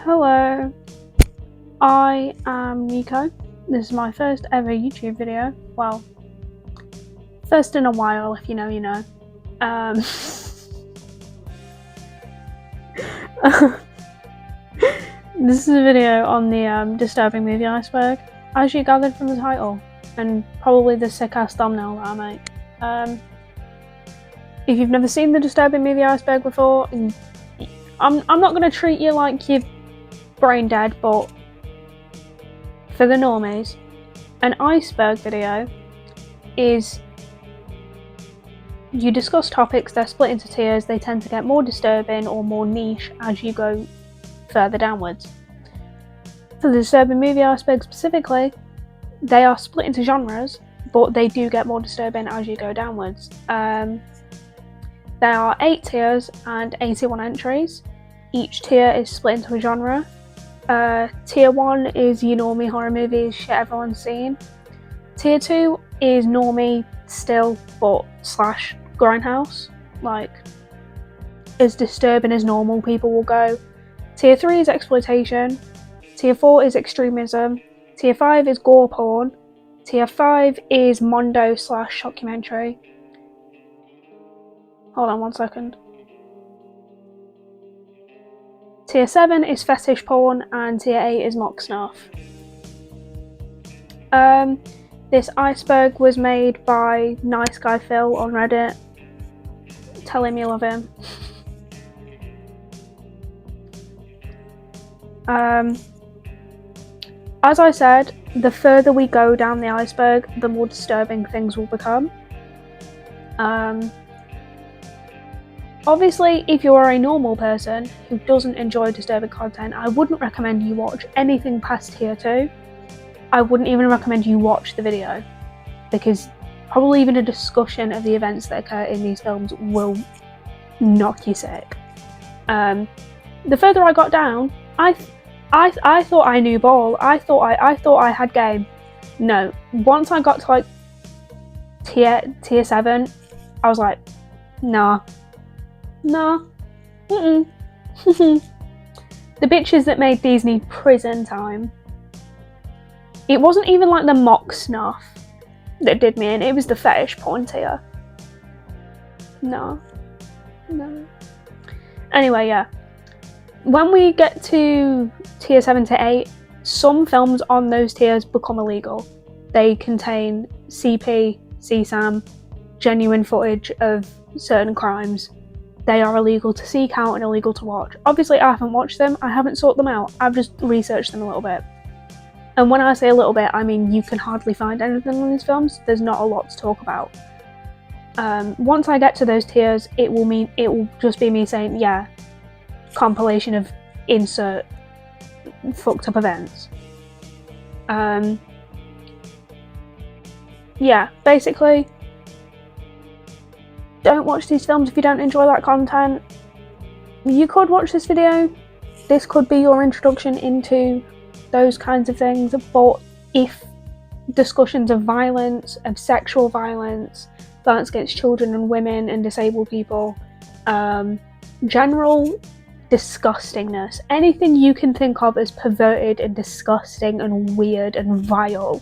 Hello, I am Nico. This is my first ever YouTube video. Well, first in a while, if you know, you know. This is a video on the Disturbing Movie Iceberg, as you gathered from the title, and probably the sick-ass thumbnail that I make. If you've never seen the Disturbing Movie Iceberg before, I'm not going to treat you like you're brain dead, but for the normies, an iceberg video is you discuss topics, they're split into tiers, they tend to get more disturbing or more niche as you go further downwards. For the Disturbing Movie Iceberg specifically, they are split into genres, but they do get more disturbing as you go downwards. There are 8 tiers and 81 entries. Each tier is split into a genre. Tier 1 is your normie horror movies, shit everyone's seen. Tier 2 is normie still, but slash grindhouse, like as disturbing as normal people will go. Tier 3 is exploitation. Tier 4 is extremism. Tier 5 is gore porn. Tier 5 is mondo slash shockumentary. Hold on one second. Tier 7 is fetish porn, and Tier 8 is mock snuff. This iceberg was made by Nice Guy Phil on Reddit. Tell him you love him. As I said, the further we go down the iceberg, the more disturbing things will become. Obviously, if you are a normal person who doesn't enjoy disturbing content, I wouldn't recommend you watch anything past tier 2. I wouldn't even recommend you watch the video, because probably even a discussion of the events that occur in these films will knock you sick. The further I got down, I thought I knew ball. I thought I had game. No, once I got to like tier 7, I was like, nah. The bitches that made these need prison time. It wasn't even like the mock snuff that did me in, it was the fetish porn tier. No. Anyway, yeah. When we get to tier 7 to 8, some films on those tiers become illegal. They contain CP, CSAM, genuine footage of certain crimes. They are illegal to seek out and illegal to watch. Obviously, I haven't watched them, I haven't sought them out, I've just researched them a little bit. And when I say a little bit, I mean you can hardly find anything on these films, there's not a lot to talk about. Once I get to those tiers, it will just be me saying, yeah, compilation of insert fucked up events. Yeah, basically, don't watch these films if you don't enjoy that content. You could watch this video. This could be your introduction into those kinds of things, but if discussions of violence, of sexual violence, violence against children and women and disabled people, general disgustingness, anything you can think of as perverted and disgusting and weird and vile,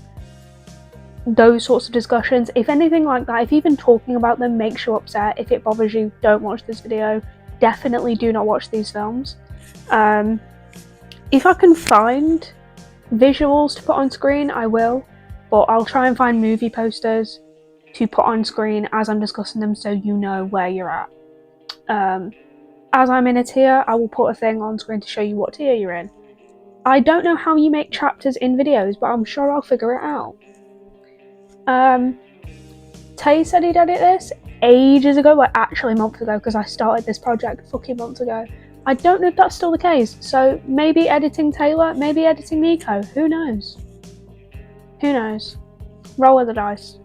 those sorts of discussions, if anything like that, if even talking about them makes you upset, if it bothers you, don't watch this video. Definitely do not watch these films. If I can find visuals to put on screen, I will, but I'll try and find movie posters to put on screen as I'm discussing them so you know where you're at. As I'm in a tier, I will put a thing on screen to show you what tier you're in. I don't know how you make chapters in videos, but I'm sure I'll figure it out. Tay said he'd edit this ages ago, well actually months ago, because I started this project fucking months ago. I don't know if that's still the case, so maybe editing Taylor, maybe editing Nico, who knows? Who knows? Roll with the dice.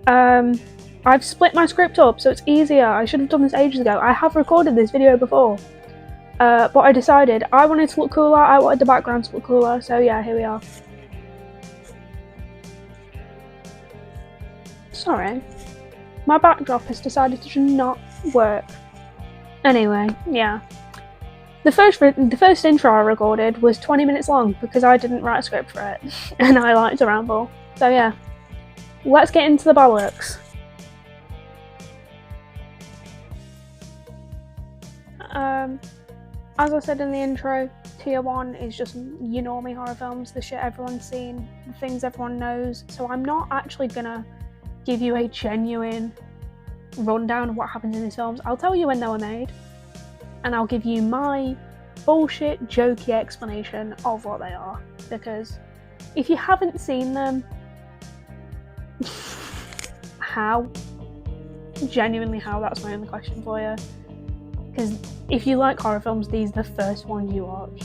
I've split my script up so it's easier. I should have done this ages ago. I have recorded this video before, but I decided I wanted to look cooler, I wanted the background to look cooler, so yeah, here we are. Sorry, my backdrop has decided to not work. Anyway, yeah. The first intro I recorded was 20 minutes long because I didn't write a script for it and I like to ramble. So yeah, let's get into the bollocks. As I said in the intro, tier 1 is just your normie horror films, the shit everyone's seen, the things everyone knows. So I'm not actually gonna give you a genuine rundown of what happens in these films. I'll tell you when they were made, and I'll give you my bullshit, jokey explanation of what they are. Because if you haven't seen them, how? Genuinely how? That's my only question for you. Because if you like horror films, these are the first ones you watch.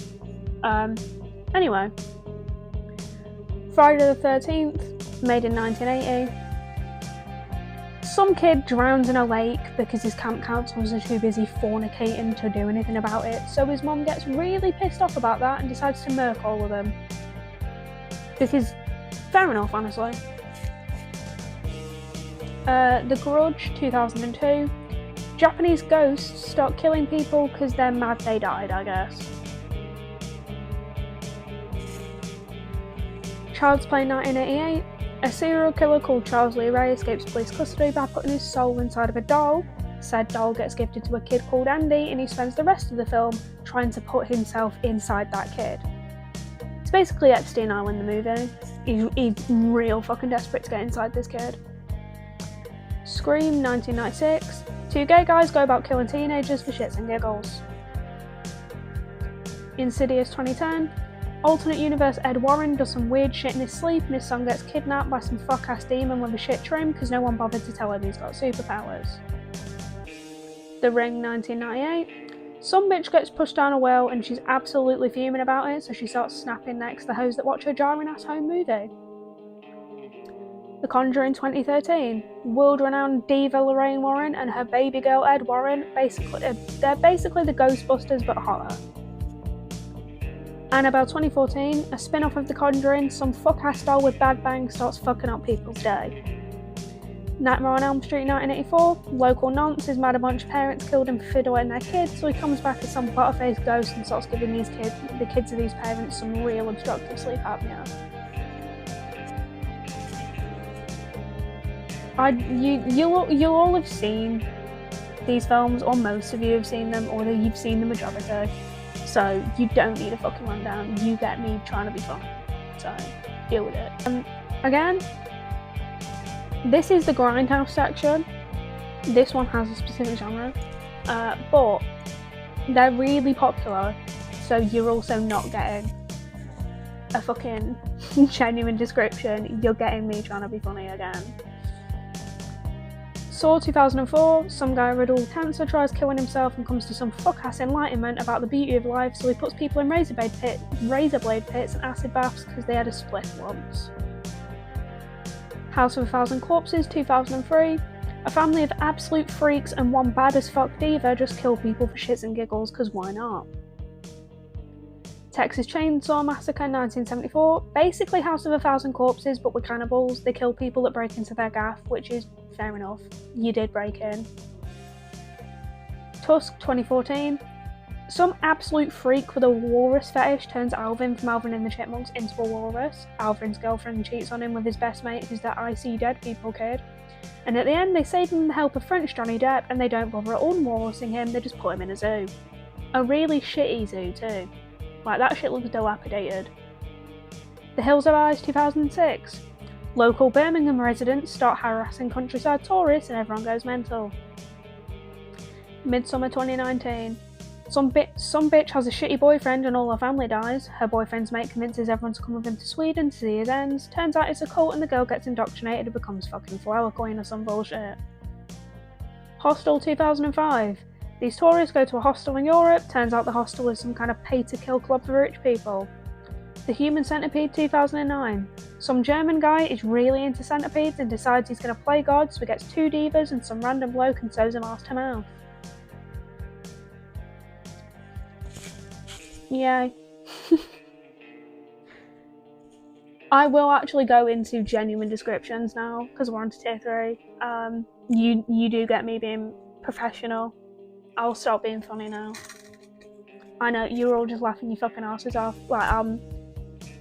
Anyway, Friday the 13th, made in 1980. Some kid drowns in a lake because his camp counselors are too busy fornicating to do anything about it, so his mum gets really pissed off about that and decides to murk all of them. Because, fair enough, honestly. The Grudge, 2002. Japanese ghosts start killing people because they're mad they died, I guess. Child's Play, 1988. A serial killer called Charles Lee Ray escapes police custody by putting his soul inside of a doll. Said doll gets gifted to a kid called Andy, and he spends the rest of the film trying to put himself inside that kid. It's basically Epstein Island, the movie. He's real fucking desperate to get inside this kid. Scream, 1996. Two gay guys go about killing teenagers for shits and giggles. Insidious, 2010. Alternate universe Ed Warren does some weird shit in his sleep and his son gets kidnapped by some fuck-ass demon with a shit trim because no one bothered to tell him he's got superpowers. The Ring, 1998. Some bitch gets pushed down a well and she's absolutely fuming about it, so she starts snapping necks the hoes that watch her jarring-ass home movie. The Conjuring, 2013. World-renowned diva Lorraine Warren and her baby girl Ed Warren, they're basically the Ghostbusters but hotter. Annabelle, 2014. A spin-off of The Conjuring, some fuck-ass doll with bad bangs starts fucking up people's day. Nightmare on Elm Street, 1984. Local nonce is mad a bunch of parents killed him for fiddling their kids, so he comes back as some butter-faced ghost and starts giving the kids of these parents some real obstructive sleep apnea. You'll all have seen these films, or most of you have seen them, or you've seen the majority. So you don't need a fucking rundown. You get me trying to be fun. So deal with it. Again, this is the grindhouse section. This one has a specific genre, but they're really popular. So you're also not getting a fucking genuine description. You're getting me trying to be funny again. Saw, 2004. Some guy riddled with cancer tries killing himself and comes to some fuck-ass enlightenment about the beauty of life, so he puts people in razor blade pits and acid baths because they had a split once. House of a Thousand Corpses, 2003. A family of absolute freaks and one bad as fuck diva just kill people for shits and giggles because why not? Texas Chainsaw Massacre, 1974. Basically House of a Thousand Corpses, but with cannibals. They kill people that break into their gaff, which is fair enough. You did break in. Tusk, 2014. Some absolute freak with a walrus fetish turns Alvin from Alvin and the Chipmunks into a walrus. Alvin's girlfriend cheats on him with his best mate, who's that I see dead people kid. And at the end, they save him with the help of French Johnny Depp, and they don't bother at all walrusing him, they just put him in a zoo. A really shitty zoo too. Like, that shit looks dilapidated. The Hills of Eyes, 2006. Local Birmingham residents start harassing countryside tourists and everyone goes mental. Midsummer, 2019. Some bitch has a shitty boyfriend and all her family dies. Her boyfriend's mate convinces everyone to come with him to Sweden to see his ends. Turns out it's a cult and the girl gets indoctrinated and becomes fucking flower queen or some bullshit. Hostel, 2005. These tourists go to a hostel in Europe. Turns out the hostel is some kind of pay-to-kill club for rich people. The Human Centipede, 2009. Some German guy is really into centipedes and decides he's going to play God, so he gets two divas and some random bloke and sews him ass to mouth. Yay. I will actually go into genuine descriptions now, because we're on to tier 3. You do get me being professional. I'll stop being funny now. I know, you're all just laughing your fucking asses off. Like,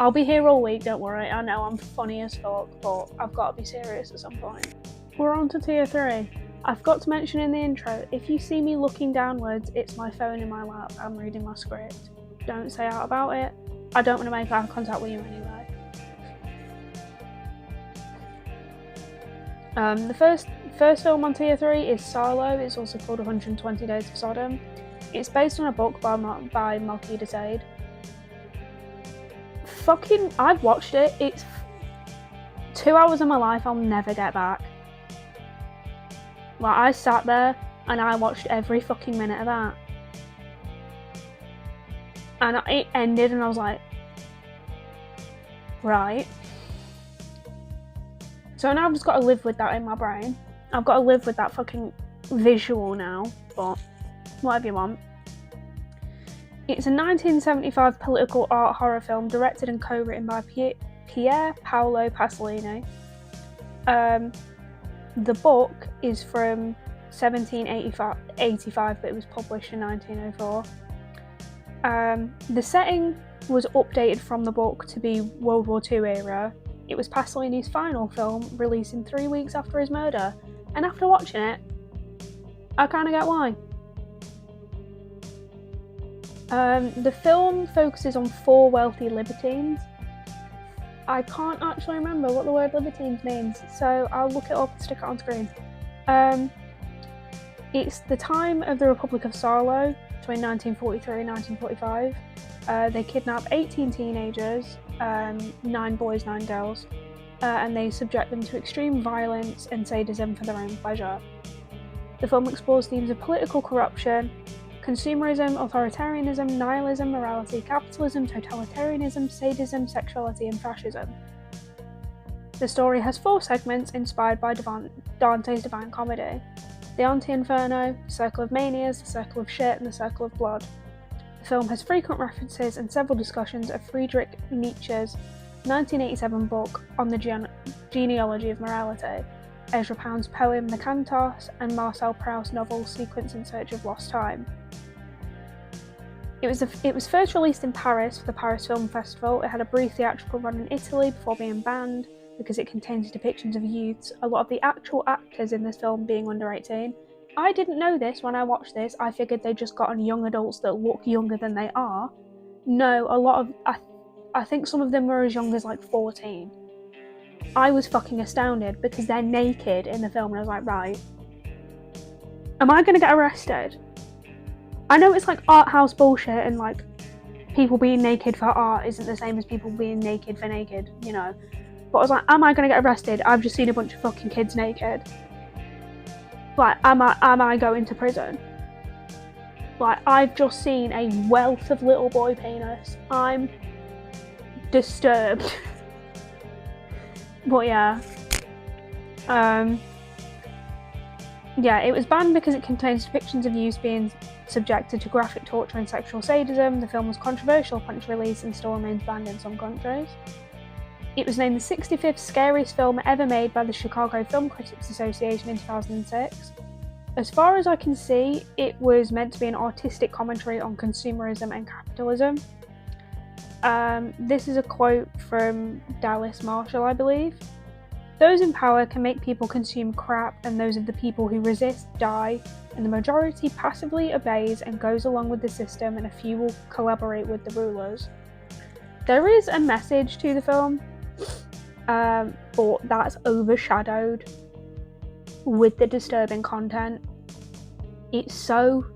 I'll be here all week, don't worry. I know I'm funny as fuck, but I've got to be serious at some point. We're on to tier 3. I forgot to mention in the intro, if you see me looking downwards, it's my phone in my lap. I'm reading my script. Don't say out about it. I don't want to make eye contact with you anyway. The first film on tier 3 is Silo. It's also called 120 Days of Sodom. It's based on a book by Malkida Said. I've watched it. It's 2 hours of my life I'll never get back. Like, I sat there and I watched every fucking minute of that. And it ended and I was like, right. So now I've just got to live with that in my brain. I've got to live with that fucking visual now, but whatever you want. It's a 1975 political art horror film directed and co-written by Pier Paolo Pasolini. The book is from 1785, but it was published in 1904. The setting was updated from the book to be World War II era. It was Pasolini's final film, releasing 3 weeks after his murder. And after watching it, I kind of get why. The film focuses on 4 wealthy libertines. I can't actually remember what the word libertines means, so I'll look it up and stick it on screen. It's the time of the Republic of Salo, between 1943 and 1945. They kidnap 18 teenagers, 9 boys, 9 girls, and they subject them to extreme violence and sadism for their own pleasure. The film explores themes of political corruption, consumerism, authoritarianism, nihilism, morality, capitalism, totalitarianism, sadism, sexuality, and fascism. The story has 4 segments inspired by Dante's Divine Comedy: the Anti-Inferno, the Circle of Manias, the Circle of Shit, and the Circle of Blood. The film has frequent references and several discussions of Friedrich Nietzsche's 1987 book on the genealogy of morality, Ezra Pound's poem The Cantos, and Marcel Proust's novel Sequence in Search of Lost Time. It was first released in Paris for the Paris Film Festival. It had a brief theatrical run in Italy before being banned because it contains depictions of youths, a lot of the actual actors in this film being under 18. I didn't know this when I watched this. I figured they just got on young adults that look younger than they are. No, a lot of... I think some of them were as young as like 14. I was fucking astounded because they're naked in the film and I was like, right, am I gonna get arrested? I know it's like art house bullshit and like people being naked for art isn't the same as people being naked for naked, you know. But I was like, am I gonna get arrested? I've just seen a bunch of fucking kids naked. Like, am I going to prison? Like, I've just seen a wealth of little boy penis. I'm disturbed. But yeah. Yeah, it was banned because it contains depictions of youths being subjected to graphic torture and sexual sadism. The film was controversial upon its release and still remains banned in some countries. It was named the 65th scariest film ever made by the Chicago Film Critics Association in 2006. As far as I can see, it was meant to be an artistic commentary on consumerism and capitalism. This is a quote from Dallas Marshall, I believe. Those in power can make people consume crap, and those of the people who resist die, and the majority passively obeys and goes along with the system, and a few will collaborate with the rulers. There is a message to the film, but that's overshadowed with the disturbing content. It's so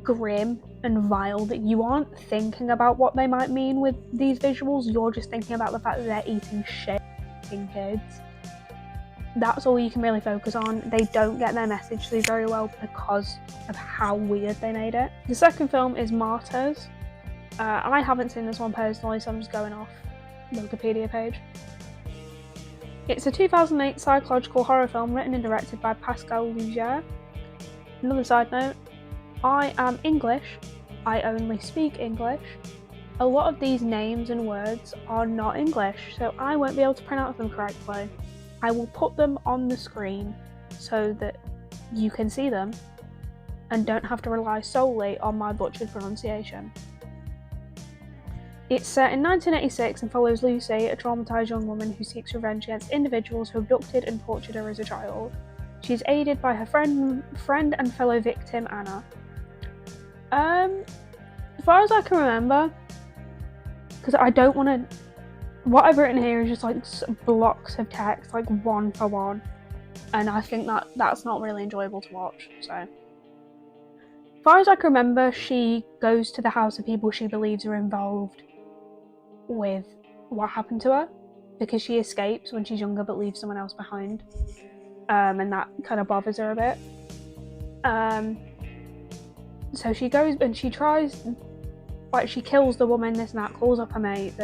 grim and vile that you aren't thinking about what they might mean with these visuals, you're just thinking about the fact that they're eating shit kids. That's all you can really focus on. They don't get their message through very well because of how weird they made it. The second film is Martyrs. I haven't seen this one personally, so I'm just going off the Wikipedia page. It's a 2008 psychological horror film written and directed by Pascal Laugier. Another side note, I am English. I only speak English. A lot of these names and words are not English, so I won't be able to pronounce them correctly. I will put them on the screen so that you can see them, and don't have to rely solely on my butchered pronunciation. It's set in 1986 and follows Lucy, a traumatised young woman who seeks revenge against individuals who abducted and tortured her as a child. She is aided by her friend and fellow victim, Anna. As far as I can remember, because I don't want to... What I've written here is just like blocks of text, like one for one. And I think that's not really enjoyable to watch, so... As far as I can remember, she goes to the house of people she believes are involved with what happened to her, because she escapes when she's younger but leaves someone else behind. And that kind of bothers her a bit. So she goes and she tries... Like, she kills the woman, this and that, calls up her mate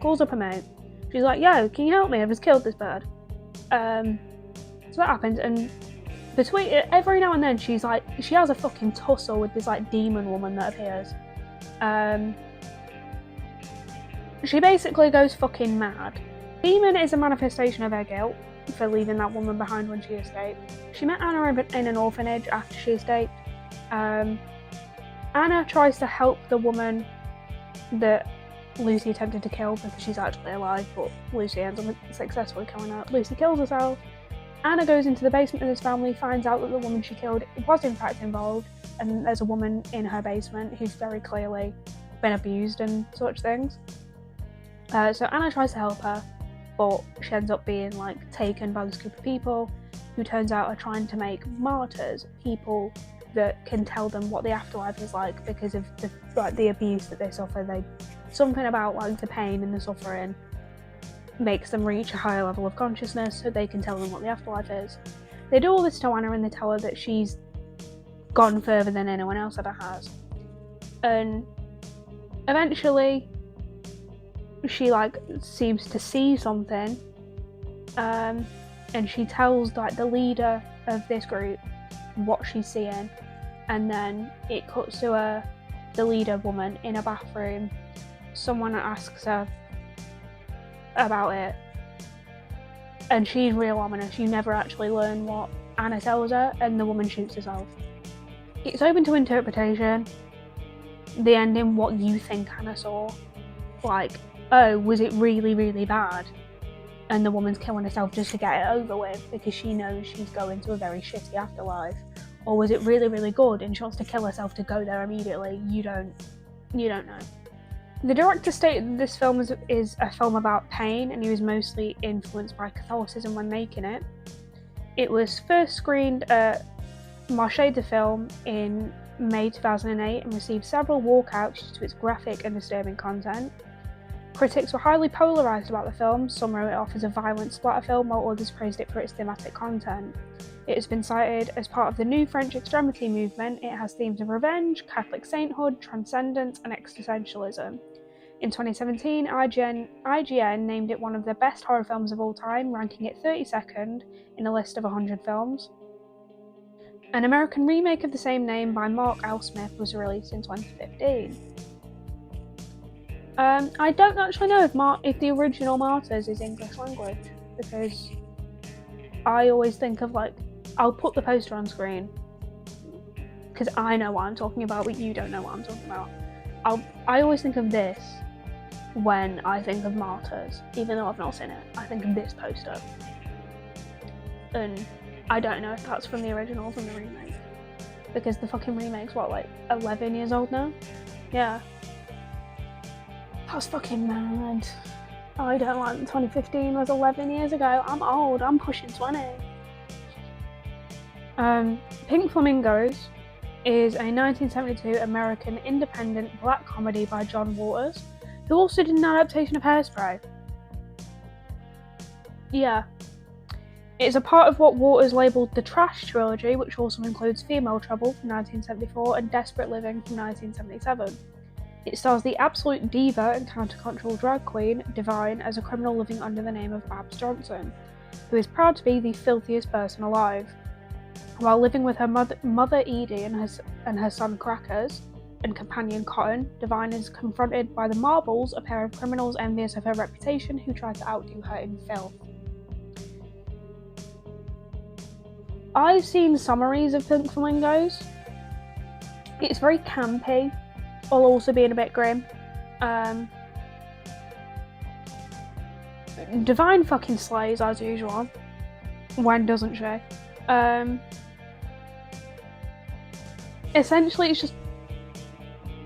calls up her mate. She's like, yo, can you help me? I've just killed this bird. So that happens, and between every now and then she has a fucking tussle with this like demon woman that appears. She basically goes fucking mad. Demon is a manifestation of her guilt for leaving that woman behind when she escaped. She met Anna in an orphanage after she escaped. Anna tries to help the woman that Lucy attempted to kill because she's actually alive, but Lucy ends up successfully killing her. Lucy kills herself. Anna goes into the basement of this family, finds out that the woman she killed was in fact involved, and there's a woman in her basement who's very clearly been abused and such things. So Anna tries to help her, but she ends up being like taken by this group of people who turns out are trying to make martyrs, people that can tell them what the afterlife is like because of the abuse that they suffer. Something about like the pain and the suffering makes them reach a higher level of consciousness so they can tell them what the afterlife is. They do all this to Anna and they tell her that she's gone further than anyone else ever has. And eventually she like seems to see something, and she tells like the leader of this group what she's seeing, and then it cuts to the leader woman in a bathroom. Someone asks her about it, and she's real ominous. You never actually learn what Anna tells her, and the woman shoots herself. It's open to interpretation. The ending, what you think Anna saw. Like, oh, was it really, really bad? And the woman's killing herself just to get it over with because she knows she's going to a very shitty afterlife. Or was it really, really good and she wants to kill herself to go there immediately? You don't know. The director stated that this film is a film about pain, and he was mostly influenced by Catholicism when making it. It was first screened at Marché de Film in May 2008 and received several walkouts due to its graphic and disturbing content. Critics were highly polarised about the film. Some wrote it off as a violent splatter film, while others praised it for its thematic content. It has been cited as part of the new French extremity movement. It has themes of revenge, Catholic sainthood, transcendence, and existentialism. In 2017, IGN named it one of the best horror films of all time, ranking it 32nd in a list of 100 films. An American remake of the same name by Mark L. Smith was released in 2015. I don't actually know if the original Martyrs is English language, because I always think of I'll put the poster on screen because I know what I'm talking about, but you don't know what I'm talking about. I always think of this when I think of Martyrs, even though I've not seen it. I think of this poster, and I don't know if that's from the original or from the remake, because the fucking remake's 11 years old now? Yeah. That's fucking mad. I don't like that 2015 was 11 years ago. I'm old, I'm pushing 20. Pink Flamingos is a 1972 American independent black comedy by John Waters, who also did an adaptation of Hairspray. Yeah. It's a part of what Waters labelled the Trash Trilogy, which also includes Female Trouble from 1974 and Desperate Living from 1977. It stars the absolute diva and countercultural drag queen, Divine, as a criminal living under the name of Babs Johnson, who is proud to be the filthiest person alive. While living with her mother Edie and her son Crackers and companion Cotton, Divine is confronted by the Marbles, a pair of criminals envious of her reputation who try to outdo her in filth. I've seen summaries of Pink Flamingos. It's very campy, while also being a bit grim. Divine fucking slays as usual. When doesn't she? Essentially, it's just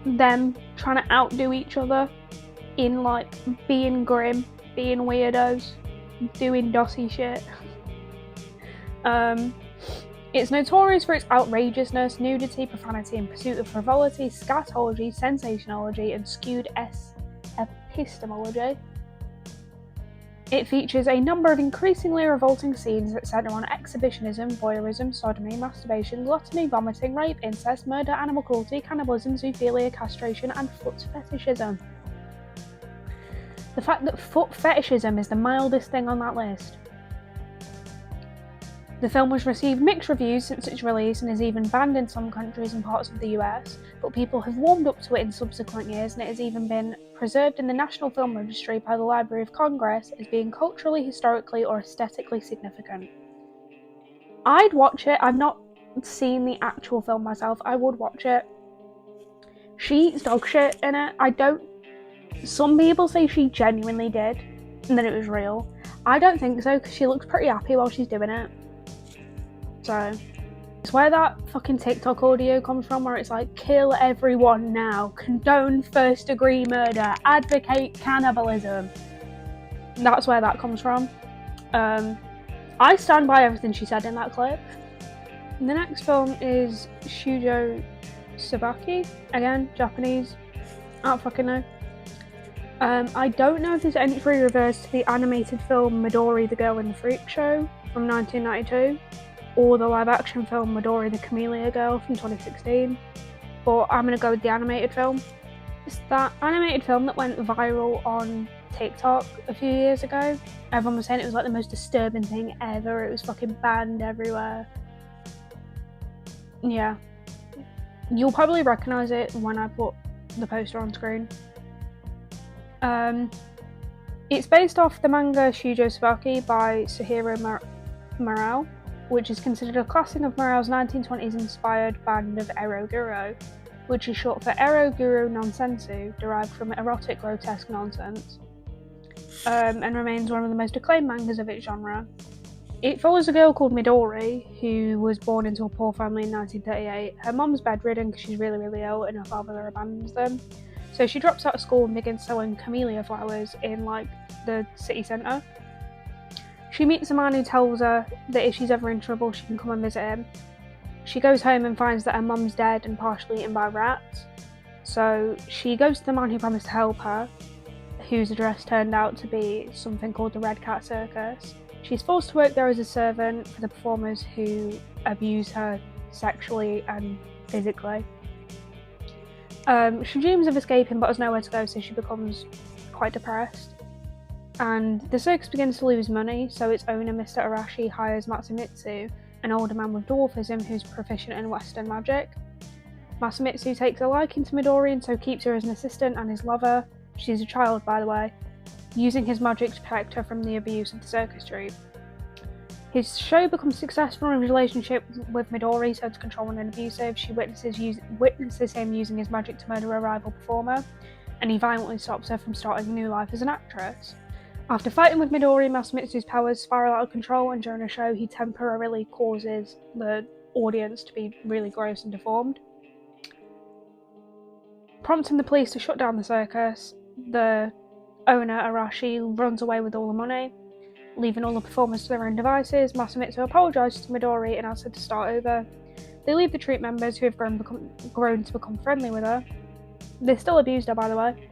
them trying to outdo each other in like being grim, being weirdos, doing dossy shit. It's notorious for its outrageousness, nudity, profanity, and pursuit of frivolity, scatology, sensationology, and skewed epistemology. It features a number of increasingly revolting scenes that centre on exhibitionism, voyeurism, sodomy, masturbation, gluttony, vomiting, rape, incest, murder, animal cruelty, cannibalism, zoophilia, castration, and foot fetishism. The fact that foot fetishism is the mildest thing on that list. The film has received mixed reviews since its release and is even banned in some countries and parts of the US, but people have warmed up to it in subsequent years, and it has even been preserved in the National Film Registry by the Library of Congress as being culturally, historically, or aesthetically significant. I'd watch it. I've not seen the actual film myself. I would watch it. She eats dog shit in it. Some people say she genuinely did, and that it was real. I don't think so, because she looks pretty happy while she's doing it. So, it's where that fucking TikTok audio comes from, where it's like, kill everyone now, condone first degree murder, advocate cannibalism. That's where that comes from. I stand by everything she said in that clip. The next film is Shujo Sabaki. Again, Japanese. I don't fucking know. I don't know if this entry refers to the animated film Midori the Girl in the Freak Show from 1992. Or the live-action film Midori the Camellia Girl from 2016, but I'm going to go with the animated film. It's that animated film that went viral on TikTok a few years ago. Everyone was saying it was like the most disturbing thing ever, it was fucking banned everywhere. Yeah. You'll probably recognise it when I put the poster on screen. It's based off the manga Shujo Sabaki by Suehiro Morel, which is considered a classic of Morel's 1920s inspired band of Eroguro, which is short for Eroguro Nonsensu, derived from erotic grotesque nonsense, and remains one of the most acclaimed mangas of its genre. It follows a girl called Midori, who was born into a poor family in 1938. Her mom's bedridden because she's really ill, and her father abandons them. So she drops out of school and begins selling camellia flowers in like the city centre. She meets a man who tells her that if she's ever in trouble, she can come and visit him. She goes home and finds that her mum's dead and partially eaten by rats. So she goes to the man who promised to help her, whose address turned out to be something called the Red Cat Circus. She's forced to work there as a servant for the performers who abuse her sexually and physically. She dreams of escaping but has nowhere to go, so she becomes quite depressed. And the circus begins to lose money, so its owner, Mr. Arashi, hires Matsumitsu, an older man with dwarfism who's proficient in Western magic. Matsumitsu takes a liking to Midori and so keeps her as an assistant and his lover. She's a child, by the way, using his magic to protect her from the abuse of the circus troupe. His show becomes successful in his relationship with Midori turns controlling and abusive. She witnesses him using his magic to murder a rival performer, and he violently stops her from starting a new life as an actress. After fighting with Midori, Masumitsu's powers spiral out of control, and during a show he temporarily causes the audience to be really gross and deformed. Prompting the police to shut down the circus, the owner, Arashi, runs away with all the money, leaving all the performers to their own devices. Masumitsu apologises to Midori and asks her to start over. They leave the troupe members, who have grown to become friendly with her. They still abused her, by the way.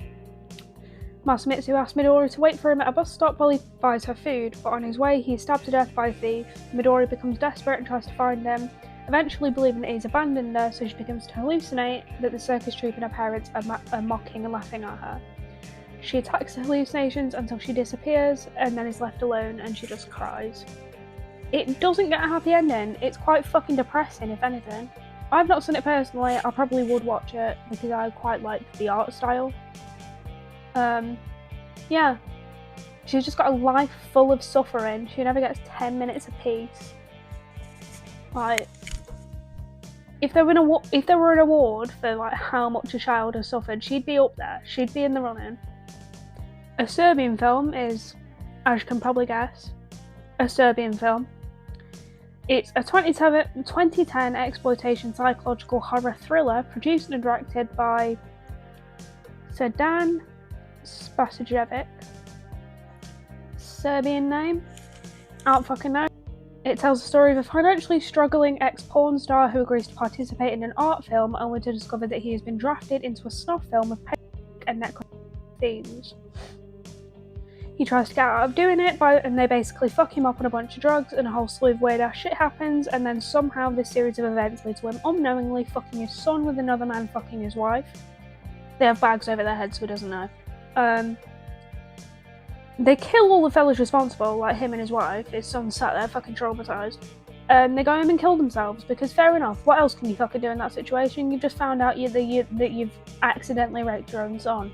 Masumitsu asks Midori to wait for him at a bus stop while he buys her food, but on his way he is stabbed to death by a thief. Midori becomes desperate and tries to find him, eventually believing that he's abandoned her, so she begins to hallucinate that the circus troupe and her parents are mocking and laughing at her. She attacks the hallucinations until she disappears, and then is left alone, and she just cries. It doesn't get a happy ending. It's quite fucking depressing, if anything. I've not seen it personally. I probably would watch it because I quite like the art style. Yeah. She's just got a life full of suffering. She never gets 10 minutes of peace. Like, if there were an award for like how much a child has suffered, she'd be up there. She'd be in the running. A Serbian film is, as you can probably guess, a Serbian film. It's a 2010 exploitation psychological horror thriller produced and directed by Sedan Spasojevic. Serbian name? I don't fucking know. It tells the story of a financially struggling ex-porn star who agrees to participate in an art film only to discover that he has been drafted into a snuff film with pedophilia and necromancy themes. He tries to get out of doing it, and they basically fuck him up on a bunch of drugs, and a whole slew of weird ass shit happens, and then somehow this series of events leads to him unknowingly fucking his son with another man fucking his wife. They have bags over their heads, so he doesn't know. They kill all the fellas responsible, like him and his wife. His son sat there fucking traumatised. They go home and kill themselves, because fair enough, what else can you fucking do in that situation? You've just found out that you've accidentally raped your own son.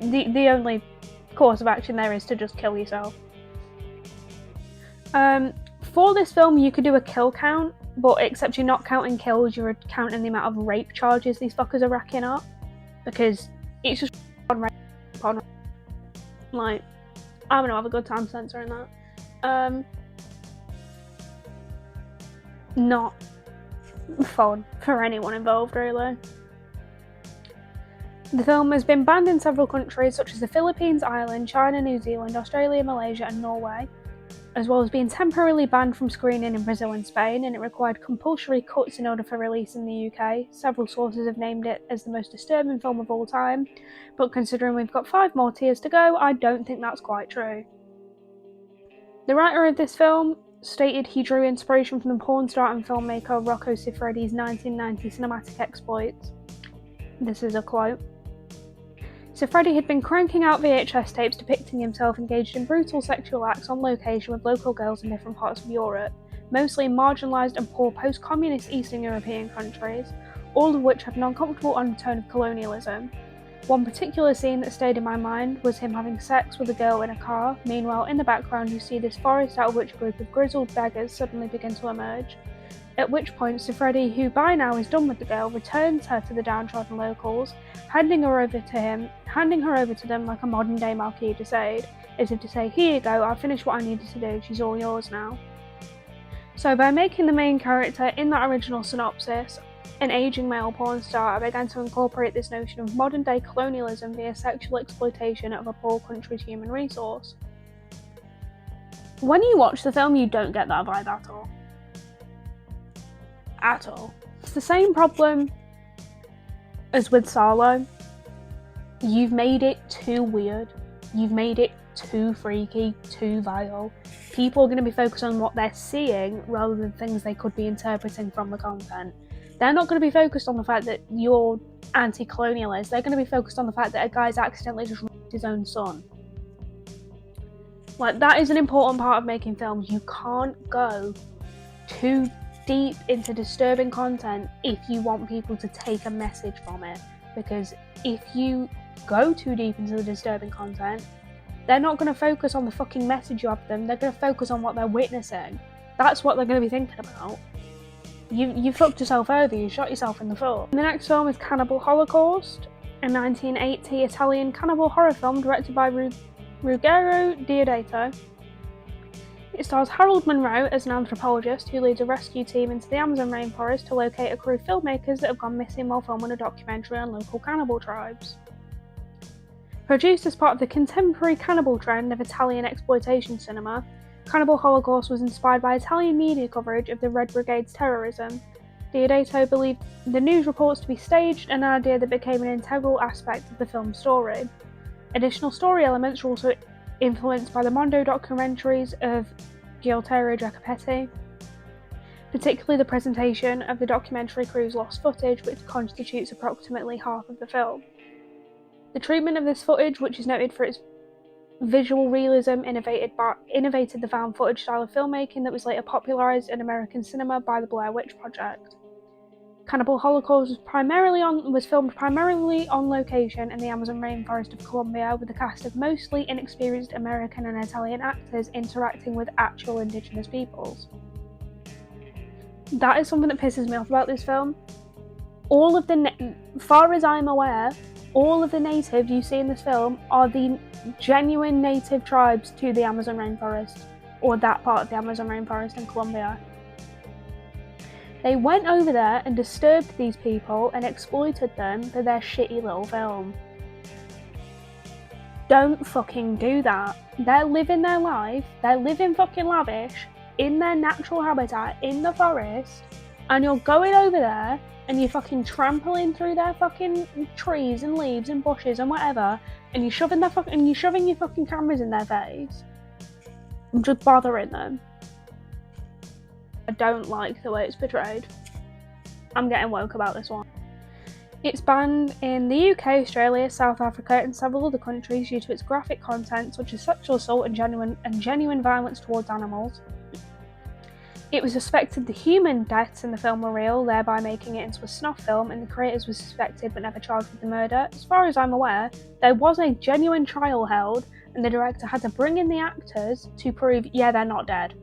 The only course of action there is to just kill yourself. For this film, you could do a kill count, but except you're not counting kills, you're counting the amount of rape charges these fuckers are racking up, because it's just on rape upon rape. Like, I'm gonna have a good time censoring that. Not fun for anyone involved, really. The film has been banned in several countries such as the Philippines, Ireland, China, New Zealand, Australia, Malaysia and Norway, as well as being temporarily banned from screening in Brazil and Spain, and it required compulsory cuts in order for release in the UK. Several sources have named it as the most disturbing film of all time, but considering we've got 5 more tiers to go, I don't think that's quite true. The writer of this film stated he drew inspiration from the porn star and filmmaker Rocco Siffredi's 1990 cinematic exploits. This is a quote. Siffredi had been cranking out VHS tapes depicting himself engaged in brutal sexual acts on location with local girls in different parts of Europe, mostly in marginalised and poor post-communist Eastern European countries, all of which have an uncomfortable undertone of colonialism. One particular scene that stayed in my mind was him having sex with a girl in a car. Meanwhile, in the background you see this forest out of which a group of grizzled beggars suddenly begin to emerge. At which point Siffredi, who by now is done with the girl, returns her to the downtrodden locals, handing her over to them like a modern-day Marquis de Sade, as if to say, here you go, I've finished what I needed to do, she's all yours now. So by making the main character in that original synopsis an aging male porn star, I began to incorporate this notion of modern-day colonialism via sexual exploitation of a poor country's human resource. When you watch the film, you don't get that vibe at all. At all. It's the same problem as with Salo. You've made it too weird. You've made it too freaky, too vile. People are going to be focused on what they're seeing rather than things they could be interpreting from the content. They're not going to be focused on the fact that you're anti-colonialist. They're going to be focused on the fact that a guy's accidentally just raped his own son. Like, that is an important part of making films. You can't go too deep into disturbing content if you want people to take a message from it, because if you go too deep into the disturbing content, they're not going to focus on the fucking message you have them, they're going to focus on what they're witnessing. That's what they're going to be thinking about. You fucked yourself over, you shot yourself in the foot. The next film is Cannibal Holocaust, a 1980 Italian cannibal horror film directed by Ruggero Deodato. It stars Harold Monroe as an anthropologist who leads a rescue team into the Amazon rainforest to locate a crew of filmmakers that have gone missing while filming a documentary on local cannibal tribes. Produced as part of the contemporary cannibal trend of Italian exploitation cinema, Cannibal Holocaust was inspired by Italian media coverage of the Red Brigade's terrorism. Deodato believed the news reports to be staged, an idea that became an integral aspect of the film's story. Additional story elements were also influenced by the Mondo documentaries of Gualtiero Jacopetti, particularly the presentation of the documentary crew's lost footage, which constitutes approximately half of the film. The treatment of this footage, which is noted for its visual realism, innovated the found footage style of filmmaking that was later popularised in American cinema by the Blair Witch Project. Cannibal Holocaust was filmed primarily on location in the Amazon rainforest of Colombia, with a cast of mostly inexperienced American and Italian actors interacting with actual indigenous peoples. That is something that pisses me off about this film. All of the, far as I'm aware, all of the natives you see in this film are the genuine native tribes to the Amazon rainforest, or that part of the Amazon rainforest in Colombia. They went over there and disturbed these people and exploited them for their shitty little film. Don't fucking do that. They're living their life, they're living fucking lavish, in their natural habitat, in the forest, and you're going over there and you're fucking trampling through their fucking trees and leaves and bushes and whatever, and you're shoving your fucking cameras in their face. I'm just bothering them. I don't like the way it's portrayed. I'm getting woke about this one. It's banned in the UK, Australia, South Africa and several other countries due to its graphic content such as sexual assault and genuine violence towards animals. It was suspected the human deaths in the film were real, thereby making it into a snuff film, and the creators were suspected but never charged with the murder. As far as I'm aware, there was a genuine trial held, and the director had to bring in the actors to prove, yeah, they're not dead.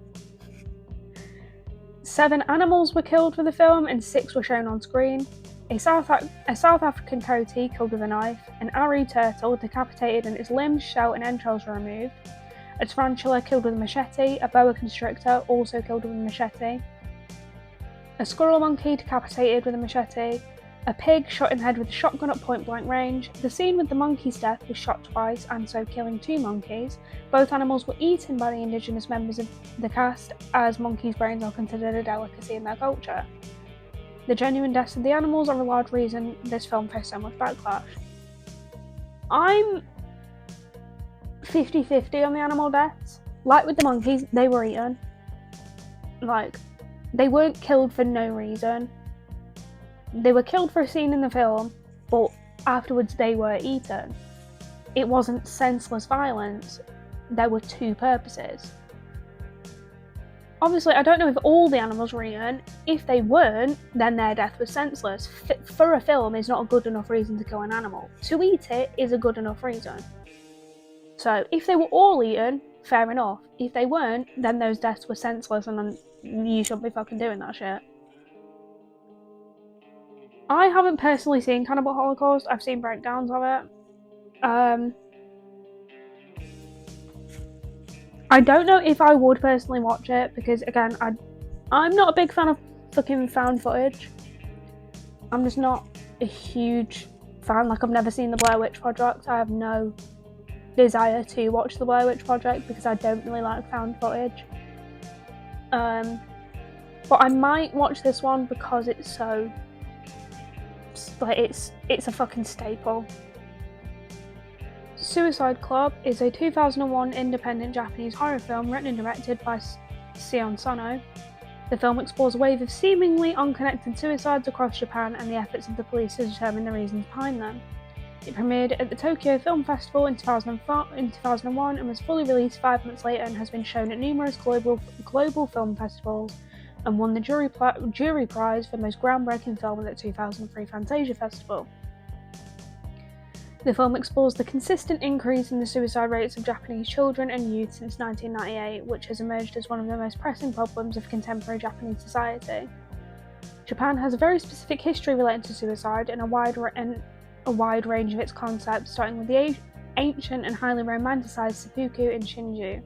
7 animals were killed for the film, and 6 were shown on screen. A South African coyote killed with a knife, an aru turtle decapitated and its limbs, shell and entrails were removed. A tarantula killed with a machete, a boa constrictor also killed with a machete, a squirrel monkey decapitated with a machete, a pig shot in the head with a shotgun at point blank range. The scene with the monkey's death was shot twice and so killing 2 monkeys. Both animals were eaten by the indigenous members of the cast, as monkeys' brains are considered a delicacy in their culture. The genuine deaths of the animals are a large reason this film faced so much backlash. I'm 50-50 on the animal deaths. Like with the monkeys, they were eaten. Like, they weren't killed for no reason. They were killed for a scene in the film, but afterwards they were eaten. It wasn't senseless violence. There were 2 purposes. Obviously, I don't know if all the animals were eaten. If they weren't, then their death was senseless. For a film is not a good enough reason to kill an animal. To eat it is a good enough reason. So, if they were all eaten, fair enough. If they weren't, then those deaths were senseless and you shouldn't be fucking doing that shit. I haven't personally seen Cannibal Holocaust. I've seen breakdowns of it. I don't know if I would personally watch it because, again, I'm not a big fan of fucking found footage. I'm just not a huge fan. Like, I've never seen the Blair Witch Project. I have no desire to watch the Blair Witch Project because I don't really like found footage. But I might watch this one because it's so, like, it's a fucking staple. Suicide Club is a 2001 independent Japanese horror film written and directed by Sion Sono. The film explores a wave of seemingly unconnected suicides across Japan and the efforts of the police to determine the reasons behind them. It premiered at the Tokyo Film Festival in 2001 and was fully released 5 months later and has been shown at numerous global film festivals and won the jury prize for most groundbreaking film at the 2003 Fantasia Festival. The film explores the consistent increase in the suicide rates of Japanese children and youth since 1998, which has emerged as one of the most pressing problems of contemporary Japanese society. Japan has a very specific history relating to suicide and a wide range of its concepts, starting with the ancient and highly romanticised seppuku in Shinju.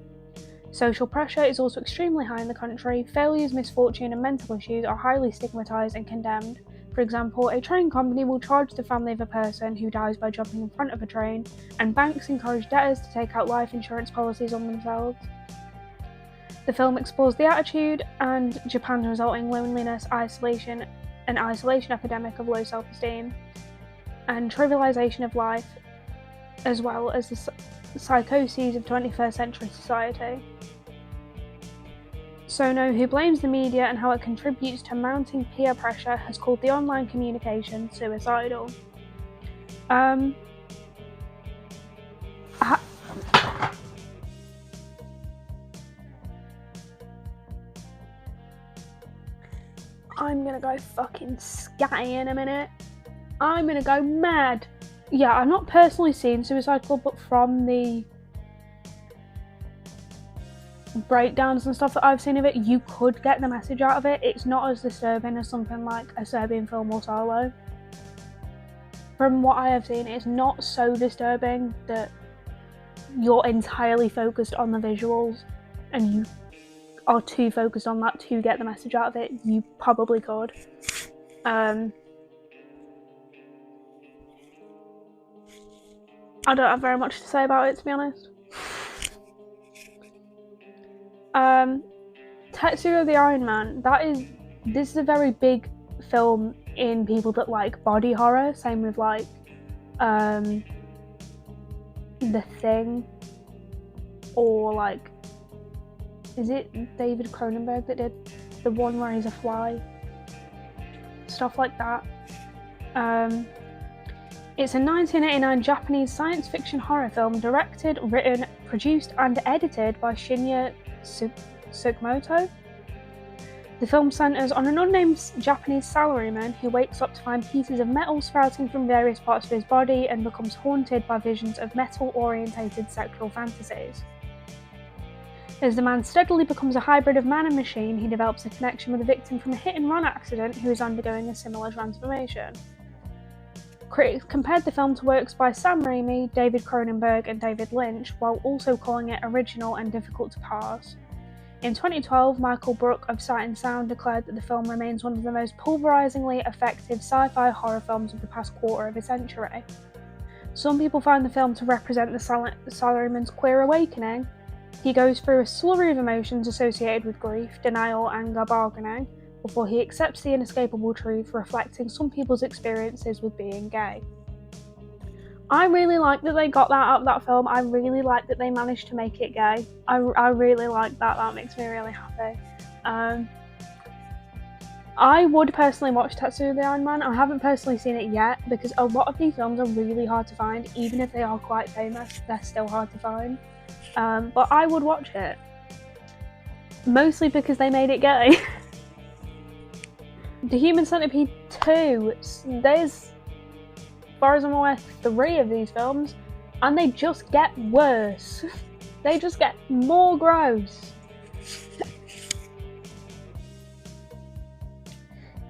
Social pressure is also extremely high in the country. Failures, misfortune and mental issues are highly stigmatised and condemned. For example, a train company will charge the family of a person who dies by jumping in front of a train, and banks encourage debtors to take out life insurance policies on themselves. The film explores the attitude and Japan's resulting loneliness, isolation epidemic of low self-esteem, and trivialisation of life, as well as the psychoses of 21st century society. Sono, who blames the media and how it contributes to mounting peer pressure, has called the online communication suicidal. I'm gonna go fucking scatty in a minute. I'm gonna go mad. Yeah, I've not personally seen Suicide Club, but from the breakdowns and stuff that I've seen of it, you could get the message out of it. It's not as disturbing as something like a Serbian film or Solo. From what I have seen, it's not so disturbing that you're entirely focused on the visuals and you are too focused on that to get the message out of it. You probably could. I don't have very much to say about it, to be honest. Tetsuo the Iron Man, this is a very big film in people that like body horror. Same with like The Thing, or like, is it David Cronenberg that did the one where he's a fly? Stuff like that. It's a 1989 Japanese science fiction horror film directed, written, produced and edited by Shinya Tsukamoto. The film centres on an unnamed Japanese salaryman who wakes up to find pieces of metal sprouting from various parts of his body and becomes haunted by visions of metal-orientated sexual fantasies. As the man steadily becomes a hybrid of man and machine, he develops a connection with a victim from a hit-and-run accident who is undergoing a similar transformation. Critics compared the film to works by Sam Raimi, David Cronenberg and David Lynch, while also calling it original and difficult to parse. In 2012, Michael Brook of Sight and Sound declared that the film remains one of the most pulverizingly effective sci-fi horror films of the past quarter of a century. Some people find the film to represent the salaryman's queer awakening. He goes through a slurry of emotions associated with grief, denial, anger, bargaining, before he accepts the inescapable truth, reflecting some people's experiences with being gay. I really like that they got that out of that film. I really like that they managed to make it gay. I really like that. That makes me really happy. I would personally watch Tetsuo the Iron Man. I haven't personally seen it yet because a lot of these films are really hard to find. Even if they are quite famous, they're still hard to find. But I would watch it. Mostly because they made it gay. The Human Centipede 2, there's, as far as I'm aware, 3 of these films, and they just get worse. They just get more gross.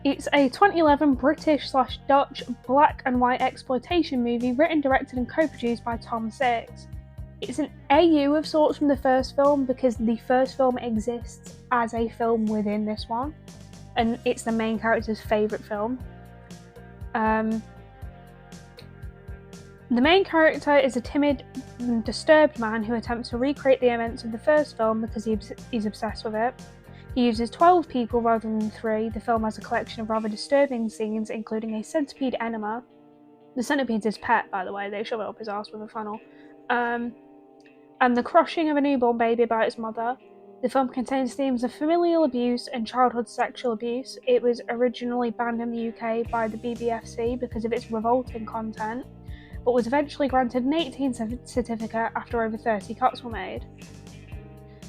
It's a 2011 British/Dutch black and white exploitation movie written, directed and co-produced by Tom Six. It's an AU of sorts from the first film because the first film exists as a film within this one. And it's the main character's favourite film. The main character is a timid, disturbed man who attempts to recreate the events of the first film because he's obsessed with it. He uses 12 people rather than 3. The film has a collection of rather disturbing scenes, including a centipede enema. The centipede's his pet, by the way. They shove it up his arse with a funnel. And the crushing of a newborn baby by its mother. The film contains themes of familial abuse and childhood sexual abuse. It was originally banned in the UK by the BBFC because of its revolting content, but was eventually granted an 18 certificate after over 30 cuts were made.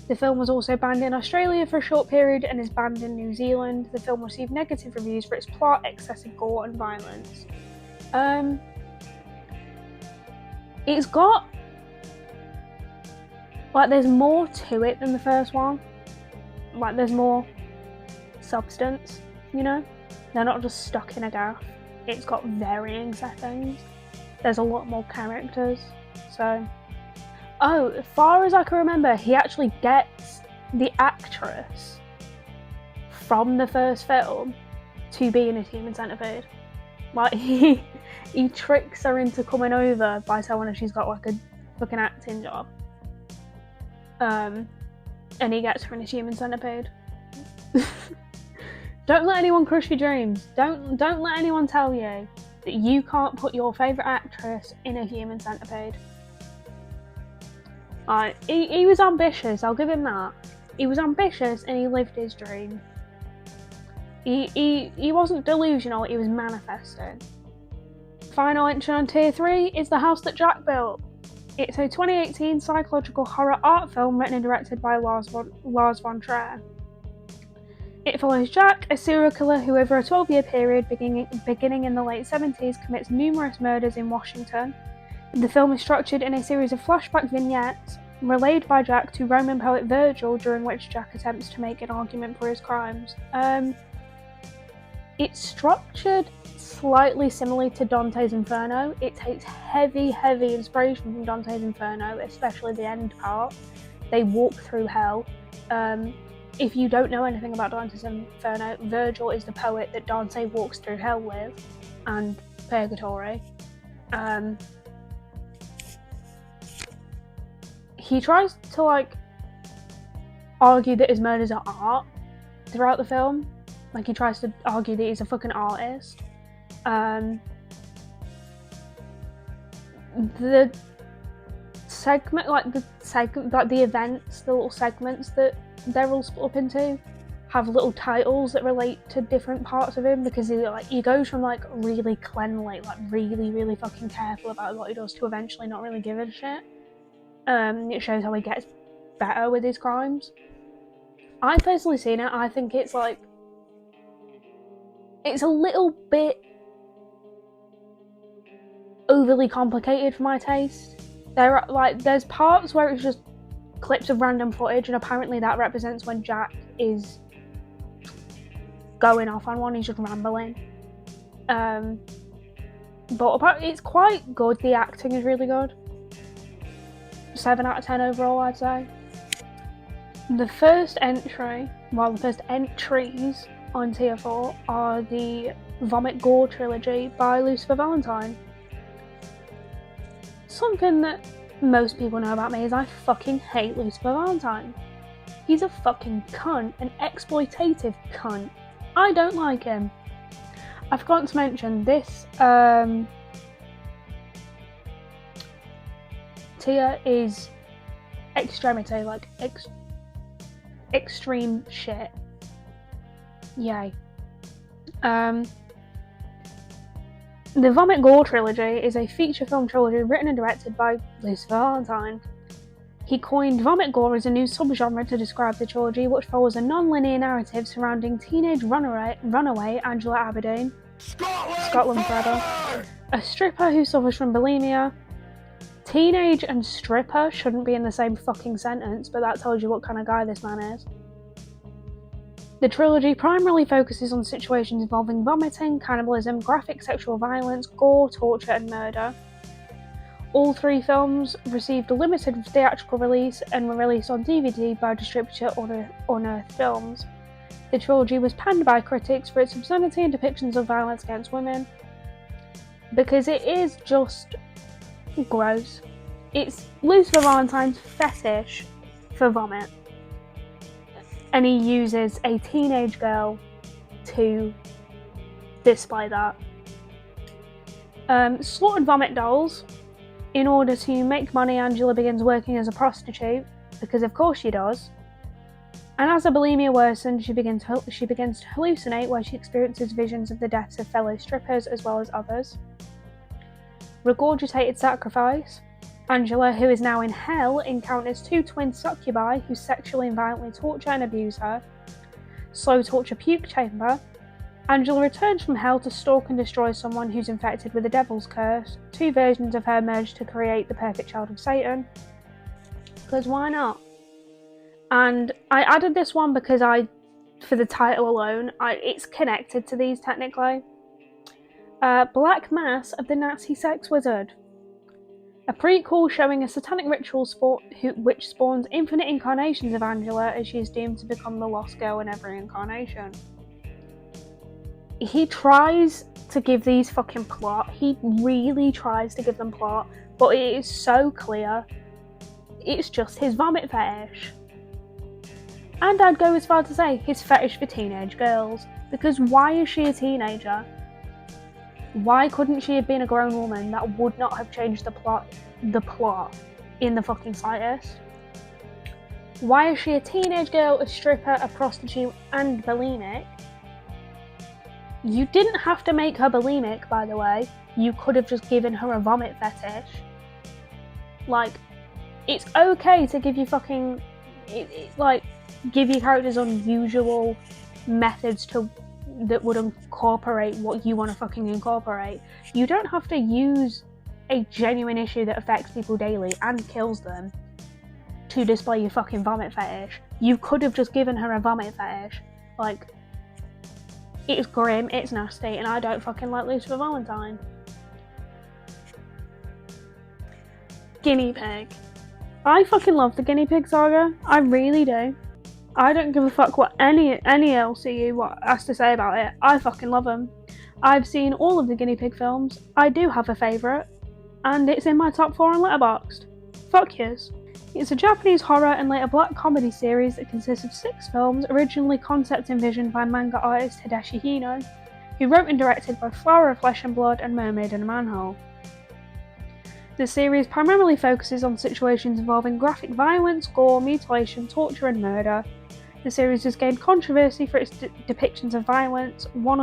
The film was also banned in Australia for a short period and is banned in New Zealand. The film received negative reviews for its plot, excessive gore and violence. It's got, like, there's more to it than the first one. Like, there's more substance, you know? They're not just stuck in a gaff. It's got varying settings. There's a lot more characters, so... Oh, as far as I can remember, he actually gets the actress from the first film to be in a Human Centipede. Like, he tricks her into coming over by telling her she's got, like, a fucking acting job. And he gets her in a Human Centipede. Don't let anyone crush your dreams. Don't let anyone tell you that you can't put your favourite actress in a Human Centipede. He was ambitious, I'll give him that. He was ambitious and he lived his dream. He wasn't delusional, he was manifesting. Final entry on Tier 3 is The House That Jack Built. It's a 2018 psychological horror art film written and directed by Lars von Trier. It follows Jack, a serial killer who over a 12-year period beginning in the late 70s commits numerous murders in Washington. The film is structured in a series of flashback vignettes relayed by Jack to Roman poet Virgil, during which Jack attempts to make an argument for his crimes. It's structured slightly similarly to Dante's Inferno. It takes heavy inspiration from Dante's Inferno, especially the end part. They walk through hell. If you don't know anything about Dante's Inferno, Virgil is the poet that Dante walks through hell with, and purgatory. He tries to argue that his murders are art throughout the film. He tries to argue that he's a fucking artist. The segment, the events, the little segments that they're all split up into, have little titles that relate to different parts of him, because he goes from really cleanly, really fucking careful about what he does, to eventually not really give a shit. It shows how he gets better with his crimes. I've personally seen it. I think it's it's a little bit overly complicated for my taste. There's parts where it's just clips of random footage, and apparently that represents when Jack is going off on one. He's just rambling. But it's quite good. The acting is really good. 7 out of 10 overall, I'd say. The first entries on tier 4 are the Vomit Gore trilogy by Lucifer Valentine. Something that most people know about me is I fucking hate Lucifer Valentine. He's a fucking cunt, an exploitative cunt. I don't like him. I forgot to mention this tier is extremity, extreme shit. Yay. The Vomit Gore trilogy is a feature film trilogy written and directed by Lucifer Valentine. He coined Vomit Gore as a new subgenre to describe the trilogy, which follows a non-linear narrative surrounding teenage runaway Angela Aberdeen, Scotland forever, a stripper who suffers from bulimia. Teenage and stripper shouldn't be in the same fucking sentence, but that tells you what kind of guy this man is. The trilogy primarily focuses on situations involving vomiting, cannibalism, graphic sexual violence, gore, torture, and murder. All 3 films received a limited theatrical release and were released on DVD by distributor Unearthed Films. The trilogy was panned by critics for its obscenity and depictions of violence against women, because it is just gross. It's Lucifer Valentine's fetish for vomit, and he uses a teenage girl to display that. Slaughtered vomit dolls. In order to make money, Angela begins working as a prostitute, because of course she does. And as her bulimia worsens, she begins to hallucinate, where she experiences visions of the deaths of fellow strippers as well as others. Regurgitated sacrifice. Angela, who is now in hell, encounters 2 twin succubi who sexually and violently torture and abuse her. Slow torture puke chamber. Angela returns from hell to stalk and destroy someone who's infected with the devil's curse. 2 versions of her merge to create the perfect child of Satan. Because why not? And I added this one because for the title alone, it's connected to these technically. Black Mass of the Nazi Sex Wizard. A prequel showing a satanic ritual which spawns infinite incarnations of Angela as she is doomed to become the lost girl in every incarnation. He tries to give these fucking plot. He really tries to give them plot, but it is so clear. It's just his vomit fetish. And I'd go as far to say his fetish for teenage girls. Because why is she a teenager? Why couldn't she have been a grown woman? That would not have changed the plot in the fucking slightest. Why is she a teenage girl, a stripper, a prostitute, and bulimic? You didn't have to make her bulimic, by the way. You could have just given her a vomit fetish. It's okay to give you fucking... give your characters unusual methods that would incorporate what you want to fucking incorporate. You don't have to use a genuine issue that affects people daily and kills them to display your fucking vomit fetish. You could have just given her a vomit fetish. Like, it's grim, it's nasty, and I don't fucking like Lucifer Valentine. Guinea pig. I fucking love the guinea pig saga. I really do. I don't give a fuck what any LCU has to say about it. I fucking love them. I've seen all of the guinea pig films. I do have a favourite, and it's in my top 4 on Letterboxd. Fuck yes. It's a Japanese horror and later black comedy series that consists of 6 films, originally concept envisioned by manga artist Hideshi Hino, who wrote and directed both Flower of Flesh and Blood and Mermaid in a Manhole. The series primarily focuses on situations involving graphic violence, gore, mutilation, torture and murder. The series has gained controversy for its depictions of violence. One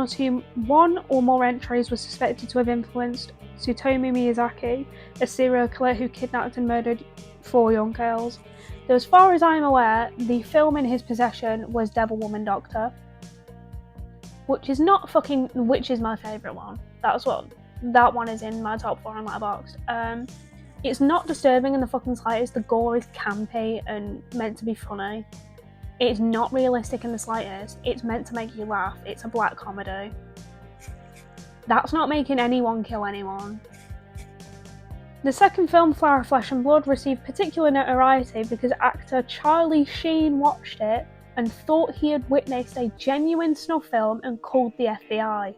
or more entries were suspected to have influenced Tsutomu Miyazaki, a serial killer who kidnapped and murdered 4 young girls. Though as far as I am aware, the film in his possession was Devil Woman Doctor, which is my favourite one. That one is in my top 4 on Letterboxd. It's not disturbing in the fucking slightest. The gore is campy and meant to be funny. It's not realistic in the slightest. It's meant to make you laugh. It's a black comedy. That's not making anyone kill anyone. The second film, Flower of Flesh and Blood, received particular notoriety because actor Charlie Sheen watched it and thought he had witnessed a genuine snuff film and called the FBI.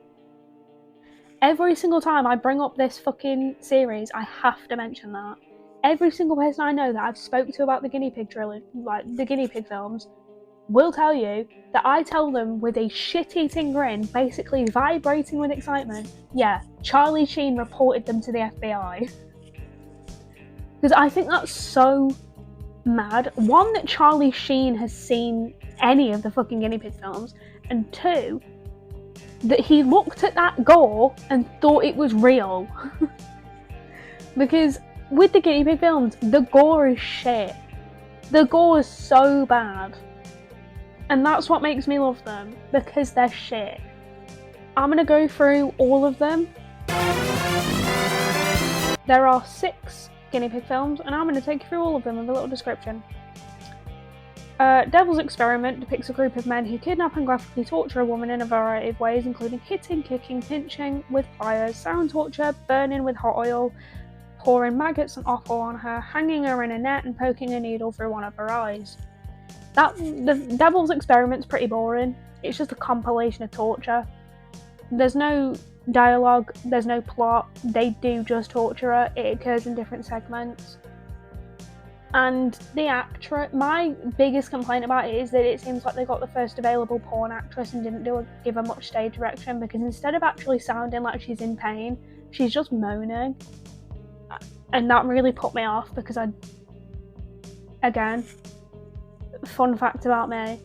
Every single time I bring up this fucking series, I have to mention that. Every single person I know that I've spoke to about the guinea pig trilogy, like the guinea pig films, will tell you that I tell them with a shit-eating grin, basically vibrating with excitement, yeah, Charlie Sheen reported them to the FBI. Because I think that's so mad. 1, that Charlie Sheen has seen any of the fucking guinea pig films, and 2, that he looked at that gore and thought it was real. Because with the guinea pig films, the gore is shit. The gore is so bad. And that's what makes me love them, because they're shit. I'm going to go through all of them. There are 6 guinea pig films, and I'm going to take you through all of them with a little description. Devil's Experiment depicts a group of men who kidnap and graphically torture a woman in a variety of ways, including hitting, kicking, pinching with pliers, sound torture, burning with hot oil, pouring maggots and offal on her, hanging her in a net and poking a needle through one of her eyes. The Devil's Experiment's pretty boring. It's just a compilation of torture. There's no dialogue, there's no plot, they do just torture her. It occurs in different segments. And the actress, my biggest complaint about it is that it seems like they got the first available porn actress and didn't give her much stage direction, because instead of actually sounding like she's in pain, she's just moaning. And that really put me off, because again, fun fact about me,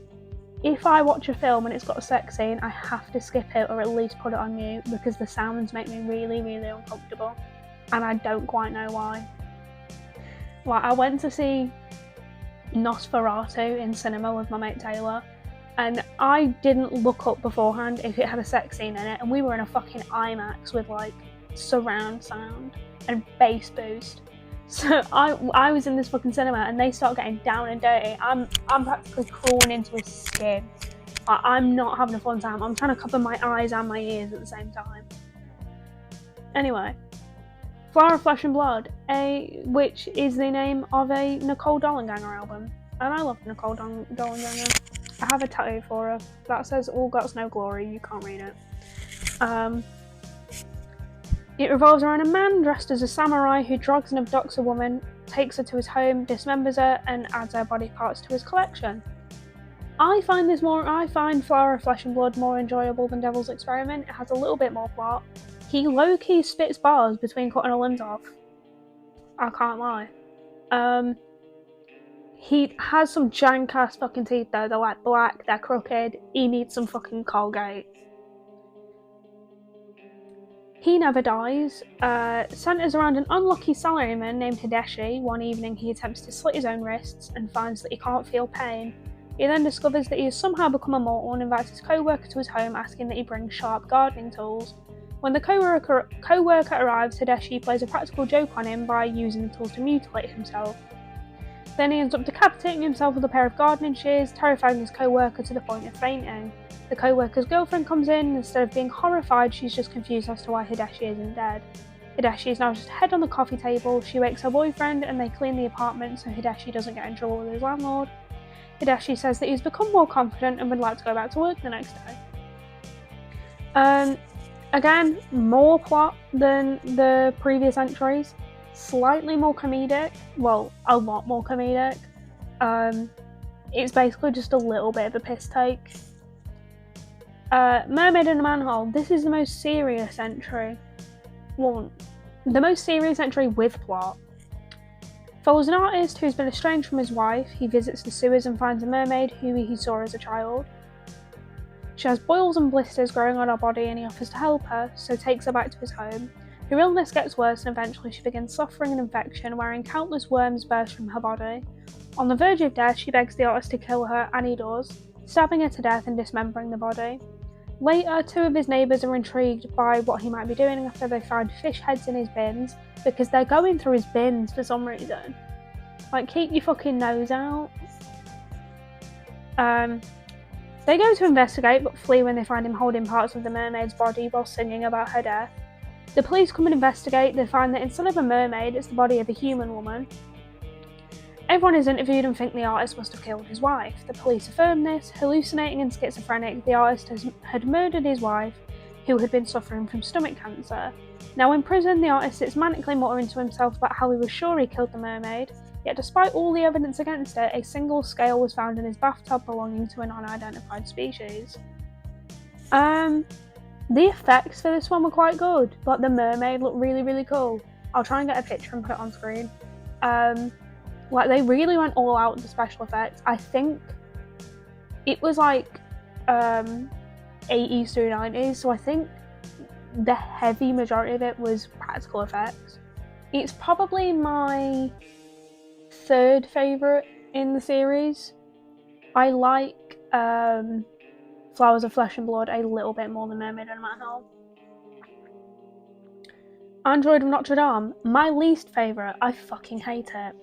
if I watch a film and it's got a sex scene, I have to skip it or at least put it on mute, because the sounds make me really, really uncomfortable. And I don't quite know why. Like, I went to see Nosferatu in cinema with my mate Taylor, and I didn't look up beforehand if it had a sex scene in it, and we were in a fucking IMAX with like surround sound and bass boost. So I was in this fucking cinema and they start getting down and dirty. I'm practically crawling into his skin. I'm not having a fun time. I'm trying to cover my eyes and my ears at the same time. Anyway, Flower of Flesh and Blood, which is the name of a Nicole Dollanganger album. And I love Nicole Dollanganger. I have a tattoo for her that says "All Guts No Glory." You can't read it. It revolves around a man dressed as a samurai who drugs and abducts a woman, takes her to his home, dismembers her, and adds her body parts to his collection. I find Flower of Flesh and Blood more enjoyable than Devil's Experiment. It has a little bit more plot. He low-key spits bars between cutting a limbs off. I can't lie. He has some jank-ass fucking teeth though. They're like black, they're crooked. He needs some fucking Colgate. He Never Dies centres around an unlucky salaryman named Hideshi. One evening he attempts to slit his own wrists and finds that he can't feel pain. He then discovers that he has somehow become immortal and invites his co-worker to his home, asking that he bring sharp gardening tools. When the co-worker arrives, Hideshi plays a practical joke on him by using the tools to mutilate himself. Then he ends up decapitating himself with a pair of gardening shears, terrifying his co-worker to the point of fainting. The co-worker's girlfriend comes in, and instead of being horrified, she's just confused as to why Hideshi isn't dead. Hideshi is now just head on the coffee table. She wakes her boyfriend and they clean the apartment so Hideshi doesn't get in trouble with his landlord. Hideshi says that he's become more confident and would like to go back to work the next day. Again, more plot than the previous entries. Slightly more comedic. Well, a lot more comedic. It's basically just a little bit of a piss take. Mermaid in a Manhole. This is the most serious entry. Well, the most serious entry with plot. Follows an artist who's been estranged from his wife. He visits the sewers and finds a mermaid who he saw as a child. She has boils and blisters growing on her body and he offers to help her, so takes her back to his home. Her illness gets worse and eventually she begins suffering an infection wherein countless worms burst from her body. On the verge of death, she begs the artist to kill her, and he does, stabbing her to death and dismembering the body. Later, two of his neighbours are intrigued by what he might be doing after they find fish heads in his bins, because they're going through his bins for some reason. Like, keep your fucking nose out. They go to investigate but flee when they find him holding parts of the mermaid's body while singing about her death. The police come and investigate. They find that instead of a mermaid, it's the body of a human woman. Everyone is interviewed and think the artist must have killed his wife. The police affirm this. Hallucinating and schizophrenic, the artist had murdered his wife, who had been suffering from stomach cancer. Now in prison, the artist sits manically muttering to himself about how he was sure he killed the mermaid, yet despite all the evidence against it, a single scale was found in his bathtub belonging to an unidentified species. The effects for this one were quite good, but the mermaid looked really, really cool. I'll try and get a picture and put it on screen. Like, they really went all out with the special effects. I think it was like 80s through 90s, so I think the heavy majority of it was practical effects. It's probably my third favourite in the series. I like Flowers of Flesh and Blood a little bit more than Mermaid in a Manhole. Android of Notre Dame, my least favourite. I fucking hate it.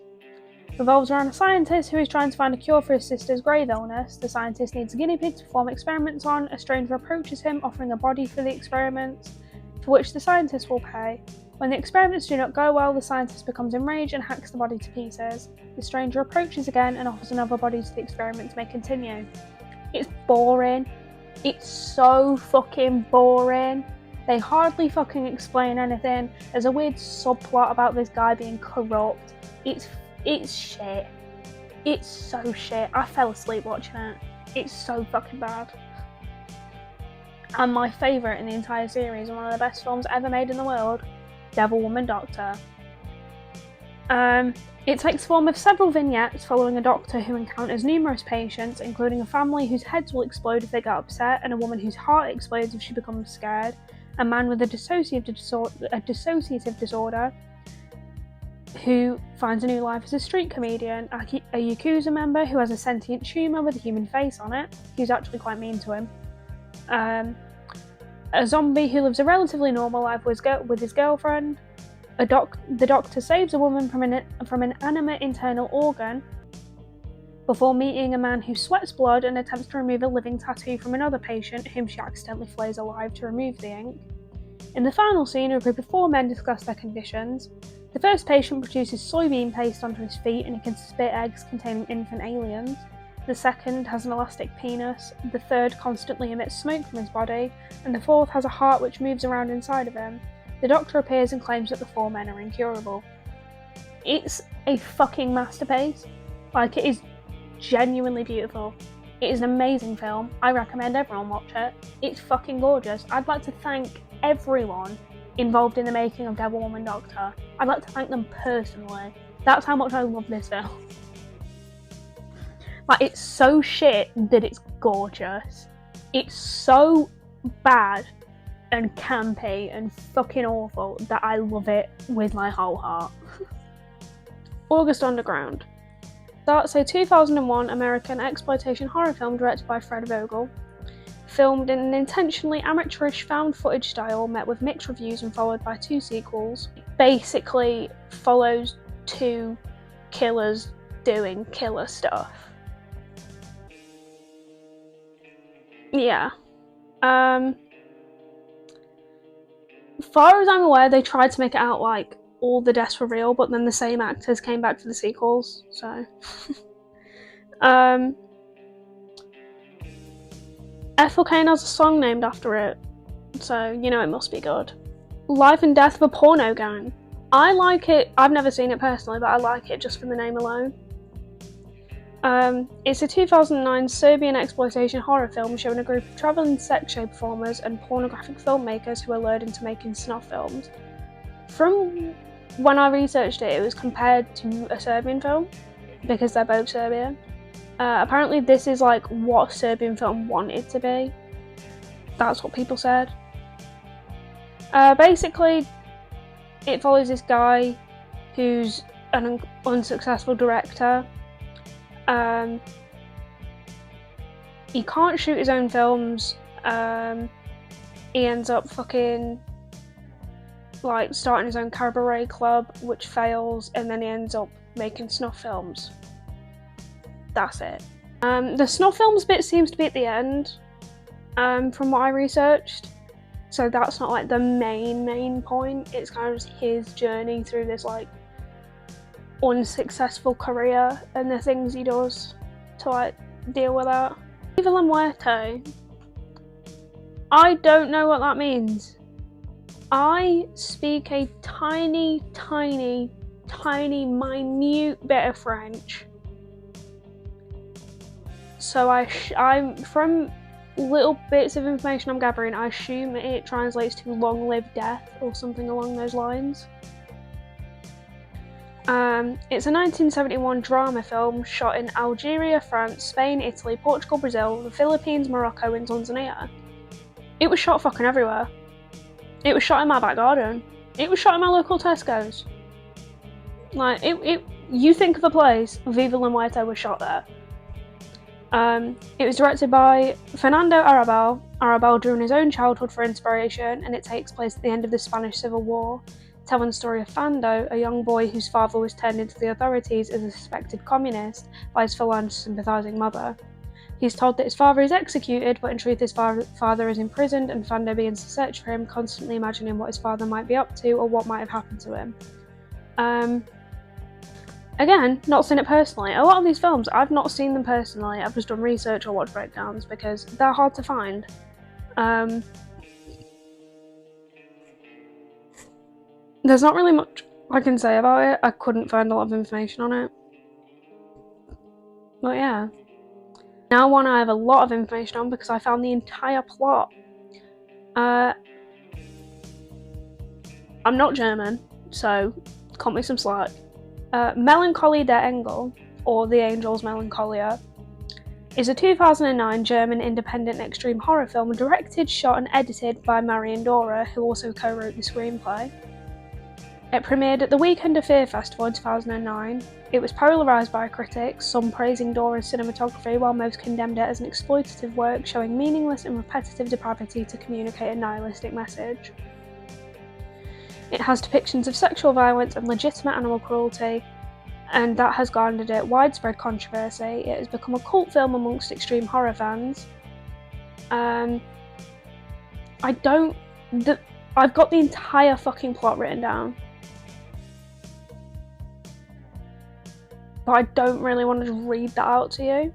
Revolves around a scientist who is trying to find a cure for his sister's grave illness. The scientist needs a guinea pig to perform experiments on. A stranger approaches him, offering a body for the experiments, for which the scientist will pay. When the experiments do not go well, the scientist becomes enraged and hacks the body to pieces. The stranger approaches again and offers another body so the experiments may continue. It's boring. It's so fucking boring. They hardly fucking explain anything. There's a weird subplot about this guy being corrupt. It's shit. It's so shit. I fell asleep watching it. It's so fucking bad. And my favourite in the entire series, and one of the best films ever made in the world, Devil Woman Doctor. It takes form of several vignettes following a doctor who encounters numerous patients, including a family whose heads will explode if they get upset, and a woman whose heart explodes if she becomes scared, a man with a dissociative disorder, who finds a new life as a street comedian, a Yakuza member who has a sentient tumour with a human face on it, who's actually quite mean to him, a zombie who lives a relatively normal life with his girlfriend, the doctor saves a woman from an animate internal organ, before meeting a man who sweats blood and attempts to remove a living tattoo from another patient whom she accidentally flays alive to remove the ink. In the final scene, a group of 4 men discuss their conditions. The first patient produces soybean paste onto his feet and he can spit eggs containing infant aliens. The second has an elastic penis. The third constantly emits smoke from his body. And the fourth has a heart which moves around inside of him. The doctor appears and claims that the 4 men are incurable. It's a fucking masterpiece. Like, it is genuinely beautiful. It is an amazing film. I recommend everyone watch it. It's fucking gorgeous. I'd like to thank everyone involved in the making of Devil Woman Doctor. I'd like to thank them personally. That's how much I love this film. Like, it's so shit that it's gorgeous. It's so bad and campy and fucking awful that I love it with my whole heart. August Underground. That's a 2001 American exploitation horror film directed by Fred Vogel. Filmed in an intentionally amateurish found footage style, met with mixed reviews and followed by 2 sequels. Basically follows 2 killers doing killer stuff. Yeah. As far as I'm aware, they tried to make it out like all the deaths were real, but then the same actors came back for the sequels, so. Ethel Cain has a song named after it, so you know it must be good. Life and Death of a Porno Gang. I like it. I've never seen it personally, but I like it just for the name alone. It's a 2009 Serbian exploitation horror film showing a group of travelling sex show performers and pornographic filmmakers who are lured into making snuff films. From when I researched it, it was compared to a Serbian film, because they're both Serbian. Apparently this is like what a Serbian film wanted to be. That's what people said. Basically, it follows this guy who's an unsuccessful director. He can't shoot his own films. He ends up fucking like starting his own cabaret club, which fails, and then he ends up making snuff films. That's it. The snuff films bit seems to be at the end, from what I researched. So that's not like the main point. It's kind of just his journey through this like unsuccessful career and the things he does to like deal with that. Viva la muerte. I don't know what that means. I speak a tiny minute bit of French. So I'm from little bits of information I'm gathering, I assume it translates to long live death or something along those lines. It's a 1971 drama film shot in Algeria, France, Spain, Italy, Portugal, Brazil, the Philippines, Morocco and Tanzania. It was shot fucking everywhere. It was shot in my back garden. It was shot in my local Tesco's. Like, you think of a place, Viva la Muerte was shot there. It was directed by Fernando Arrabal. Arrabal drew in his own childhood for inspiration, and it takes place at the end of the Spanish Civil War, telling the story of Fando, a young boy whose father was turned into the authorities as a suspected communist by his Falange-sympathising mother. He's told that his father is executed, but in truth his father is imprisoned, and Fando begins to search for him, constantly imagining what his father might be up to or what might have happened to him. Again, not seen it personally. A lot of these films, I've not seen them personally. I've just done research or watched breakdowns because they're hard to find. There's not really much I can say about it. I couldn't find a lot of information on it. But yeah. Now one I have a lot of information on because I found the entire plot. I'm not German, so cut me some slack. Melancholy der Engel, or The Angel's Melancholia, is a 2009 German independent extreme horror film directed, shot and edited by Marion Dora, who also co-wrote the screenplay. It premiered at the Weekend of Fear Festival in 2009. It was polarised by critics, some praising Dora's cinematography while most condemned it as an exploitative work showing meaningless and repetitive depravity to communicate a nihilistic message. It has depictions of sexual violence and legitimate animal cruelty, and that has garnered it widespread controversy. It has become a cult film amongst extreme horror fans. I've got the entire fucking plot written down, but I don't really want to just read that out to you.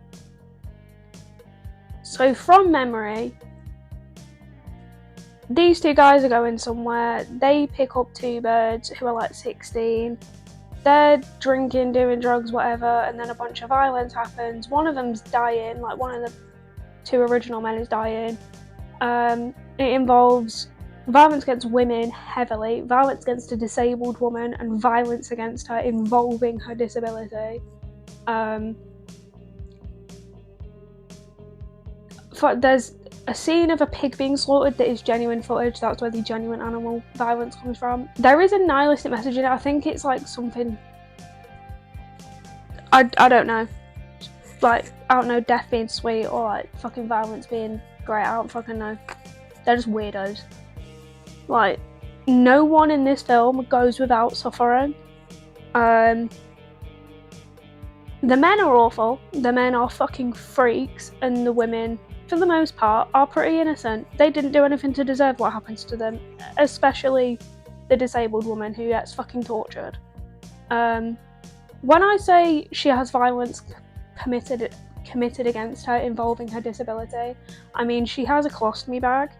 So from memory, these two guys are going somewhere, they pick up two birds who are like 16, they're drinking, doing drugs, whatever, and then a bunch of violence happens. One of them's dying, like one of the two original men is dying. It involves violence against women heavily, violence against a disabled woman, and violence against her involving her disability. There's a scene of a pig being slaughtered that is genuine footage. That's where the genuine animal violence comes from. There is a nihilistic message in it. I think it's like something, I don't know, like, I don't know, death being sweet or like fucking violence being great. I don't fucking know. They're just weirdos. Like, no one in this film goes without suffering. The men are awful, the men are fucking freaks, and the women, for the most part, are pretty innocent. They didn't do anything to deserve what happens to them, especially the disabled woman who gets fucking tortured. When I say she has violence committed against her involving her disability, I mean she has a colostomy bag,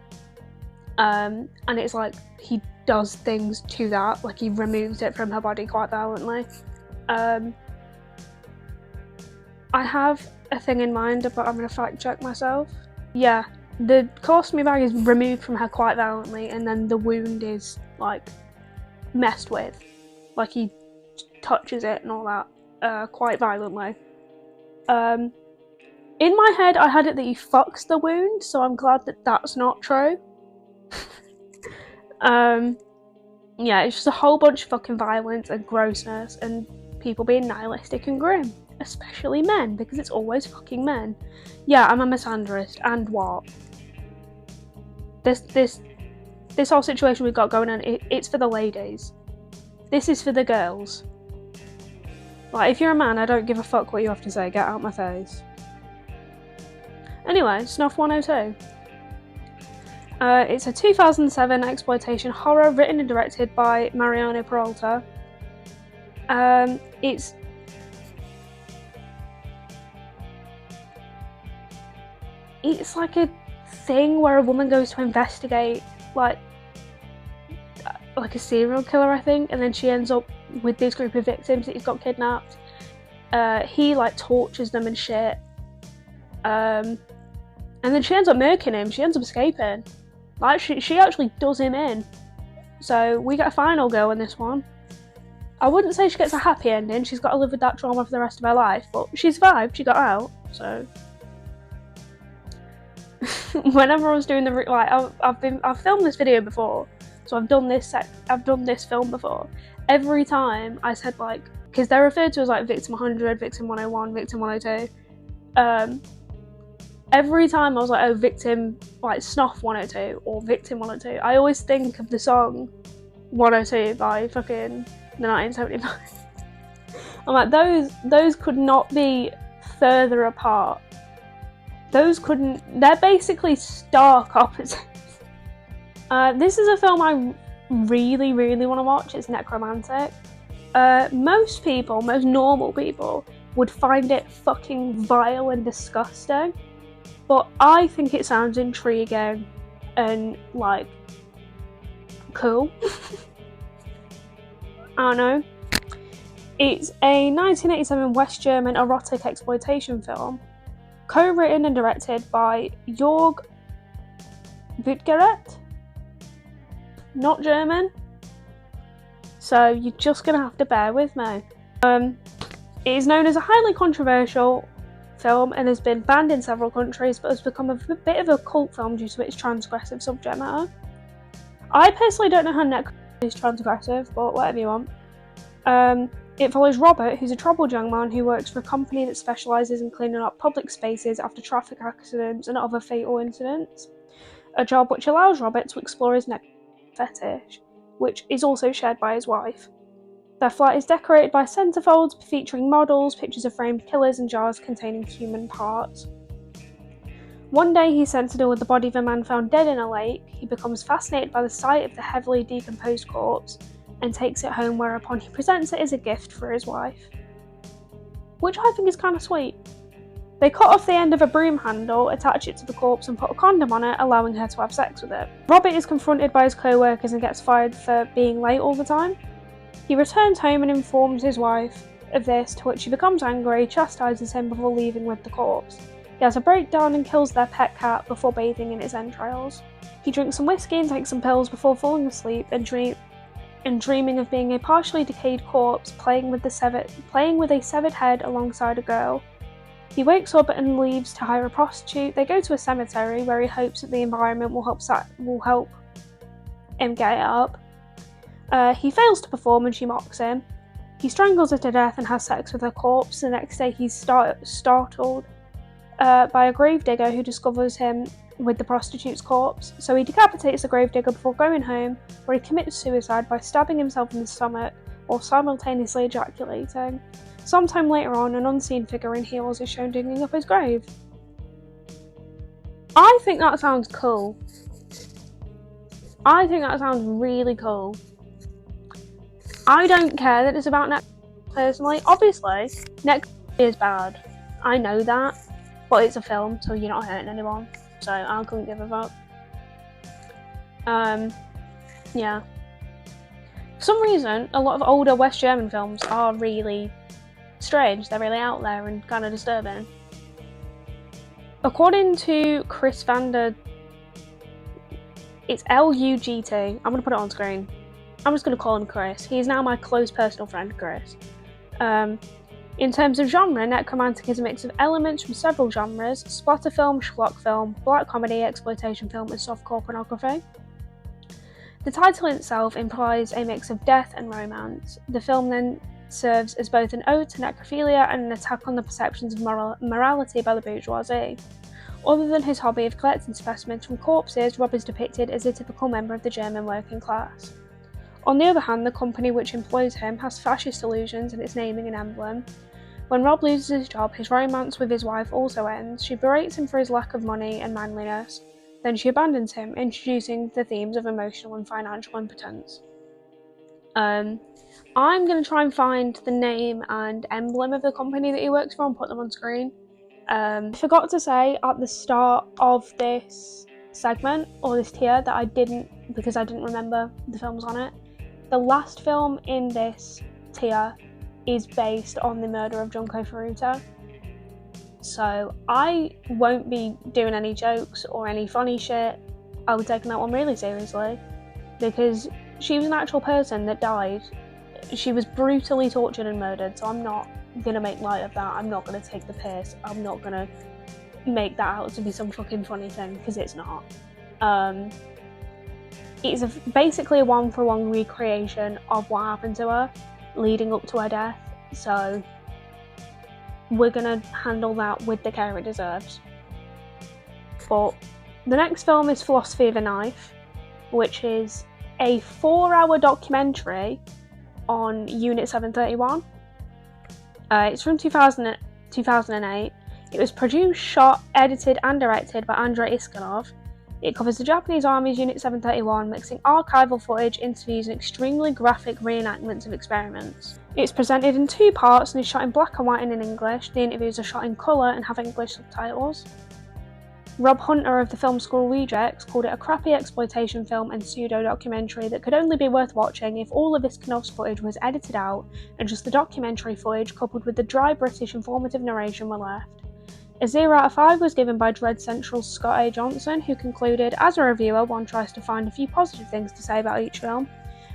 and it's like he does things to that, like he removes it from her body quite violently. I have a thing in mind, but I'm going to fact check myself. Yeah, the colostomy bag is removed from her quite violently, and then the wound is like messed with, like he touches it and all that quite violently. In my head I had it that he fucks the wound, so I'm glad that that's not true. Yeah, it's just a whole bunch of fucking violence and grossness and people being nihilistic and grim, especially men, because it's always fucking men. Yeah, I'm a misandrist, and what? This whole situation we've got going on, it's for the ladies. This is for the girls. Like, if you're a man, I don't give a fuck what you have to say, get out my face. Anyway, Snuff 102. It's a 2007 exploitation horror written and directed by Mariano Peralta. It's like a thing where a woman goes to investigate like a serial killer, I think, and then she ends up with this group of victims that he's got kidnapped. He like tortures them and shit, and then she ends up murking him. She ends up escaping. Like, she actually does him in. So we get a final girl in this one. I wouldn't say she gets a happy ending. She's got to live with that trauma for the rest of her life, but she survived. She got out. So whenever I was doing I've filmed this video before, so I've done this film before. Every time I said, like, because they're referred to as like victim 100, victim 101, victim 102. Every time I was like, oh, victim, like Snuff 102 or victim 102, I always think of the song 102 by fucking the 1975. I'm like, those could not be further apart. They're basically stark opposites. This is a film I really, really want to watch. It's necromantic. Most normal people would find it fucking vile and disgusting. But I think it sounds intriguing and, like, cool. I don't know. It's a 1987 West German erotic exploitation film, co-written and directed by Jörg Wutgeret. Not German. So you're just going to have to bear with me. It is known as a highly controversial film and has been banned in several countries, but has become a bit of a cult film due to its transgressive subject matter. I personally don't know how necromancy is transgressive, but whatever you want. It follows Robert, who's a troubled young man who works for a company that specialises in cleaning up public spaces after traffic accidents and other fatal incidents. A job which allows Robert to explore his fetish, which is also shared by his wife. Their flat is decorated by centerfolds featuring models, pictures of framed killers, and jars containing human parts. One day he's sent to deal with the body of a man found dead in a lake. He becomes fascinated by the sight of the heavily decomposed corpse and takes it home, whereupon he presents it as a gift for his wife. Which I think is kind of sweet. They cut off the end of a broom handle, attach it to the corpse and put a condom on it, allowing her to have sex with it. Robert is confronted by his co-workers and gets fired for being late all the time. He returns home and informs his wife of this, to which she becomes angry, chastises him before leaving with the corpse. He has a breakdown and kills their pet cat before bathing in its entrails. He drinks some whiskey and takes some pills before falling asleep and dreaming of being a partially decayed corpse playing with a severed head alongside a girl. He wakes up and leaves to hire a prostitute. They go to a cemetery where he hopes that the environment will help him get it up. He fails to perform and she mocks him. He strangles her to death and has sex with her corpse. The next day he's startled by a gravedigger who discovers him with the prostitute's corpse. So he decapitates the gravedigger before going home, where he commits suicide by stabbing himself in the stomach or simultaneously ejaculating. Sometime later on, an unseen figure in heels is shown digging up his grave. I think that sounds cool. I think that sounds really cool. I don't care that it's about necrophilia personally. Obviously, necrophilia is bad. I know that. But it's a film, so you're not hurting anyone. So I couldn't give a fuck. Yeah. For some reason, a lot of older West German films are really strange. They're really out there and kind of disturbing. According to Chris Vander, it's L-U-G-T. I'm going to put it on screen. I'm just going to call him Chris. He's now my close personal friend, Chris. In terms of genre, necromantic is a mix of elements from several genres: splatter film, schlock film, black comedy, exploitation film, and softcore pornography. The title itself implies a mix of death and romance. The film then serves as both an ode to necrophilia and an attack on the perceptions of morality by the bourgeoisie. Other than his hobby of collecting specimens from corpses, Rob is depicted as a typical member of the German working class. On the other hand, the company which employs him has fascist illusions in its naming and emblem. When Rob loses his job, his romance with his wife also ends. She berates him for his lack of money and manliness. Then she abandons him, introducing the themes of emotional and financial impotence. I'm going to try and find the name and emblem of the company that he works for and put them on screen. I forgot to say at the start of this segment, or this tier, that I didn't, because I didn't remember the films on it. The last film in this tier is based on the murder of Junko Furuta. So I won't be doing any jokes or any funny shit. I'll be taking that one really seriously, because she was an actual person that died. She was brutally tortured and murdered, so I'm not going to make light of that. I'm not going to take the piss. I'm not going to make that out to be some fucking funny thing, because it's not. It's basically a one-for-one recreation of what happened to her leading up to her death, so we're going to handle that with the care it deserves. But the next film is Philosophy of a Knife, which is a 4-hour documentary on Unit 731. It's from 2008. It was produced, shot, edited and directed by Andrei Iskanov. It covers the Japanese Army's Unit 731, mixing archival footage, interviews and extremely graphic reenactments of experiments. It's presented in 2 parts and is shot in black and white and in English. The interviews are shot in colour and have English subtitles. Rob Hunter of the film School Rejects called it a crappy exploitation film and pseudo-documentary that could only be worth watching if all of Iskanov's footage was edited out and just the documentary footage coupled with the dry British informative narration were left. A 0 out of 5 was given by Dread Central's Scott A. Johnson, who concluded, as a reviewer, one tries to find a few positive things to say about each film.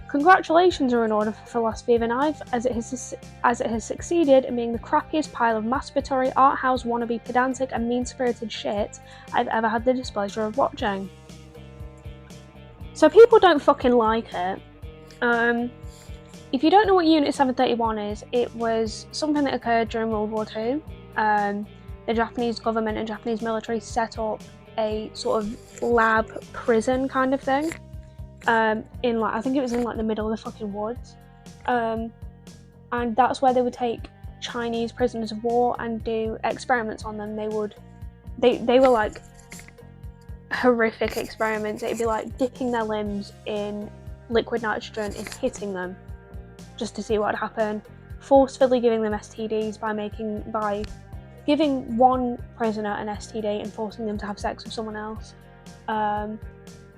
Congratulations are in order for Philosophy of a Knife, as it has succeeded in being the crappiest pile of masturbatory, art house wannabe, pedantic and mean-spirited shit I've ever had the displeasure of watching. So people don't fucking like it. If you don't know what Unit 731 is, it was something that occurred during World War II. The Japanese government and Japanese military set up a sort of lab prison kind of thing. In like, I think it was in like the middle of the fucking woods. And that's where they would take Chinese prisoners of war and do experiments on them. They were like horrific experiments. It'd be like dipping their limbs in liquid nitrogen and hitting them just to see what would happen. Forcefully giving them STDs by giving one prisoner an STD and forcing them to have sex with someone else.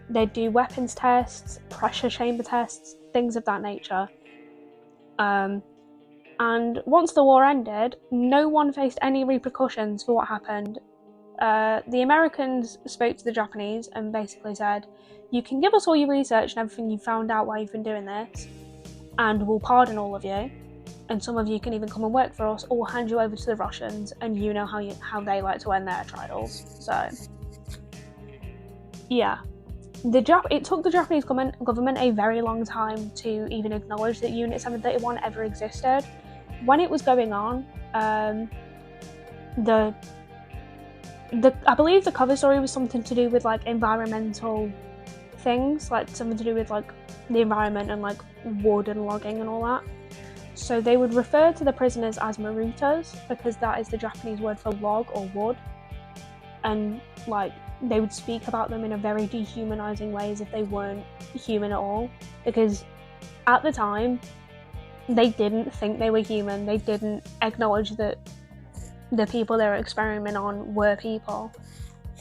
They'd do weapons tests, pressure chamber tests, things of that nature. And once the war ended, no one faced any repercussions for what happened. The Americans spoke to the Japanese and basically said, you can give us all your research and everything you found out while you've been doing this, and we'll pardon all of you. And some of you can even come and work for us, or we'll hand you over to the Russians, and you know how they like to end their trials. So, yeah. It took the Japanese government a very long time to even acknowledge that Unit 731 ever existed. When it was going on, I believe the cover story was something to do with like environmental things, like something to do with like the environment and like wood and logging and all that. So they would refer to the prisoners as marutas because that is the Japanese word for log or wood. And like they would speak about them in a very dehumanizing way as if they weren't human at all. Because at the time, they didn't think they were human. They didn't acknowledge that the people they were experimenting on were people.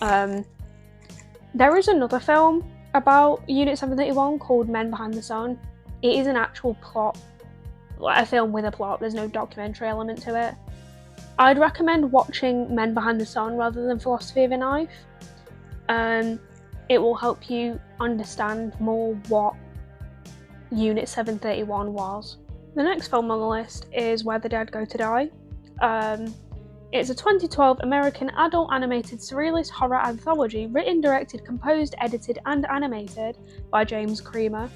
There is another film about Unit 731 called Men Behind the Sun. It is an actual plot, like a film with a plot. There's no documentary element to it. I'd recommend watching Men Behind the Sun rather than Philosophy of a Knife. It will help you understand more what Unit 731 was. The next film on the list is Where the Dead Go to Die. It's a 2012 American adult animated surrealist horror anthology written, directed, composed, edited, and animated by James Creamer.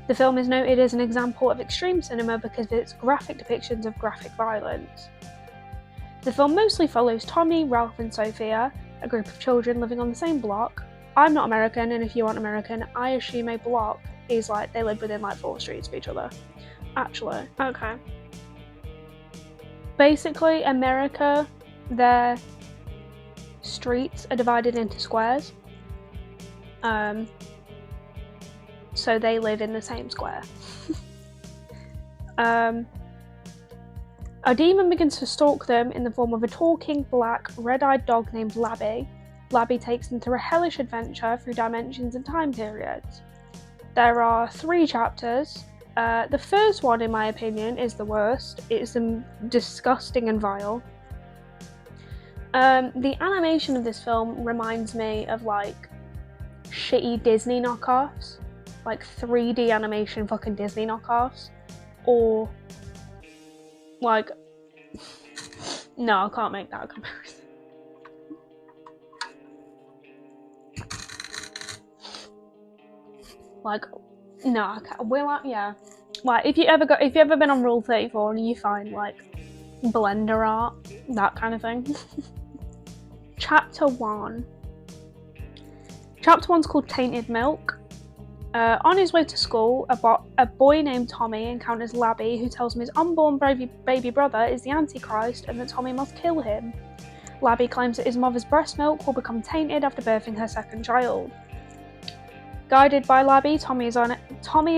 The film is noted as an example of extreme cinema because of its graphic depictions of graphic violence. The film mostly follows Tommy, Ralph, and Sophia, a group of children living on the same block. I'm not American, and if you aren't American, I assume a block is like they live within like 4 streets of each other. Actually, okay. Basically, America, their streets are divided into squares. So they live in the same square. A demon begins to stalk them in the form of a talking, black, red-eyed dog named Labby. Labby takes them through a hellish adventure through dimensions and time periods. There are 3 chapters. The first one, in my opinion, is the worst. It's disgusting and vile. The animation of this film reminds me of like shitty Disney knockoffs, like 3D animation fucking Disney knockoffs, or like no, I can't make that comparison. Like no, I can't. Yeah. Like if you ever been on Rule 34 and you find like Blender art, that kind of thing. Chapter 1. Chapter 1's called Tainted Milk. On his way to school, a boy named Tommy encounters Labby, who tells him his unborn baby brother is the Antichrist and that Tommy must kill him. Labby claims that his mother's breast milk will become tainted after birthing her second child. Guided by Labby, Tommy is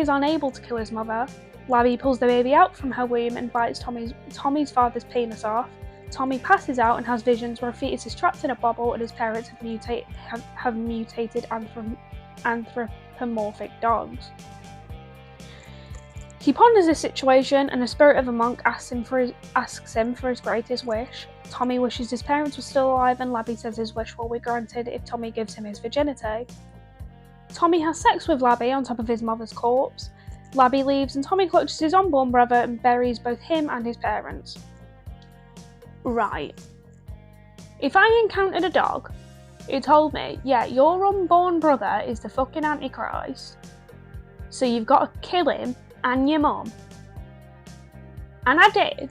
unable to kill his mother. Labby pulls the baby out from her womb and bites Tommy's father's penis off. Tommy passes out and has visions where a fetus is trapped in a bubble and his parents have mutated anthropomorphic dogs. He ponders this situation and the spirit of a monk asks him for his greatest wish. Tommy wishes his parents were still alive and Labby says his wish will be granted if Tommy gives him his virginity. Tommy has sex with Labby on top of his mother's corpse. Labby leaves and Tommy clutches his unborn brother and buries both him and his parents. Right. If I encountered a dog who told me, yeah, your unborn brother is the fucking Antichrist, so you've got to kill him and your mum, and I did,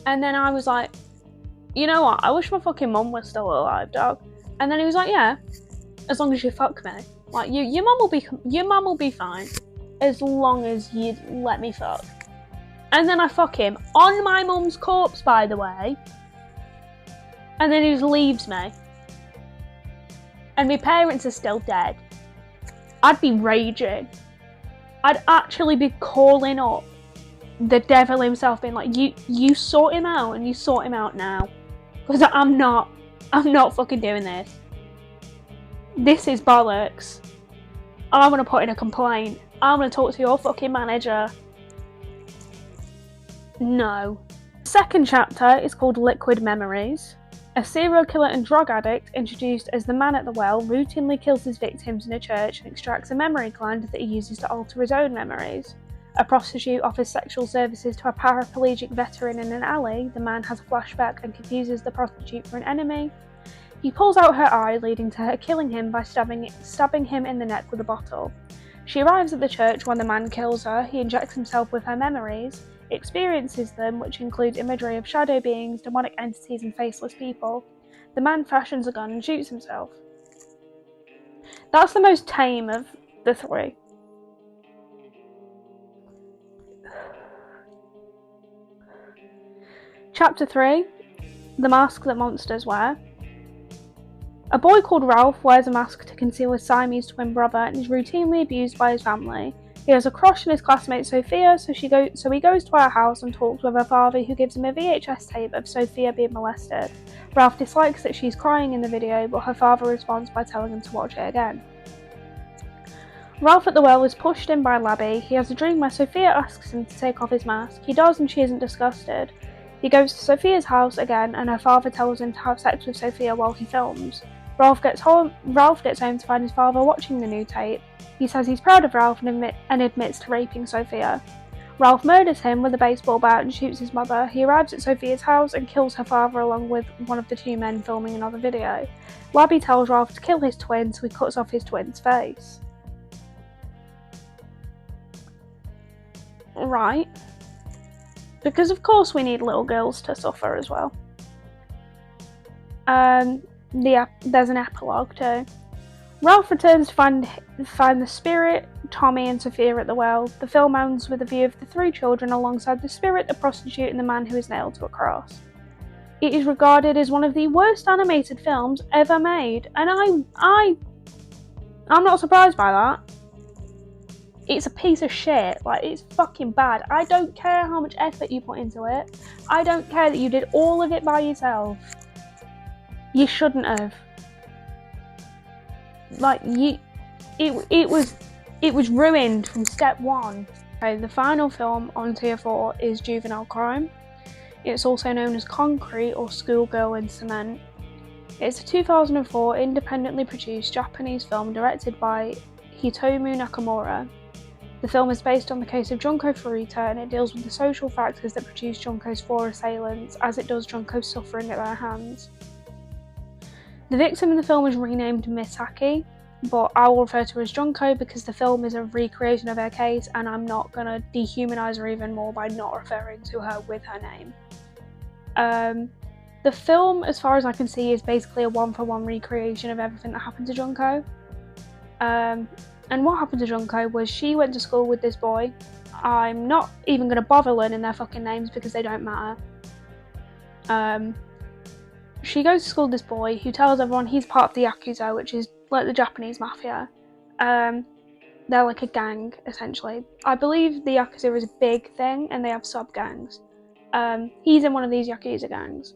and then I was like, you know what, I wish my fucking mum was still alive, dog. And then he was like, yeah, as long as you fuck me, like your mum will be fine as long as you let me fuck. And then I fuck him on my mum's corpse, by the way. And then he just leaves me. And my parents are still dead. I'd be raging. I'd actually be calling up the devil himself, being like, you sort him out, and you sort him out now. Because I'm not fucking doing this. This is bollocks. I'm gonna put in a complaint. I'm gonna talk to your fucking manager. No. The second chapter is called Liquid Memories. A serial killer and drug addict, introduced as the Man at the Well, routinely kills his victims in a church and extracts a memory gland that he uses to alter his own memories. A prostitute offers sexual services to a paraplegic veteran in an alley. The man has a flashback and confuses the prostitute for an enemy. He pulls out her eye, leading to her killing him by stabbing him in the neck with a bottle. She arrives at the church when the man kills her. He injects himself with her memories, experiences them, which include imagery of shadow beings, demonic entities, and faceless people. The man fashions a gun and shoots himself. That's the most tame of the 3. Chapter 3. The Mask That Monsters Wear. A boy called Ralph wears a mask to conceal his Siamese twin brother and is routinely abused by his family. He has a crush on his classmate Sophia, so he goes to her house and talks with her father, who gives him a VHS tape of Sophia being molested. Ralph dislikes that she's crying in the video, but her father responds by telling him to watch it again. Ralph at the well is pushed in by Labby. He has a dream where Sophia asks him to take off his mask. He does, and she isn't disgusted. He goes to Sophia's house again, and her father tells him to have sex with Sophia while he films. Ralph gets home to find his father watching the new tape. He says he's proud of Ralph and admits to raping Sophia. Ralph murders him with a baseball bat and shoots his mother. He arrives at Sophia's house and kills her father along with one of the two men filming another video. Labby tells Ralph to kill his twin, so he cuts off his twin's face. Right. Because of course we need little girls to suffer as well. There's an epilogue too. Ralph returns to find the spirit, Tommy and Sophia at the well. The film ends with a view of the three children alongside the spirit, the prostitute and the man who is nailed to a cross. It is regarded as one of the worst animated films ever made, and I'm not surprised by that. It's a piece of shit. Like, it's fucking bad. I don't care how much effort you put into it. I don't care that you did all of it by yourself. You shouldn't have. Like, it was ruined from step one. Okay, the final film on tier 4 is Juvenile Crime. It's also known as Concrete or Schoolgirl in Cement. It's a 2004 independently produced Japanese film directed by Hitomu Nakamura. The film is based on the case of Junko Furuta, and it deals with the social factors that produce Junko's 4 assailants, as it does Junko's suffering at their hands. The victim in the film is renamed Misaki, but I will refer to her as Junko because the film is a recreation of her case, and I'm not going to dehumanise her even more by not referring to her with her name. The film, as far as I can see, is basically a one-for-one recreation of everything that happened to Junko. And what happened to Junko was she went to school with this boy. I'm not even going to bother learning their fucking names because they don't matter. She goes to school with this boy who tells everyone he's part of the Yakuza, which is like the Japanese mafia. They're like a gang, essentially. I believe the Yakuza is a big thing and they have sub-gangs. He's in one of these Yakuza gangs.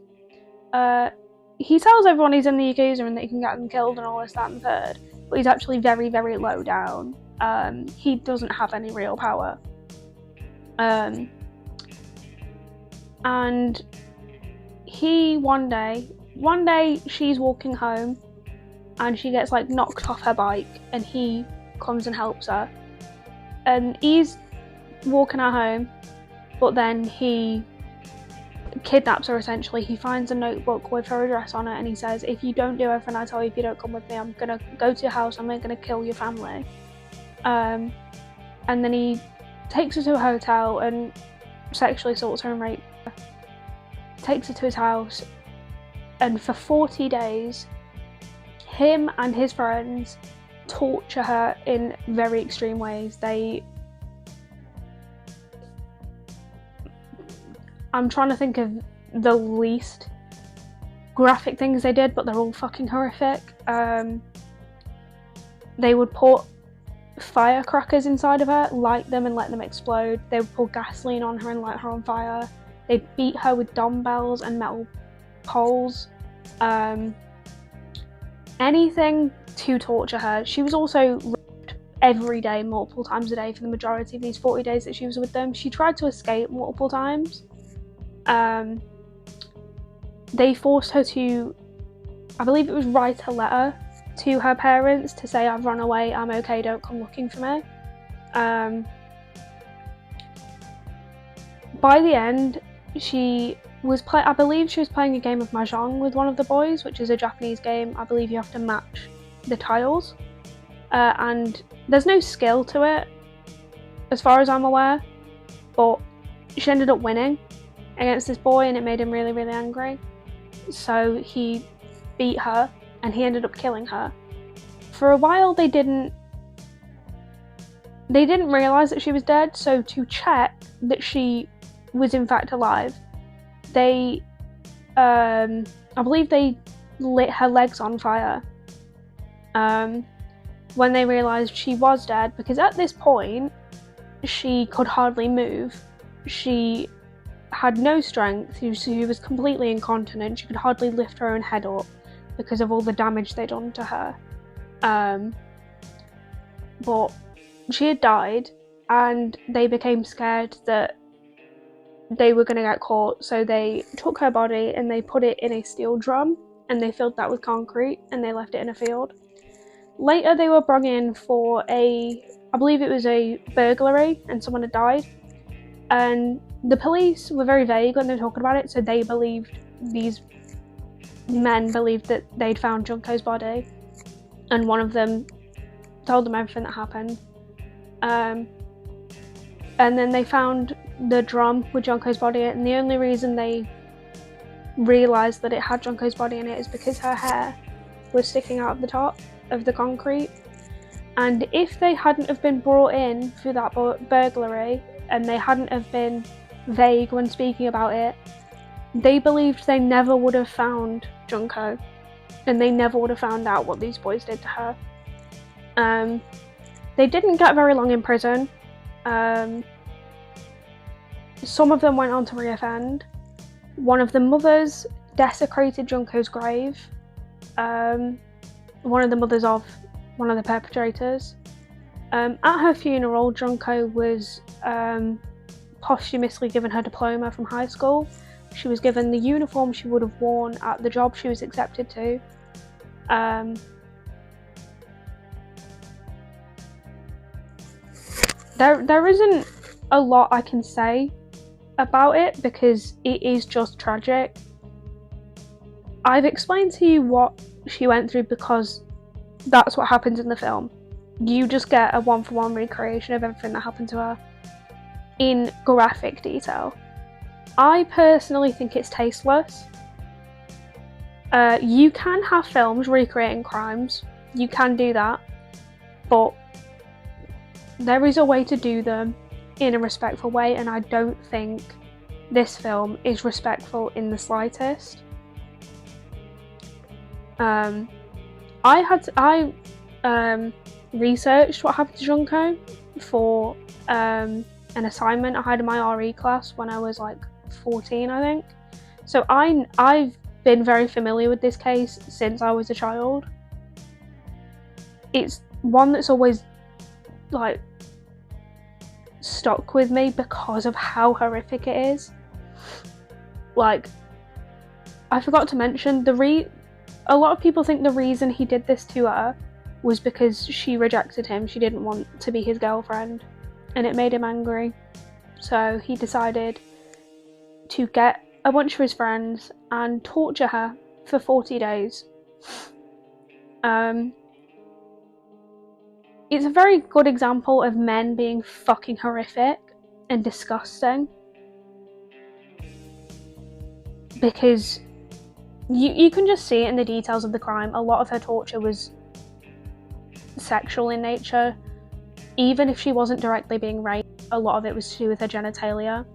He tells everyone he's in the Yakuza and that he can get them killed and all this, that and the third. But he's actually very, very low down. He doesn't have any real power. And he one day she's walking home and she gets like knocked off her bike and he comes and helps her. And he's walking her home, but then he kidnaps her essentially. He finds a notebook with her address on it and he says, if you don't do everything I tell you, if you don't come with me, I'm gonna go to your house and I'm gonna kill your family. And then he takes her to a hotel and sexually assaults her and rapes her. Takes her to his house, and for 40 days him and his friends torture her in very extreme ways. I'm trying to think of the least graphic things they did, but they're all fucking horrific. They would put firecrackers inside of her, light them and let them explode. They would pour gasoline on her and light her on fire. They'd beat her with dumbbells and metal poles. Anything to torture her. She was also raped every day, multiple times a day for the majority of these 40 days that she was with them. She tried to escape multiple times. They forced her to, I believe it was, write a letter to her parents to say, I've run away, I'm okay, don't come looking for me. By the end, I believe she was playing a game of Mahjong with one of the boys, which is a Japanese game. I believe you have to match the tiles. And there's no skill to it, as far as I'm aware. But she ended up winning against this boy and it made him really, really angry. So he beat her and he ended up killing her. For a while they didn't They didn't realise that she was dead, so to check that she was in fact alive, they, I believe they lit her legs on fire when they realised she was dead, because at this point she could hardly move. She had no strength, she was completely incontinent, she could hardly lift her own head up because of all the damage they'd done to her. But she had died, and they became scared that they were going to get caught, so they took her body and they put it in a steel drum and they filled that with concrete and they left it in a field. Later they were brought in for I believe it was a burglary, and someone had died, and the police were very vague when they were talking about it, so these men believed that they'd found Junko's body, and one of them told them everything that happened. And then they found the drum with Junko's body in it, and the only reason they realised that it had Junko's body in it is because her hair was sticking out of the top of the concrete. And if they hadn't have been brought in for that burglary, and they hadn't have been vague when speaking about it, they believed they never would have found Junko, and they never would have found out what these boys did to her. They didn't get very long in prison. Some of them went on to reoffend. One of the mothers desecrated Junko's grave. One of the mothers of one of the perpetrators. At her funeral, Junko was posthumously given her diploma from high school. She was given the uniform she would have worn at the job she was accepted to. There isn't a lot I can say about it because it is just tragic. I've explained to you what she went through because that's what happens in the film. You just get a one-for-one recreation of everything that happened to her in graphic detail. I personally think it's tasteless. You can have films recreating crimes, you can do that, but there is a way to do them in a respectful way, and I don't think this film is respectful in the slightest. I researched what happened to Junko for an assignment I had in my RE class when I was like 14, I think. So I've been very familiar with this case since I was a child. It's one that's always like stuck with me because of how horrific it is. Like, I forgot to mention a lot of people think the reason he did this to her was because she rejected him. She didn't want to be his girlfriend, and it made him angry. So he decided to get a bunch of his friends and torture her for 40 days. It's a very good example of men being fucking horrific and disgusting. Because you can just see it in the details of the crime. A lot of her torture was sexual in nature. Even if she wasn't directly being raped, a lot of it was to do with her genitalia.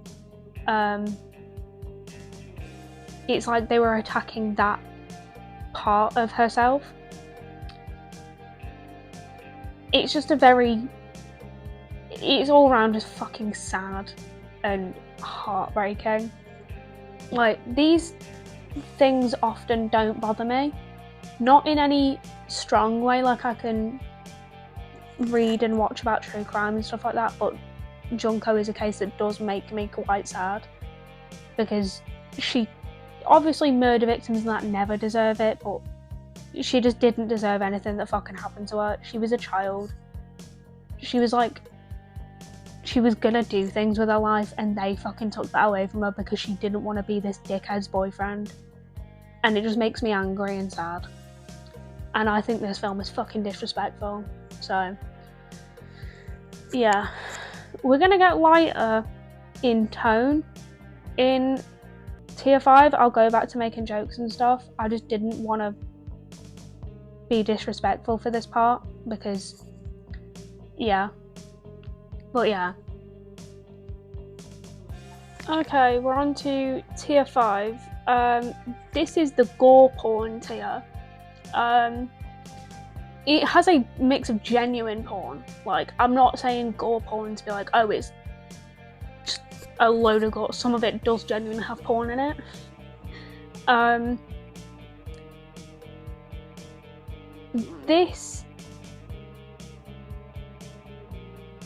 It's like they were attacking that part of herself. It's just it's all around just fucking sad and heartbreaking. Like, these things often don't bother me. Not in any strong way, like I can read and watch about true crime and stuff like that, but Junko is a case that does make me quite sad. Because obviously murder victims and that never deserve it, but she just didn't deserve anything that fucking happened to her. She was a child. She was gonna do things with her life, and they fucking took that away from her because she didn't want to be this dickhead's boyfriend. And it just makes me angry and sad. And I think this film is fucking disrespectful. So, yeah. We're gonna get lighter in tone. In tier 5, I'll go back to making jokes and stuff. I just didn't want to be disrespectful for this part because, yeah, But yeah. Okay, we're on to tier 5. This is the gore porn tier. It has a mix of genuine porn. Like, I'm not saying gore porn to be like, oh, it's just a load of gore. Some of it does genuinely have porn in it.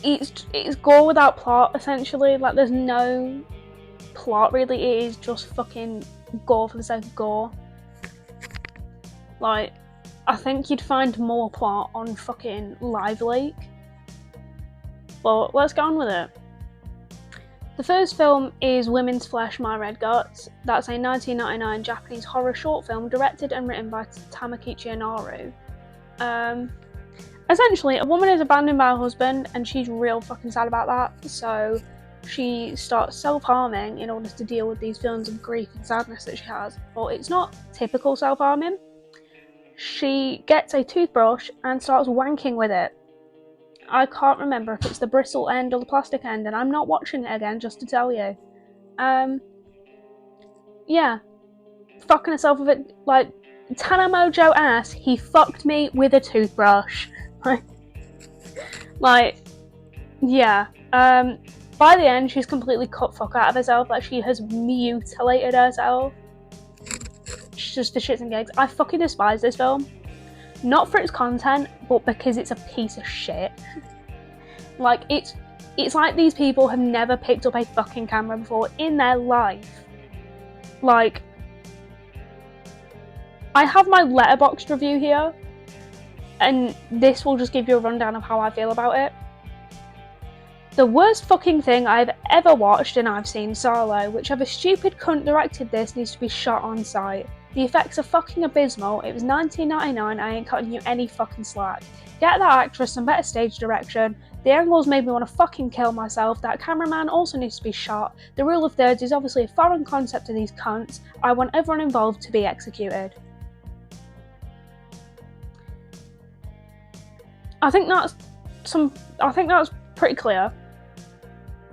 It's gore without plot, essentially. Like, there's no plot, really. It is just fucking gore for the sake of gore. Like, I think you'd find more plot on fucking Live Leak. But let's get on with it. The first film is Women's Flesh, My Red Guts. That's a 1999 Japanese horror short film directed and written by Tamakichi Inaru. Essentially, a woman is abandoned by her husband and she's real fucking sad about that, so she starts self-harming in order to deal with these feelings of grief and sadness that she has. But it's not typical self-harming. She gets a toothbrush and starts wanking with it. I can't remember if it's the bristle end or the plastic end, and I'm not watching it again just to tell you. Yeah. Fucking herself with it, like, Tana Mojo ass, he fucked me with a toothbrush. Like, yeah. By the end, she's completely cut fuck out of herself, like she has mutilated herself. Just for shits and gigs. I fucking despise this film. Not for its content, but because it's a piece of shit. Like, it's like these people have never picked up a fucking camera before in their life. Like, I have my Letterboxd review here, and this will just give you a rundown of how I feel about it. The worst fucking thing I've ever watched, and I've seen Solo. Whichever stupid cunt directed this needs to be shot on sight. The effects are fucking abysmal. It was 1999, I ain't cutting you any fucking slack. Get that actress some better stage direction. The angles made me want to fucking kill myself. That cameraman also needs to be shot. The rule of thirds is obviously a foreign concept to these cunts. I want everyone involved to be executed. I think that's pretty clear.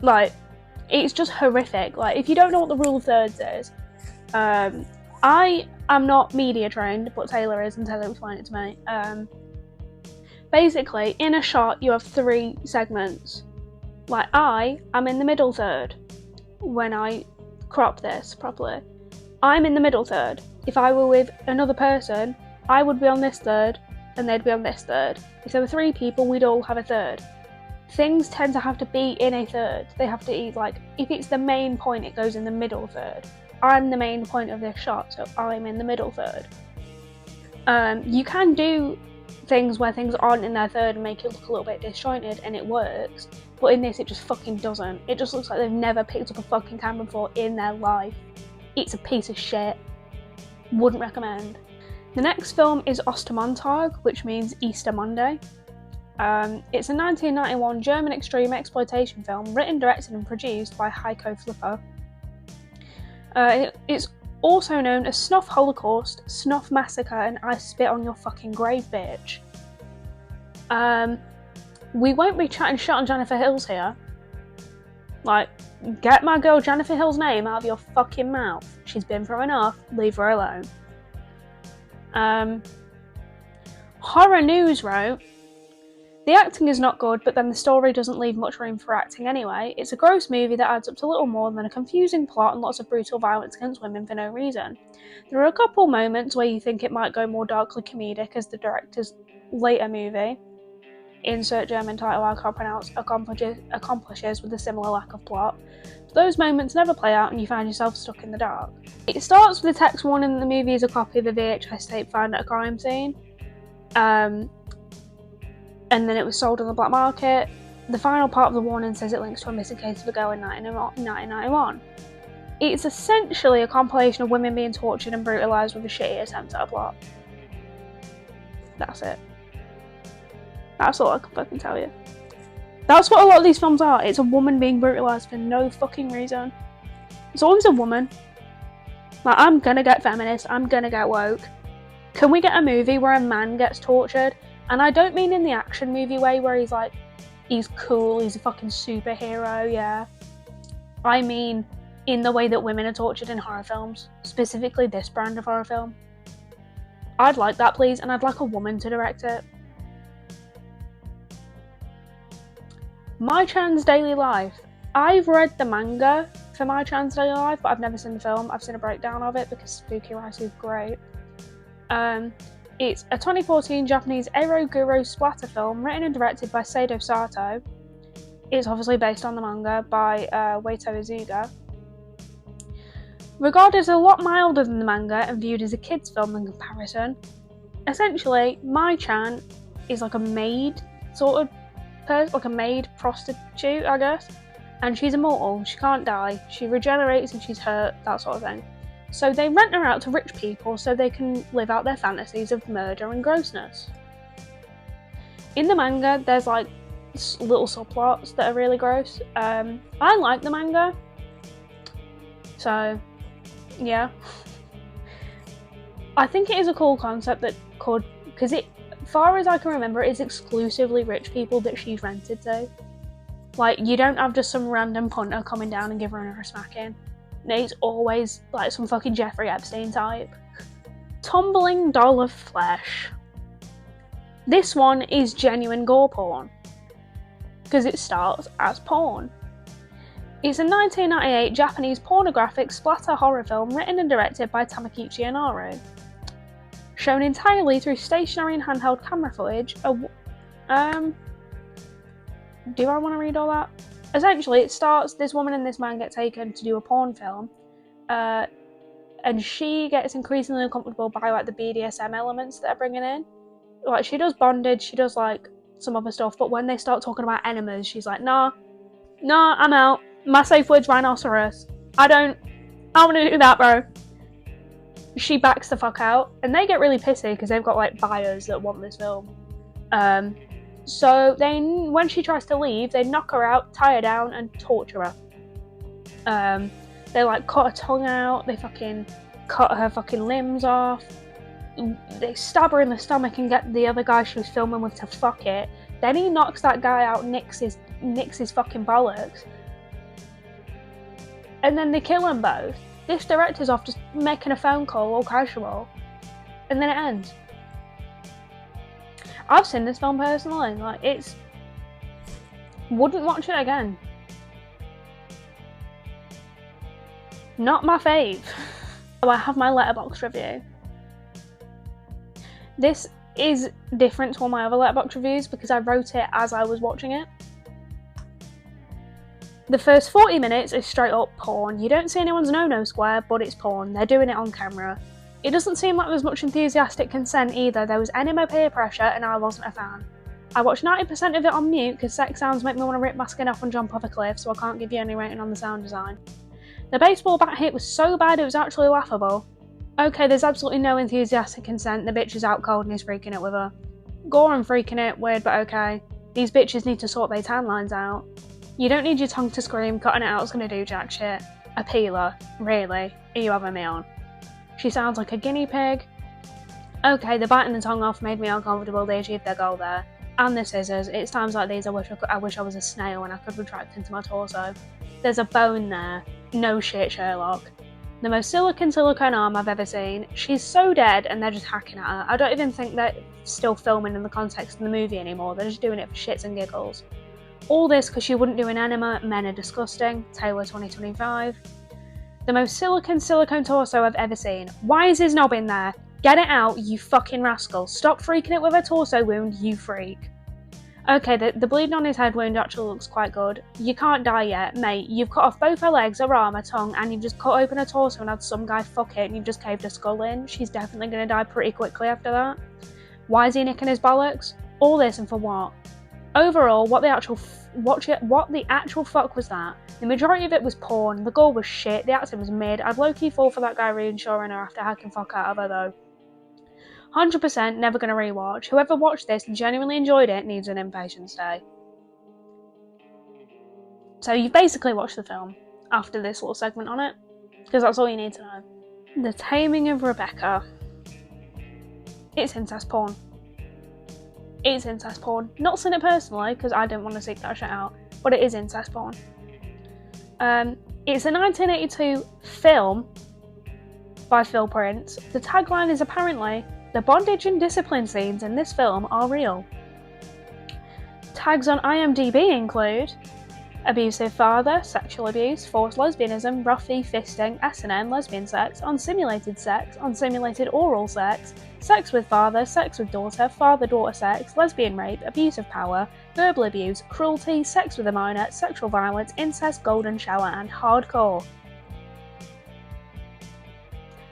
Like, it's just horrific. Like, if you don't know what the rule of thirds is, I am not media trained, but Taylor is, and Taylor explained it to me. Basically, in a shot, you have 3 segments. Like, I am in the middle third when I crop this properly. I'm in the middle third. If I were with another person, I would be on this third, and they'd be on this third. If there were 3 people, we'd all have a third. Things tend to have to be in a third. They have to eat, like, if it's the main point, it goes in the middle third. I'm the main point of this shot, so I'm in the middle third. You can do things where things aren't in their third and make it look a little bit disjointed, and it works, but in this it just fucking doesn't. It just looks like they've never picked up a fucking camera before in their life. It's a piece of shit. Wouldn't recommend. The next film is Ostermontag, which means Easter Monday. It's a 1991 German extreme exploitation film written, directed and produced by Heiko Flipper. It's also known as Snuff Holocaust, Snuff Massacre, and I Spit on Your Fucking Grave, Bitch. We won't be chatting shit on Jennifer Hills here. Like, get my girl Jennifer Hills' name out of your fucking mouth. She's been through enough, leave her alone. Horror News wrote, the acting is not good, but then the story doesn't leave much room for acting anyway. It's a gross movie that adds up to little more than a confusing plot and lots of brutal violence against women for no reason. There are a couple moments where you think it might go more darkly comedic as the director's later movie, insert German title I can't pronounce, accomplishes with a similar lack of plot. But those moments never play out and you find yourself stuck in the dark. It starts with a text warning that the movie is a copy of a VHS tape found at a crime scene. And then it was sold on the black market. The final part of the warning says it links to a missing case of a girl in 1991. It's essentially a compilation of women being tortured and brutalised with a shitty attempt at a plot. That's it. That's all I can fucking tell you. That's what a lot of these films are. It's a woman being brutalised for no fucking reason. It's always a woman. Like, I'm gonna get feminist, I'm gonna get woke. Can we get a movie where a man gets tortured? And I don't mean in the action movie way where he's like He's cool, he's a fucking superhero, yeah. I mean, in the way that women are tortured in horror films, specifically this brand of horror film. I'd like that, please, and I'd like a woman to direct it. My Chan's Daily Life. I've read the manga for My Chan's Daily Life, but I've never seen the film. I've seen a breakdown of it because spookyrice is great. It's a 2014 Japanese Eroguro splatter film written and directed by Seido Sato. It's obviously based on the manga by Waito Izuga. Regarded as a lot milder than the manga and viewed as a kid's film in comparison, essentially, Mai-chan is like a maid sort of person, like a maid prostitute, I guess. And she's immortal, she can't die, she regenerates if she's hurt, that sort of thing. So they rent her out to rich people so they can live out their fantasies of murder and grossness. In the manga, there's like little subplots that are really gross. I like the manga, so yeah. I think it is a cool concept that could, because it, far as I can remember, it is exclusively rich people that she's rented to. Like, you don't have just some random punter coming down and giving her a smacking. It's always like some fucking Jeffrey Epstein type. Tumbling Doll of Flesh. This one is genuine gore porn, because it starts as porn. It's a 1998 Japanese pornographic splatter horror film written and directed by Tamakichi Inaru. Shown entirely through stationary and handheld camera footage. Do I want to read all that? Essentially, it starts, this woman and this man get taken to do a porn film, and she gets increasingly uncomfortable by like the BDSM elements that are bringing in. Like, she does bondage, she does like some other stuff, but when they start talking about enemas, she's like, nah, I'm out. My safe word's rhinoceros. I want to do that, bro. She backs the fuck out, and they get really pissy because they've got like buyers that want this film. So then, when she tries to leave, they knock her out, tie her down, and torture her. They like cut her tongue out. They fucking cut her fucking limbs off. They stab her in the stomach and get the other guy she was filming with to fuck it. Then he knocks that guy out, nicks his fucking bollocks, and then they kill them both. This director's off just making a phone call, all casual, and then it ends. I've seen this film personally, like, wouldn't watch it again. Not my fave. So I have my Letterboxd review. This is different to all my other Letterboxd reviews because I wrote it as I was watching it. The first 40 minutes is straight up porn. You don't see anyone's no-no square, but it's porn. They're doing it on camera. It doesn't seem like there's much enthusiastic consent either. There was enema peer pressure and I wasn't a fan. I watched 90% of it on mute because sex sounds make me want to rip my skin off and jump off a cliff, so I can't give you any rating on the sound design. The baseball bat hit was so bad it was actually laughable. Okay, there's absolutely no enthusiastic consent. The bitch is out cold and he's freaking it with her. Gore and freaking it, weird but okay. These bitches need to sort their tan lines out. You don't need your tongue to scream, cutting it out's gonna do jack shit. A peeler, really? Are you having me on? She sounds like a guinea pig. Okay, the biting the tongue off made me uncomfortable, they achieved their goal there. And the scissors, it's times like these I wish I was a snail and I could retract into my torso. There's a bone there. No shit, Sherlock. The most silicone arm I've ever seen. She's so dead and they're just hacking at her. I don't even think they're still filming in the context of the movie anymore, they're just doing it for shits and giggles. All this because she wouldn't do an enema. Men are disgusting. Taylor 2025. The most silicone torso I've ever seen. Why is his knob in there? Get it out, you fucking rascal. Stop freaking it with a torso wound, you freak. Okay, the bleeding on his head wound actually looks quite good. You can't die yet, mate. You've cut off both her legs, her arm, her tongue, and you've just cut open her torso and had some guy fuck it and you've just caved her skull in. She's definitely going to die pretty quickly after that. Why is he nicking his bollocks? All this and for what? Overall, what the actual fuck was that? The majority of it was porn, the gore was shit, the acting was mid. I'd low-key fall for that guy reinsuring her after hacking fuck out of her though. 100% never gonna rewatch. Whoever watched this and genuinely enjoyed it needs an inpatient stay. So you've basically watched the film after this little segment on it, because that's all you need to know. The Taming of Rebecca. It's incest porn. It's incest porn. Not seen it personally because I didn't want to seek that shit out, but it is incest porn. It's a 1982 film by Phil Prince. The tagline is apparently, "The bondage and discipline scenes in this film are real." Tags on IMDb include abusive father, sexual abuse, forced lesbianism, roughy, fisting, S&M, lesbian sex, unsimulated oral sex, sex with father, sex with daughter, father-daughter sex, lesbian rape, abuse of power, verbal abuse, cruelty, sex with a minor, sexual violence, incest, golden shower, and hardcore.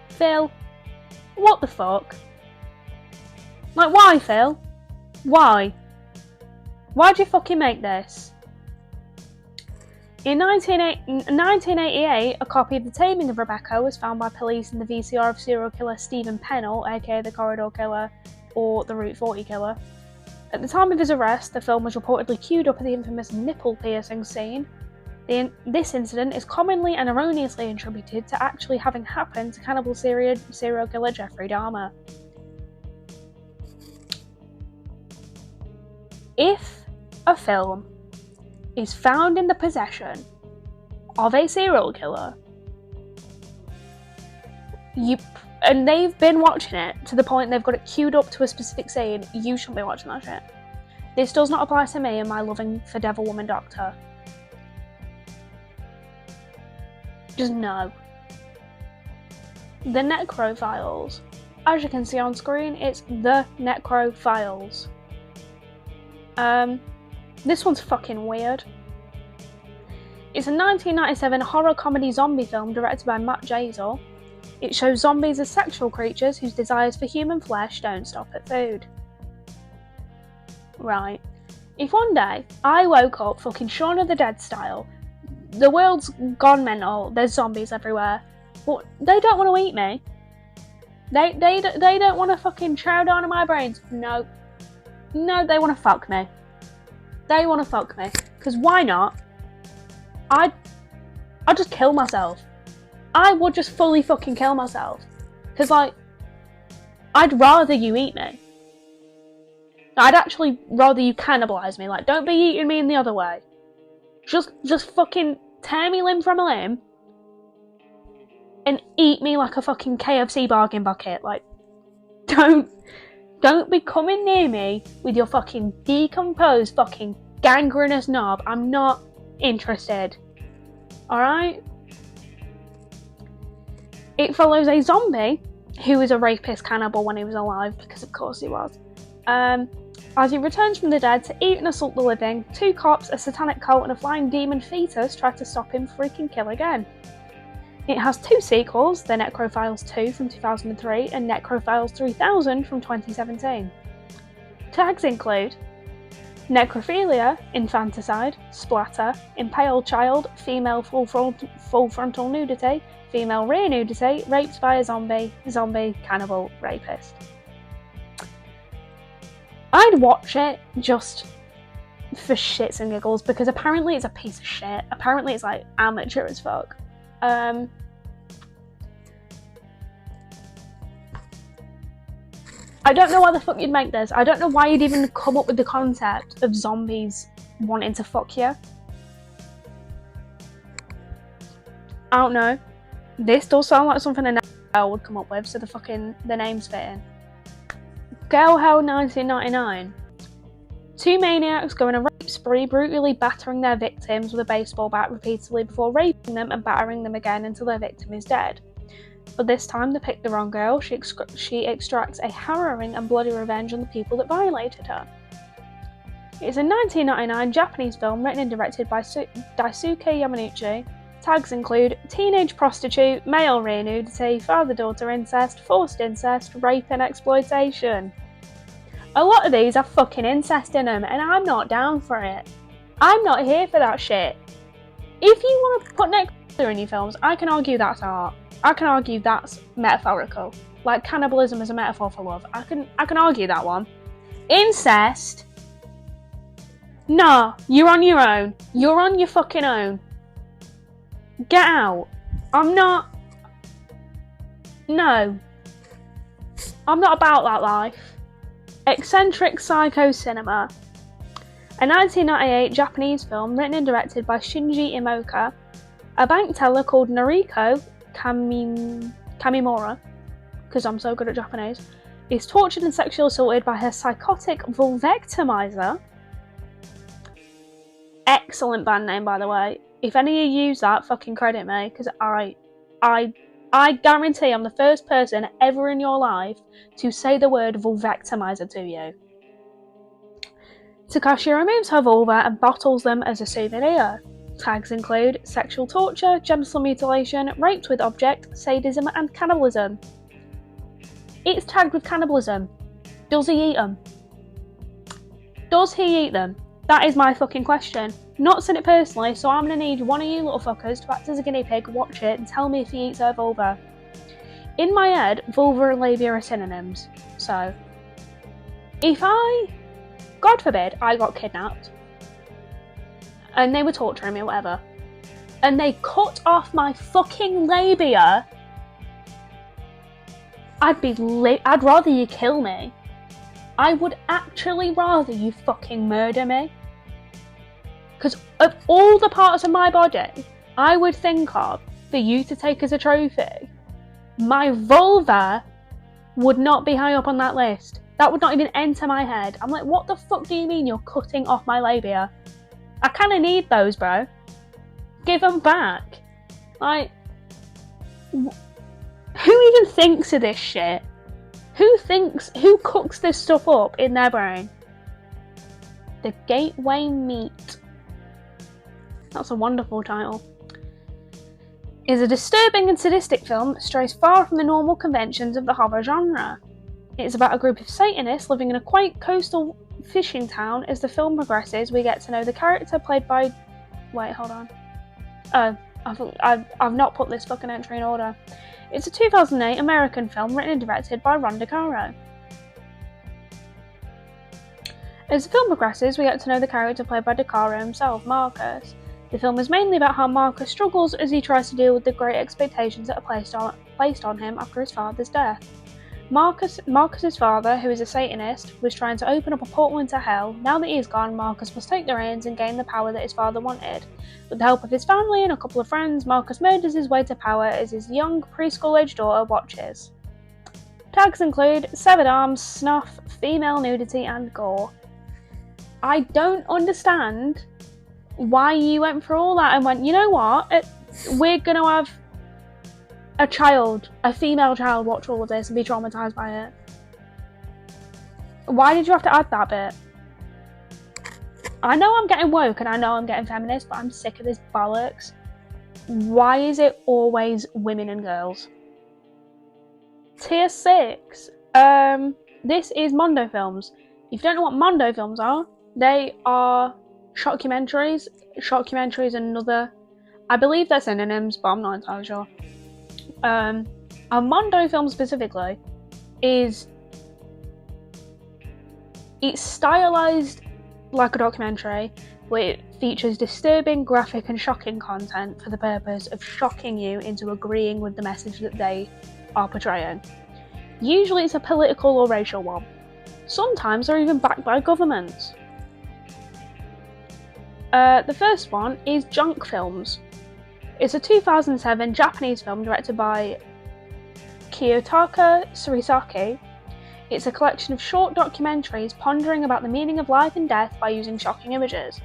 Phil, what the fuck? Like, why, Phil? Why? Why'd you fucking make this? In 1988, a copy of The Taming of Rebecca was found by police in the VCR of serial killer Stephen Pennell, aka the Corridor Killer or the Route 40 Killer. At the time of his arrest, the film was reportedly queued up at the infamous nipple piercing scene. This incident is commonly and erroneously attributed to actually having happened to cannibal serial killer Jeffrey Dahmer. If a film is found in the possession of a serial killer, and they've been watching it to the point they've got it queued up to a specific scene, you shouldn't be watching that shit. This does not apply to me and my loving for Devil Woman Doctor. Just no. The Necro Files. As you can see on screen, it's The Necro Files. This one's fucking weird. It's a 1997 horror comedy zombie film directed by Matt Jazel. It shows zombies as sexual creatures whose desires for human flesh don't stop at food. Right. If one day I woke up fucking Shaun of the Dead style, the world's gone mental, there's zombies everywhere, but they don't want to eat me. They don't want to fucking chow down on my brains. No, they want to fuck me. They want to fuck me. Because why not? I'd just kill myself. I would just fully fucking kill myself. Because, like, I'd rather you eat me. I'd actually rather you cannibalise me. Like, don't be eating me in the other way. Just fucking tear me limb from a limb and eat me like a fucking KFC bargain bucket. Like, don't be coming near me with your fucking decomposed fucking gangrenous knob. I'm not interested. Alright? It follows a zombie who is a rapist cannibal when he was alive, because of course he was. As he returns from the dead to eat and assault the living, 2 cops, a satanic cult, and a flying demon fetus try to stop him freaking kill again. It has 2 sequels, The Necrophiles 2 from 2003 and Necrophiles 3000 from 2017. Tags include necrophilia, infanticide, splatter, impaled child, female full frontal nudity, female rear nudity, raped by a zombie, cannibal, rapist. I'd watch it just for shits and giggles because apparently it's a piece of shit. Apparently it's like amateur as fuck. I don't know why the fuck you'd make this. I don't know why you'd even come up with the concept of zombies wanting to fuck you. I don't know. This does sound like something a girl would come up with, so the name's fitting. Girl Hell 1999. 2 maniacs go on a rape spree, brutally battering their victims with a baseball bat repeatedly before raping them and battering them again until their victim is dead. But this time they picked the wrong girl. She extracts a harrowing and bloody revenge on the people that violated her. It's a 1999 Japanese film written and directed by Daisuke Yamaguchi. Tags include teenage prostitute, male rear nudity, father-daughter incest, forced incest, rape and exploitation. A lot of these have fucking incest in them, and I'm not down for it. I'm not here for that shit. If you want to put necrophilia in your films, I can argue that's art. I can argue that's metaphorical. Like cannibalism is a metaphor for love. I can argue that one. Incest? Nah, you're on your own. You're on your fucking own. Get out. No. I'm not about that life. Eccentric Psycho Cinema. A 1998 Japanese film written and directed by Shinji Imoka. A bank teller called Noriko Kamimura, because I'm so good at Japanese, is tortured and sexually assaulted by her psychotic vulvectomizer. Excellent band name, by the way. If any of you use that, fucking credit me, because I guarantee I'm the first person ever in your life to say the word vulvectomizer to you. Takashi removes her vulva and bottles them as a souvenir. Tags include sexual torture, genital mutilation, raped with object, sadism and cannibalism. It's tagged with cannibalism. Does he eat them? Does he eat them? That is my fucking question. Not seen it personally, so I'm going to need one of you little fuckers to act as a guinea pig, watch it, and tell me if he eats her vulva. In my head, vulva and labia are synonyms. So, if God forbid, I got kidnapped, and they were torturing me or whatever, and they cut off my fucking labia, I'd rather you kill me. I would actually rather you fucking murder me. Because of all the parts of my body I would think of for you to take as a trophy, my vulva would not be high up on that list. That would not even enter my head. I'm like, what the fuck do you mean you're cutting off my labia? I kind of need those, bro. Give them back. Like, who even thinks of this shit? Who cooks this stuff up in their brain? The Gateway Meat. That's a wonderful title. Is a disturbing and sadistic film that strays far from the normal conventions of the horror genre. It's about a group of Satanists living in a quaint coastal fishing town. As the film progresses, we get to know the character played by... Wait, hold on. I've not put this fucking entry in order. It's a 2008 American film written and directed by Ron DeCaro. As the film progresses, we get to know the character played by DeCaro himself, Marcus. The film is mainly about how Marcus struggles as he tries to deal with the great expectations that are placed on him after his father's death. Marcus's father, who is a Satanist, was trying to open up a portal into hell. Now that he is gone, Marcus must take the reins and gain the power that his father wanted. With the help of his family and a couple of friends, Marcus murders his way to power as his young preschool-aged daughter watches. Tags include severed arms, snuff, female nudity and gore. I don't understand why you went through all that and went, you know what, we're going to have a female child watch all of this and be traumatised by it. Why did you have to add that bit? I know I'm getting woke and I know I'm getting feminist, but I'm sick of this bollocks. Why is it always women and girls? Tier 6. This is Mondo Films. If you don't know what Mondo Films are, they are shockumentaries. Shockumentary is another... I believe they're synonyms, but I'm not entirely sure. A Mondo film specifically is... It's stylized like a documentary, but it features disturbing, graphic and shocking content for the purpose of shocking you into agreeing with the message that they are portraying. Usually it's a political or racial one. Sometimes they're even backed by governments. The first one is Junk Films. It's a 2007 Japanese film directed by Kiyotaka Surisaki. It's a collection of short documentaries pondering about the meaning of life and death by using shocking images.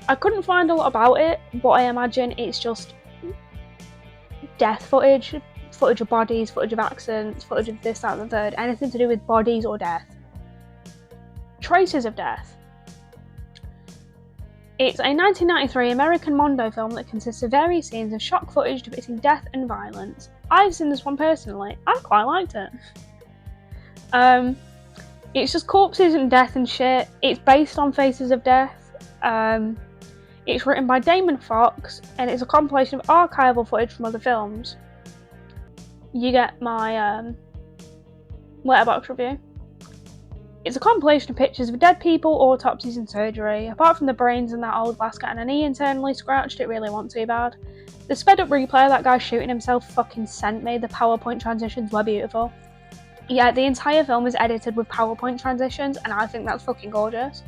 I couldn't find a lot about it, but I imagine it's just death footage, footage of bodies, footage of accidents, footage of this, that and the third, anything to do with bodies or death. Traces of Death. It's a 1993 American Mondo film that consists of various scenes of shock footage depicting death and violence. I've seen this one personally. I quite liked it. It's just corpses and death and shit. It's based on Faces of Death. It's written by Damon Fox, and it's a compilation of archival footage from other films. You get my letterbox review. It's a compilation of pictures of dead people, autopsies and surgery. Apart from the brains and that old lass getting a knee internally scratched, it really wasn't too bad. The sped up replay of that guy shooting himself fucking sent me. The PowerPoint transitions were beautiful. Yeah, the entire film is edited with PowerPoint transitions, and I think that's fucking gorgeous.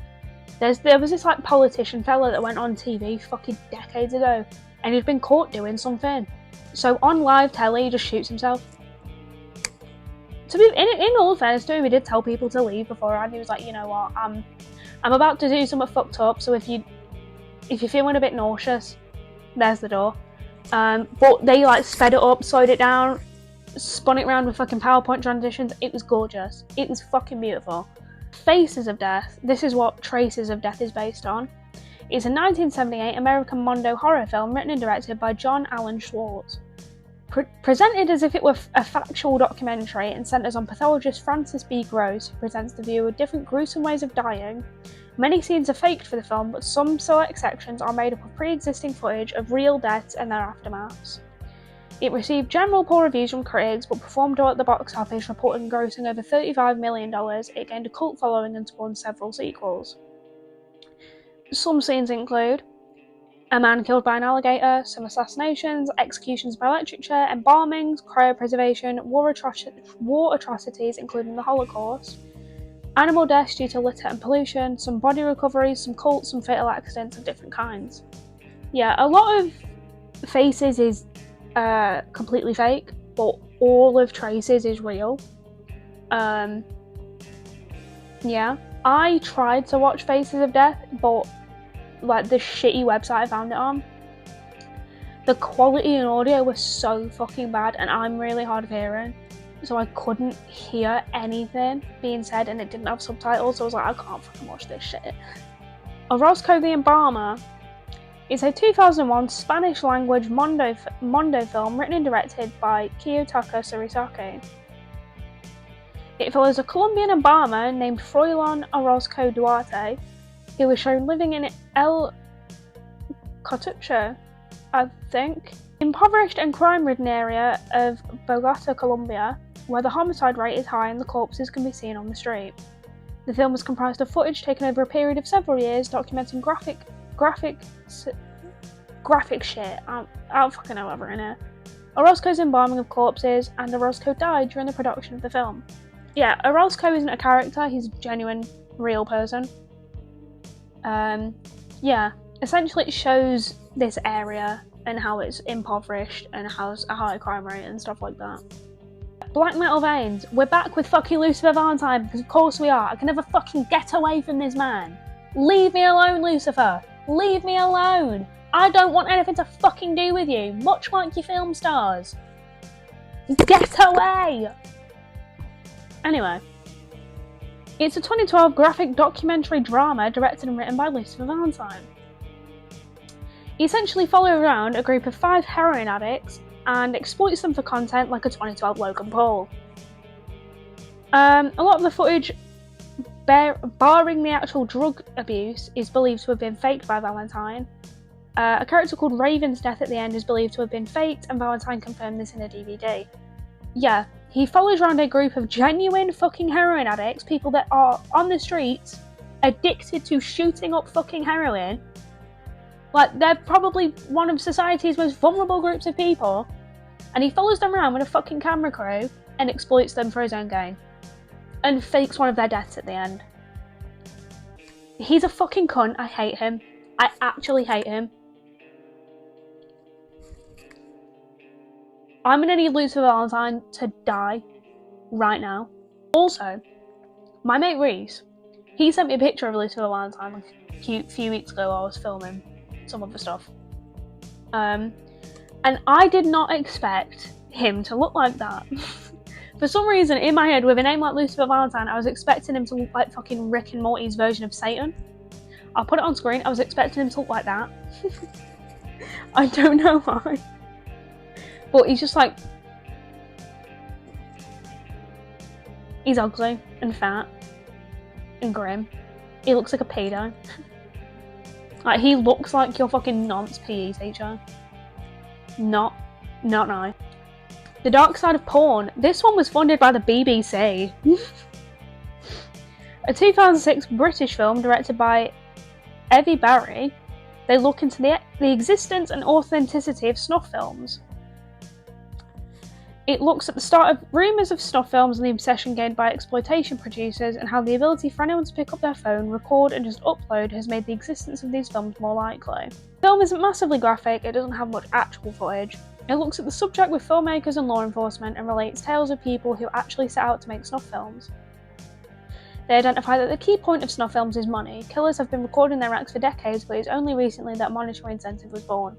There was this like politician fella that went on TV fucking decades ago, and he'd been caught doing something. So on live telly, he just shoots himself. To be in all fairness to him, he did tell people to leave beforehand. He was like, you know what, I'm about to do something fucked up, so if you're feeling a bit nauseous, there's the door. But they like sped it up, slowed it down, spun it around with fucking PowerPoint transitions. It was gorgeous. It was fucking beautiful. Faces of Death. This is what Traces of Death is based on. It's a 1978 American Mondo horror film written and directed by John Allen Schwartz. Presented as if it were a factual documentary and centres on pathologist Francis B. Gross, who presents the viewer with different gruesome ways of dying. Many scenes are faked for the film, but some select sections are made up of pre-existing footage of real deaths and their aftermaths. It received general poor reviews from critics, but performed well at the box office, reporting grossing over $35 million. It gained a cult following and spawned several sequels. Some scenes include a man killed by an alligator, some assassinations, executions by electric chair, embalmings, cryopreservation, war atrocities including the Holocaust, animal deaths due to litter and pollution, some body recoveries, some cults, some fatal accidents of different kinds. Yeah, a lot of Faces is completely fake, but all of Traces is real. Yeah, I tried to watch Faces of Death, but like the shitty website I found it on, the quality in audio was so fucking bad, and I'm really hard of hearing, so I couldn't hear anything being said, and it didn't have subtitles, so I was like, I can't fucking watch this shit. Orozco the Embalmer is a 2001 Spanish-language Mondo film written and directed by Kiyotaka Surisaki. It follows a Colombian embalmer named Froilán Orozco Duarte, who was shown living in El Cotuche, I think, impoverished and crime-ridden area of Bogota, Colombia, where the homicide rate is high and the corpses can be seen on the street. The film was comprised of footage taken over a period of several years, documenting graphic shit. I don't fucking know what's in it. Orozco's embalming of corpses, and Orozco died during the production of the film. Yeah, Orozco isn't a character, he's a genuine, real person. Yeah, essentially it shows this area and how it's impoverished and has a high crime rate and stuff like that. Black Metal Veins, we're back with fucking Lucifer Valentine, because of course we are. I can never fucking get away from this man. Leave me alone, Lucifer. Leave me alone. I don't want anything to fucking do with you, much like your film stars. Get away! Anyway. It's a 2012 graphic documentary drama directed and written by Lucifer Valentine. He essentially follows around a group of 5 heroin addicts and exploits them for content like a 2012 Logan Paul. A lot of the footage, barring the actual drug abuse, is believed to have been faked by Valentine. A character called Raven's death at the end is believed to have been faked, and Valentine confirmed this in a DVD. Yeah. He follows around a group of genuine fucking heroin addicts, people that are on the streets, addicted to shooting up fucking heroin. Like, they're probably one of society's most vulnerable groups of people, and he follows them around with a fucking camera crew and exploits them for his own gain. And fakes one of their deaths at the end. He's a fucking cunt, I hate him. I actually hate him. I'm gonna need Lucifer Valentine to die right now. Also, my mate Reese, he sent me a picture of Lucifer Valentine like a few weeks ago while I was filming some of the stuff. And I did not expect him to look like that. For some reason, in my head, with a name like Lucifer Valentine, I was expecting him to look like fucking Rick and Morty's version of Satan. I'll put it on screen, I was expecting him to look like that. I don't know why. But he's just like... He's ugly and fat and grim. He looks like a pedo. Like, he looks like your fucking nonce PE teacher. Not nice. The Dark Side of Porn. This one was funded by the BBC. A 2006 British film directed by Evie Barry. They look into the existence and authenticity of snuff films. It looks at the start of rumours of snuff films and the obsession gained by exploitation producers, and how the ability for anyone to pick up their phone, record and just upload has made the existence of these films more likely. The film isn't massively graphic, it doesn't have much actual footage. It looks at the subject with filmmakers and law enforcement and relates tales of people who actually set out to make snuff films. They identify that the key point of snuff films is money. Killers have been recording their acts for decades, but it's only recently that a monetary incentive was born.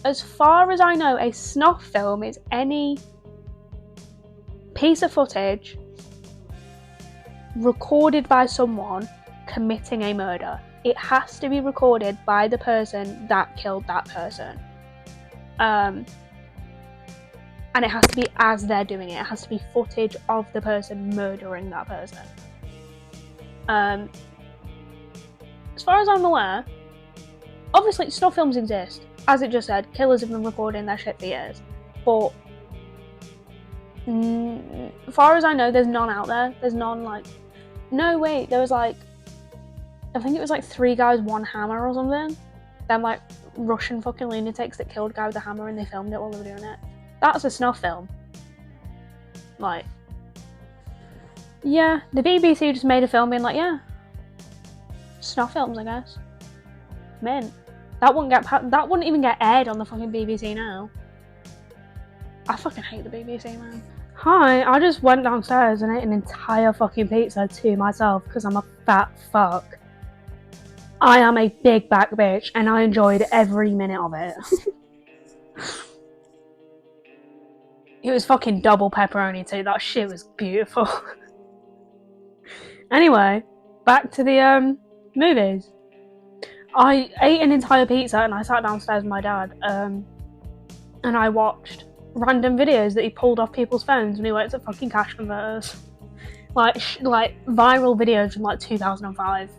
As far as I know, a snuff film is any piece of footage recorded by someone committing a murder. It has to be recorded by the person that killed that person. And it has to be as they're doing it. It has to be footage of the person murdering that person. As far as I'm aware, obviously snuff films exist. As it just said, killers have been recording their shit for years. But as far as I know, there's none out there. There's none like... No, wait, there was like... I think it was like 3 guys, 1 hammer or something. Them like Russian fucking lunatics that killed a guy with a hammer and they filmed it while they were doing it. That's a snuff film. Like... Yeah, the BBC just made a film being like, yeah. Snuff films, I guess. Mint. That wouldn't even get aired on the fucking BBC now. I fucking hate the BBC, man. Hi, I just went downstairs and ate an entire fucking pizza to myself because I'm a fat fuck. I am a big back bitch and I enjoyed every minute of it. It was fucking double pepperoni too. That shit was beautiful. Anyway, back to the movies. I ate an entire pizza and I sat downstairs with my dad and I watched random videos that he pulled off people's phones when he worked at fucking cash converters. Like viral videos from like 2005.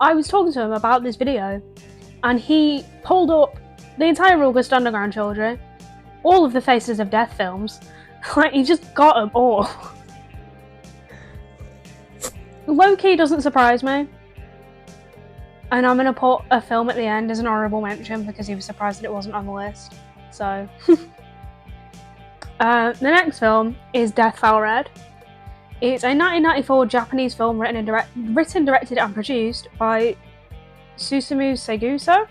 I was talking to him about this video and he pulled up the entire August Underground trilogy, all of the Faces of Death films. Like, he just got them all. Low-key doesn't surprise me. And I'm going to put a film at the end as an honourable mention because he was surprised that it wasn't on the list. So, the next film is Death Fell Red. It's a 1994 Japanese film written, directed and produced by Susumu Segusa.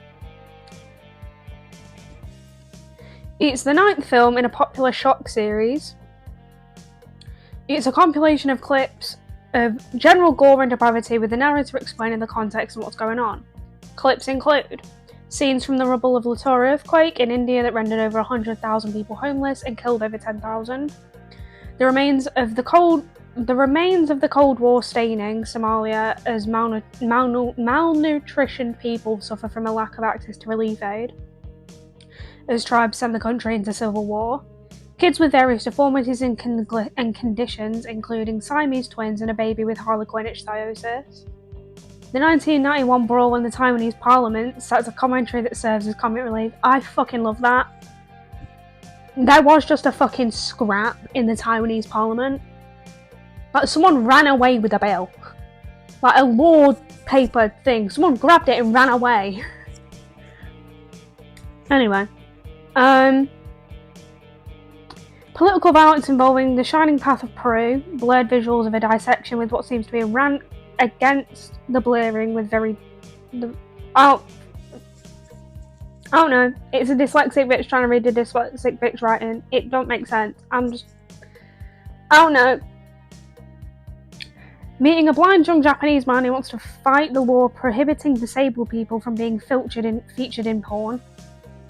It's the 9th film in a popular shock series. It's a compilation of clips of general gore and depravity with the narrator explaining the context and what's going on. Clips include scenes from the rubble of Latur earthquake in India that rendered over 100,000 people homeless and killed over 10,000. The remains of the Cold War staining Somalia as malnutritioned people suffer from a lack of access to relief aid, as tribes send the country into civil war. Kids with various deformities and conditions, including Siamese twins and a baby with harlequin ichthyosis. The 1991 brawl in the Taiwanese parliament sets a commentary that serves as comic relief. I fucking love that. There was just a fucking scrap in the Taiwanese parliament. Like, someone ran away with a bill. Like a law paper thing. Someone grabbed it and ran away. Anyway. Political violence involving the shining path of Peru, blurred visuals of a dissection with what seems to be a rant against the blurring with I don't know. It's a dyslexic bitch trying to read the dyslexic bitch writing. It don't make sense. I don't know. Meeting a blind young Japanese man who wants to fight the law prohibiting disabled people from being featured in porn.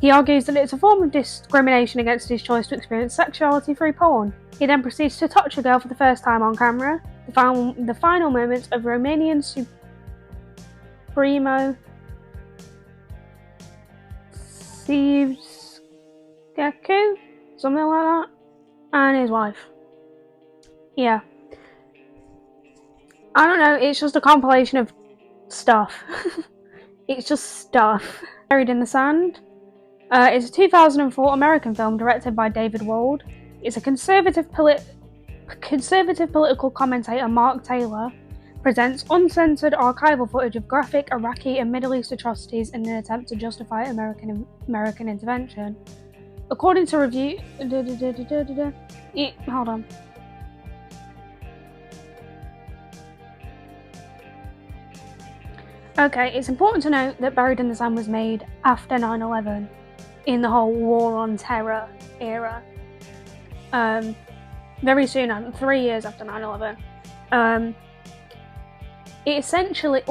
He argues that it's a form of discrimination against his choice to experience sexuality through porn. He then proceeds to touch a girl for the first time on camera. The final moments of Romanian Supremo Sivskeku, something like that, and his wife. Yeah. I don't know, it's just a compilation of stuff. It's just stuff. Buried in the Sand. It's a 2004 American film directed by David Wald. It's a conservative political commentator, Mark Taylor, presents uncensored archival footage of graphic Iraqi and Middle East atrocities in an attempt to justify American intervention. According to review... Hold on. Okay, it's important to note that Buried in the Sand was made after 9/11, in the whole War on Terror era. Very soon, 3 years after 9/11. It essentially,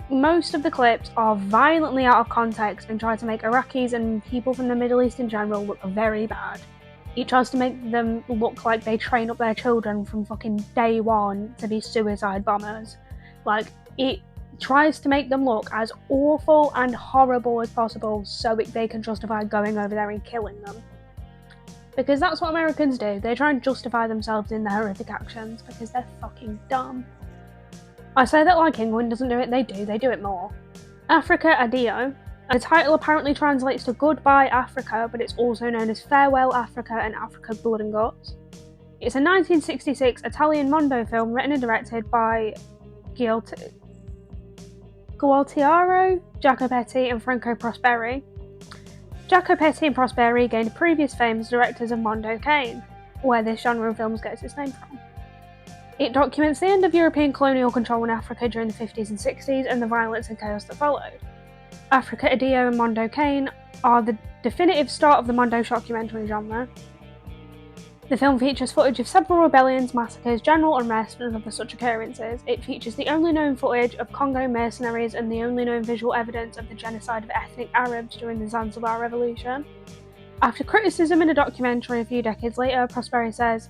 most of the clips are violently out of context and try to make Iraqis and people from the Middle East in general look very bad. It tries to make them look like they train up their children from fucking day one to be suicide bombers. Like, it tries to make them look as awful and horrible as possible so they can justify going over there and killing them. Because that's what Americans do. They try and justify themselves in their horrific actions because they're fucking dumb. I say that like England doesn't do it, they do it more. Africa Addio. The title apparently translates to Goodbye Africa, but it's also known as Farewell Africa and Africa Blood and Guts. It's a 1966 Italian Mondo film written and directed by Gualtiero Jacopetti and Franco Prosperi. Jacopetti and Prosperi gained previous fame as directors of Mondo Cane, where this genre of films gets its name from. It documents the end of European colonial control in Africa during the 50s and 60s and the violence and chaos that followed. Africa Addio and Mondo Cane are the definitive start of the Mondo shockumentary genre. The film features footage of several rebellions, massacres, general unrest, and other such occurrences. It features the only known footage of Congo mercenaries and the only known visual evidence of the genocide of ethnic Arabs during the Zanzibar Revolution. After criticism in a documentary a few decades later, Prosperi says,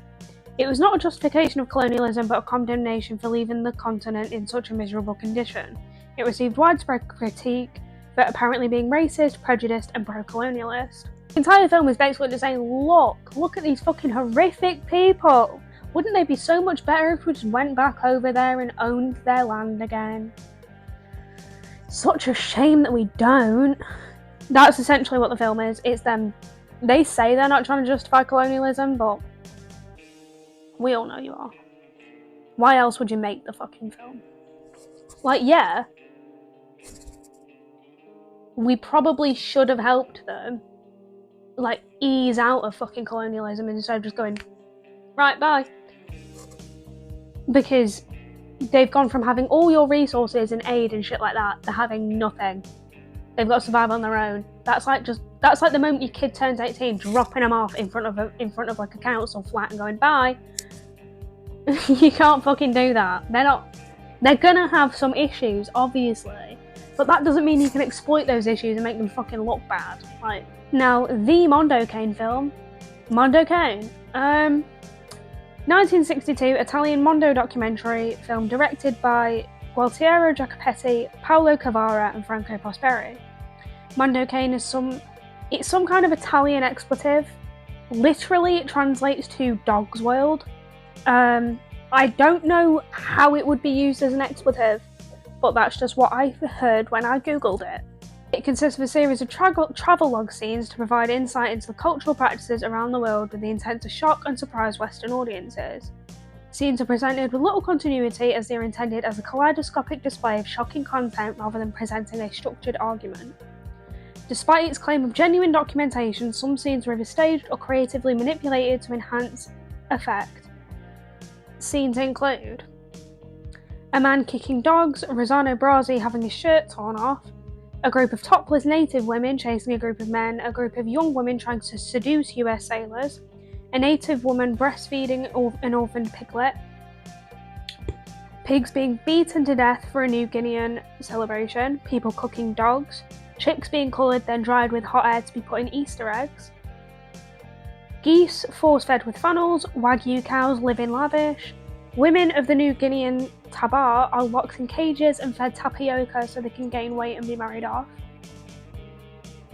"It was not a justification of colonialism but a condemnation for leaving the continent in such a miserable condition. It received widespread critique for apparently being racist, prejudiced, and pro-colonialist." The entire film is basically just saying, look at these fucking horrific people. Wouldn't they be so much better if we just went back over there and owned their land again? Such a shame that we don't. That's essentially what the film is. It's them. They say they're not trying to justify colonialism, but we all know you are. Why else would you make the fucking film? Like, yeah, we probably should have helped them, like, ease out of fucking colonialism instead of just going, right, bye. Because they've gone from having all your resources and aid and shit like that to having nothing. They've got to survive on their own. That's like the moment your kid turns 18, dropping them off in front of like a council flat and going, bye. You can't fucking do that. They're gonna have some issues, obviously. But that doesn't mean you can exploit those issues and make them fucking look bad. Like, now, the Mondo Cane film, Mondo Cane, 1962 Italian Mondo documentary film directed by Gualtiero Jacopetti, Paolo Cavara, and Franco Prosperi. Mondo Cane is some kind of Italian expletive. Literally, it translates to Dog's World. I don't know how it would be used as an expletive, but that's just what I heard when I googled it. It consists of a series of travelogue scenes to provide insight into the cultural practices around the world with the intent to shock and surprise Western audiences. Scenes are presented with little continuity as they are intended as a kaleidoscopic display of shocking content rather than presenting a structured argument. Despite its claim of genuine documentation, some scenes were either staged or creatively manipulated to enhance effect. Scenes include a man kicking dogs, Rossano Brazzi having his shirt torn off, a group of topless native women chasing a group of men, a group of young women trying to seduce US sailors, a native woman breastfeeding an orphaned piglet, pigs being beaten to death for a New Guinean celebration, people cooking dogs, chicks being coloured then dried with hot air to be put in Easter eggs, geese force-fed with funnels, Wagyu cows living lavish, women of the New Guinean Tabar are locked in cages and fed tapioca so they can gain weight and be married off.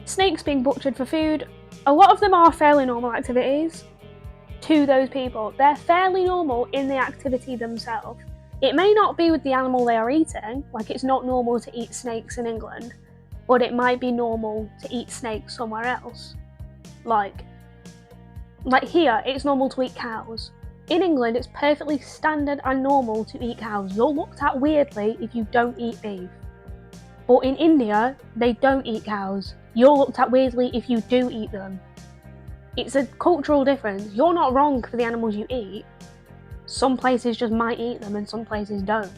Snakes being butchered for food. A lot of them are fairly normal activities to those people. They're fairly normal in the activity themselves. It may not be with the animal they are eating, like it's not normal to eat snakes in England, but it might be normal to eat snakes somewhere else. Like here, it's normal to eat cows. In England, it's perfectly standard and normal to eat cows. You're looked at weirdly if you don't eat beef. But in India, they don't eat cows. You're looked at weirdly if you do eat them. It's a cultural difference. You're not wrong for the animals you eat. Some places just might eat them and some places don't.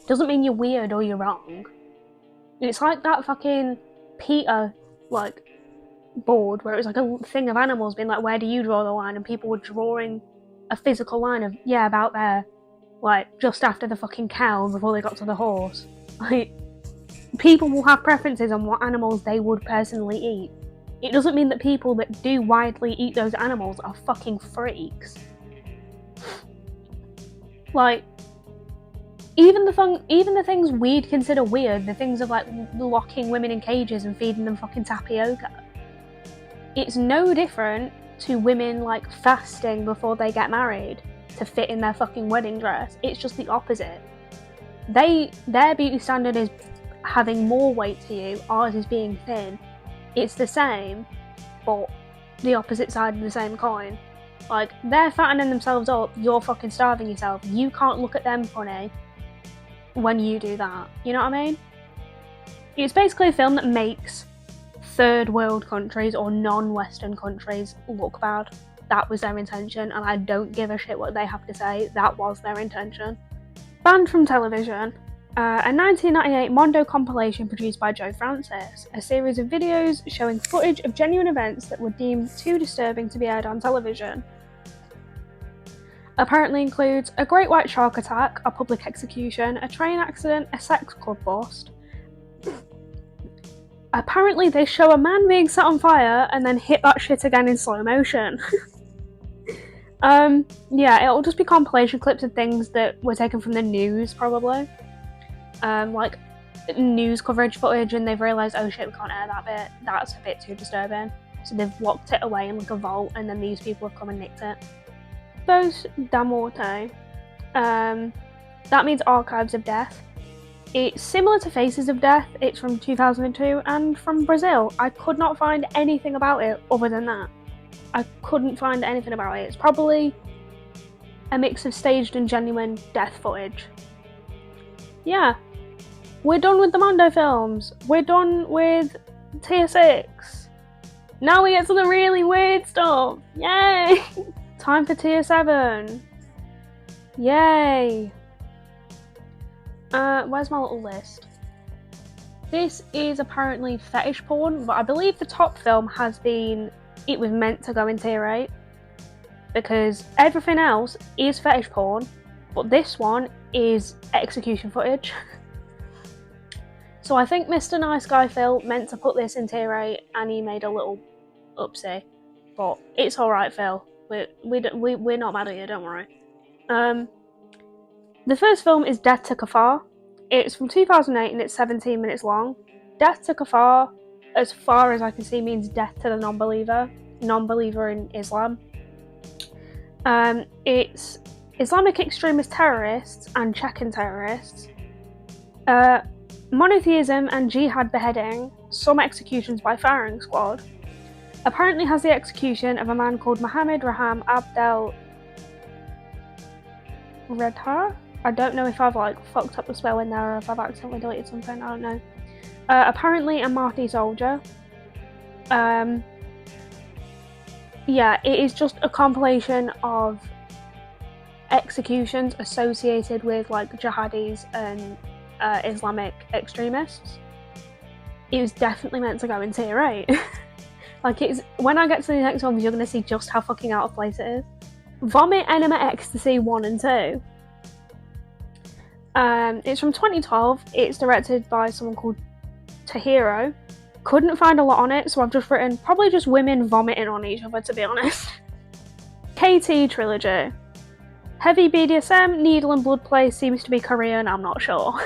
Doesn't mean you're weird or you're wrong. It's like that fucking PETA, like, board where it was like a thing of animals being like, where do you draw the line? And people were drawing a physical line of, yeah, about there, like, just after the fucking cow before they got to the horse. Like, people will have preferences on what animals they would personally eat. It doesn't mean that people that do widely eat those animals are fucking freaks. Like, even the things we'd consider weird, the things of like locking women in cages and feeding them fucking tapioca, it's no different to women like fasting before they get married to fit in their fucking wedding dress. It's just the opposite. Their beauty standard is having more weight to you, ours is being thin. It's the same, but the opposite side of the same coin. Like, they're fattening themselves up, you're fucking starving yourself. You can't look at them funny when you do that. You know what I mean? It's basically a film that makes third world countries or non-Western countries look bad. That was their intention, and I don't give a shit what they have to say. That was their intention. Banned from television. A 1998 Mondo compilation produced by Joe Francis, a series of videos showing footage of genuine events that were deemed too disturbing to be aired on television. Apparently includes a great white shark attack, a public execution, a train accident, a sex club bust. Apparently they show a man being set on fire and then hit that shit again in slow motion. Yeah, it'll just be compilation clips of things that were taken from the news, probably. Like news coverage footage, and they've realised, oh shit, we can't air that bit. That's a bit too disturbing. So they've locked it away in like a vault, and then these people have come and nicked it. Those da morte. That means Archives of Death. It's similar to Faces of Death. It's from 2002 and from Brazil. I could not find anything about it other than that. I couldn't find anything about it. It's probably a mix of staged and genuine death footage. Yeah. We're done with the Mondo films. We're done with Tier 6. Now we get to the really weird stuff. Yay! Time for Tier 7. Yay! Where's my little list? This is apparently fetish porn, but I believe the top film it was meant to go in Tier 8. Because everything else is fetish porn, but this one is execution footage. So I think Mr. Nice Guy Phil meant to put this in Tier 8 and he made a little upsie. But it's alright, Phil. We're not mad at you, don't worry. The first film is Death to Kafar. It's from 2008 and it's 17 minutes long. Death to Kafar, as far as I can see, means death to the non-believer in Islam. It's Islamic extremist terrorists and Chechen terrorists, monotheism and jihad beheading, some executions by firing squad. Apparently has the execution of a man called Mohammed Raham Abdel Redha. I don't know if I've fucked up the spelling there or if I've accidentally deleted something, I don't know. Apparently a Mahdi soldier. Yeah, it is just a compilation of executions associated with jihadis and Islamic extremists. It was definitely meant to go in Tier 8. When I get to the next ones, you're going to see just how fucking out of place it is. Vomit Enema Ecstasy 1 and 2. It's from 2012. It's directed by someone called Tahiro. Couldn't find a lot on it, so I've just written probably just women vomiting on each other, to be honest. KT Trilogy. Heavy BDSM, needle and blood play seems to be Korean, I'm not sure.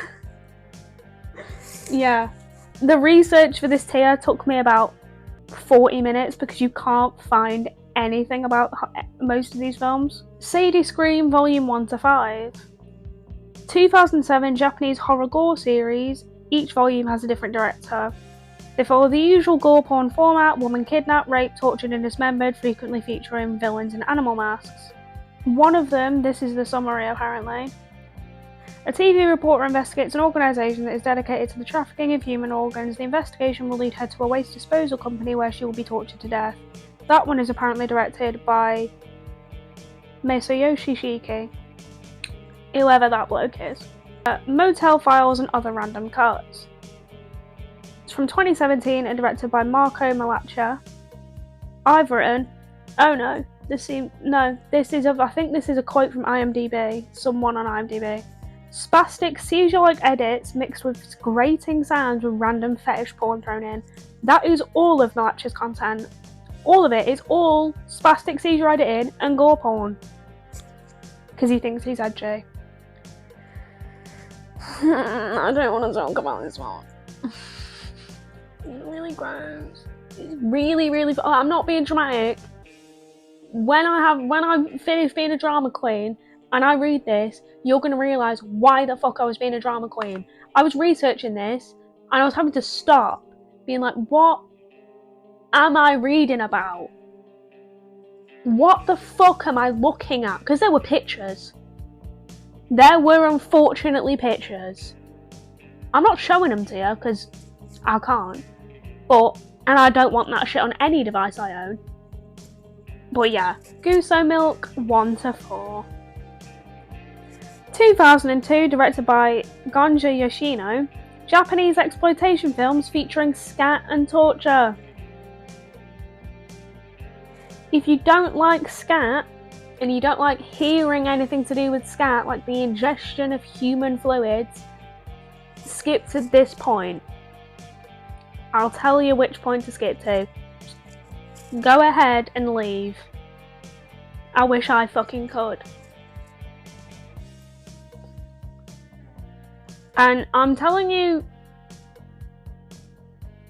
Yeah. The research for this tier took me about 40 minutes because you can't find anything about most of these films. Sadie Scream Volume 1 to 5. 2007 Japanese horror gore series. Each volume has a different director. They follow the usual gore porn format: woman kidnapped, raped, tortured and dismembered, frequently featuring villains in animal masks. One of them, this is the summary apparently. A TV reporter investigates an organisation that is dedicated to the trafficking of human organs. The investigation will lead her to a waste disposal company where she will be tortured to death. That one is apparently directed by Masayoshi Shiki, whoever that bloke is. Motel Files and Other Random Cuts. It's from 2017 and directed by Marco Malacha. I've written, oh no, I think this is a quote from IMDb, someone on IMDb. Spastic seizure-like edits mixed with grating sounds with random fetish porn thrown in. That is all of Malacha's content. All of it is all spastic seizure editing and gore porn. Because he thinks he's edgy. I don't want to talk about this one. It's really gross. It's really, really. I'm not being dramatic. When I finish being a drama queen and I read this, you're gonna realise why the fuck I was being a drama queen. I was researching this and I was having to stop, being like, what am I reading about? What the fuck am I looking at? Because there were pictures. There were unfortunately pictures. I'm not showing them to you because I can't. And I don't want that shit on any device I own. But yeah, Guso Milk 1 to 4. 2002, directed by Gonja Yoshino. Japanese exploitation films featuring scat and torture. If you don't like scat, and you don't like hearing anything to do with scat, like the ingestion of human fluids, skip to this point. I'll tell you which point to skip to. Go ahead and leave. I wish I fucking could. And I'm telling you,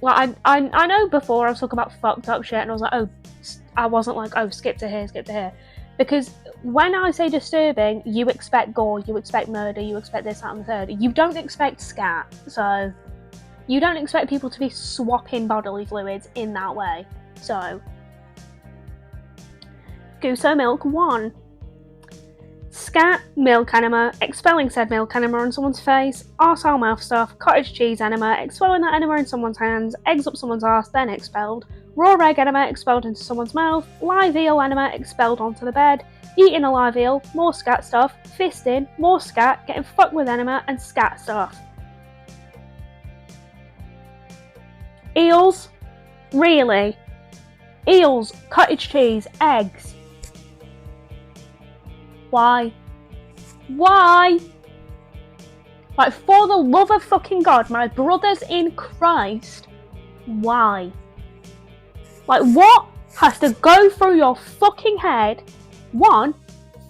like, I know before I was talking about fucked up shit and I was like, oh, I wasn't like, oh, skip to here, skip to here. Because when I say disturbing, you expect gore, you expect murder, you expect this, that and the third. You don't expect scat, so you don't expect people to be swapping bodily fluids in that way. So, Guso Milk 1. Scat, milk enema, expelling said milk enema on someone's face, arsehole mouth stuff, cottage cheese enema, expelling that enema in someone's hands, eggs up someone's arse, then expelled, raw egg enema expelled into someone's mouth, live eel enema expelled onto the bed, eating a live eel, more scat stuff, fisting, more scat, getting fucked with enema, and scat stuff. Eels? Really? Eels, cottage cheese, eggs. Why? Why? Like, for the love of fucking God, my brothers in Christ, why? Like, what has to go through your fucking head, one,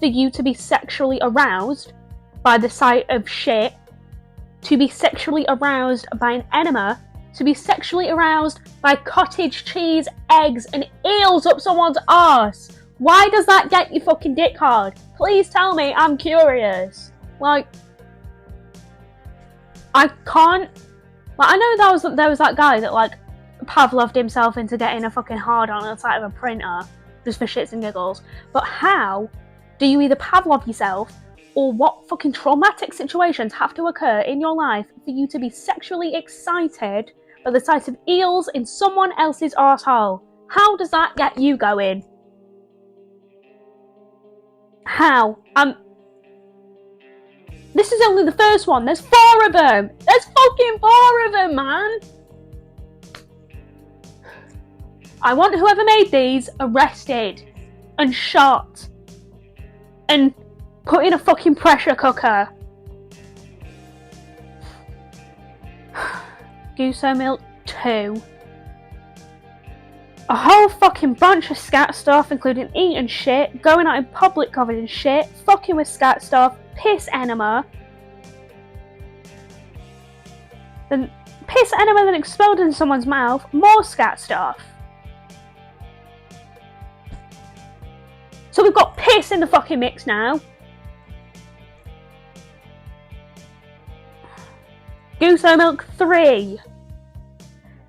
for you to be sexually aroused by the sight of shit, to be sexually aroused by an enema, to be sexually aroused by cottage cheese, eggs, and eels up someone's arse? Why does that get your fucking dick hard? Please tell me, I'm curious. Like, I can't. Like, I know there was that guy that, like, Pavloved himself into getting a fucking hard on the side of a printer just for shits and giggles. But how do you either Pavlov yourself, or what fucking traumatic situations have to occur in your life for you to be sexually excited by the sight of eels in someone else's arsehole? How does that get you going? How? This is only the first one. There's 4 of them. There's fucking 4 of them, man. I want whoever made these arrested and shot and put in a fucking pressure cooker. Guso Milk 2. A whole fucking bunch of scat stuff, including eating shit, going out in public covered in shit, fucking with scat stuff, piss enema. Then piss enema that exploded in someone's mouth, more scat stuff. So we've got piss in the fucking mix now. Guso Milk 3.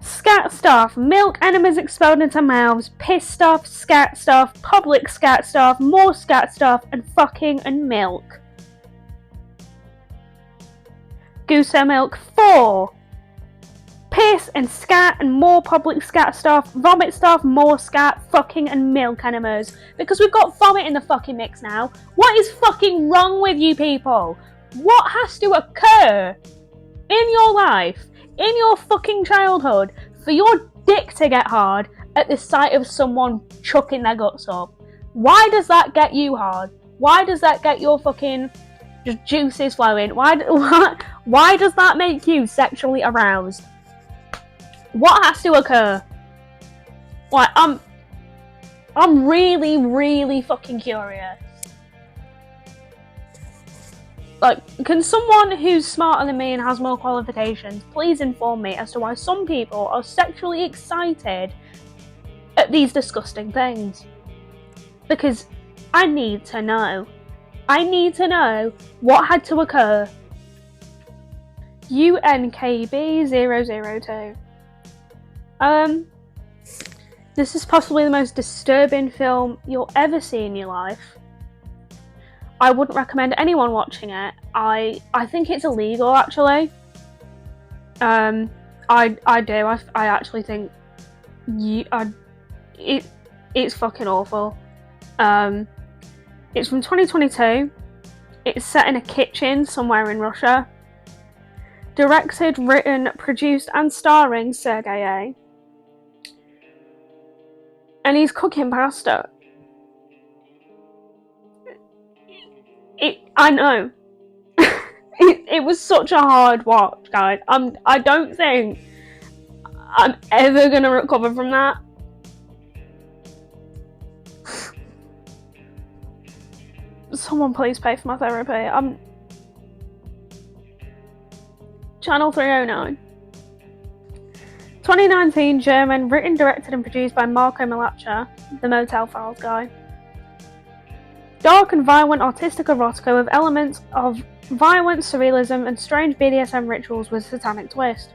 Scat scat stuff, milk enemas expelled into mouths, piss stuff, scat stuff, public scat stuff, more scat stuff, and fucking and milk. Goose milk 4. Piss and scat and more public scat stuff, vomit stuff, more scat, fucking and milk enemas. Because we've got vomit in the fucking mix now. What is fucking wrong with you people? What has to occur in your life, in your fucking childhood, for your dick to get hard at the sight of someone chucking their guts up? Why does that get you hard? Why does that get your fucking just juices flowing? Why does that make you sexually aroused? What has to occur? Like, I'm really, really fucking curious. Like, can someone who's smarter than me and has more qualifications please inform me as to why some people are sexually excited at these disgusting things? Because I need to know. I need to know what had to occur. UNKB002. This is possibly the most disturbing film you'll ever see in your life. I wouldn't recommend anyone watching it. I think it's illegal, actually. I do. I actually think it's fucking awful. It's from 2022. It's set in a kitchen somewhere in Russia. Directed, written, produced, and starring Sergei A. And he's cooking pasta. I know. It was such a hard watch, guys. I don't think I'm ever gonna recover from that. Someone please pay for my therapy. Channel 309. 2019 German, written, directed and produced by Marco Malacha, the Motel Files guy. Dark and violent artistic erotica with elements of violence, surrealism and strange BDSM rituals with satanic twist.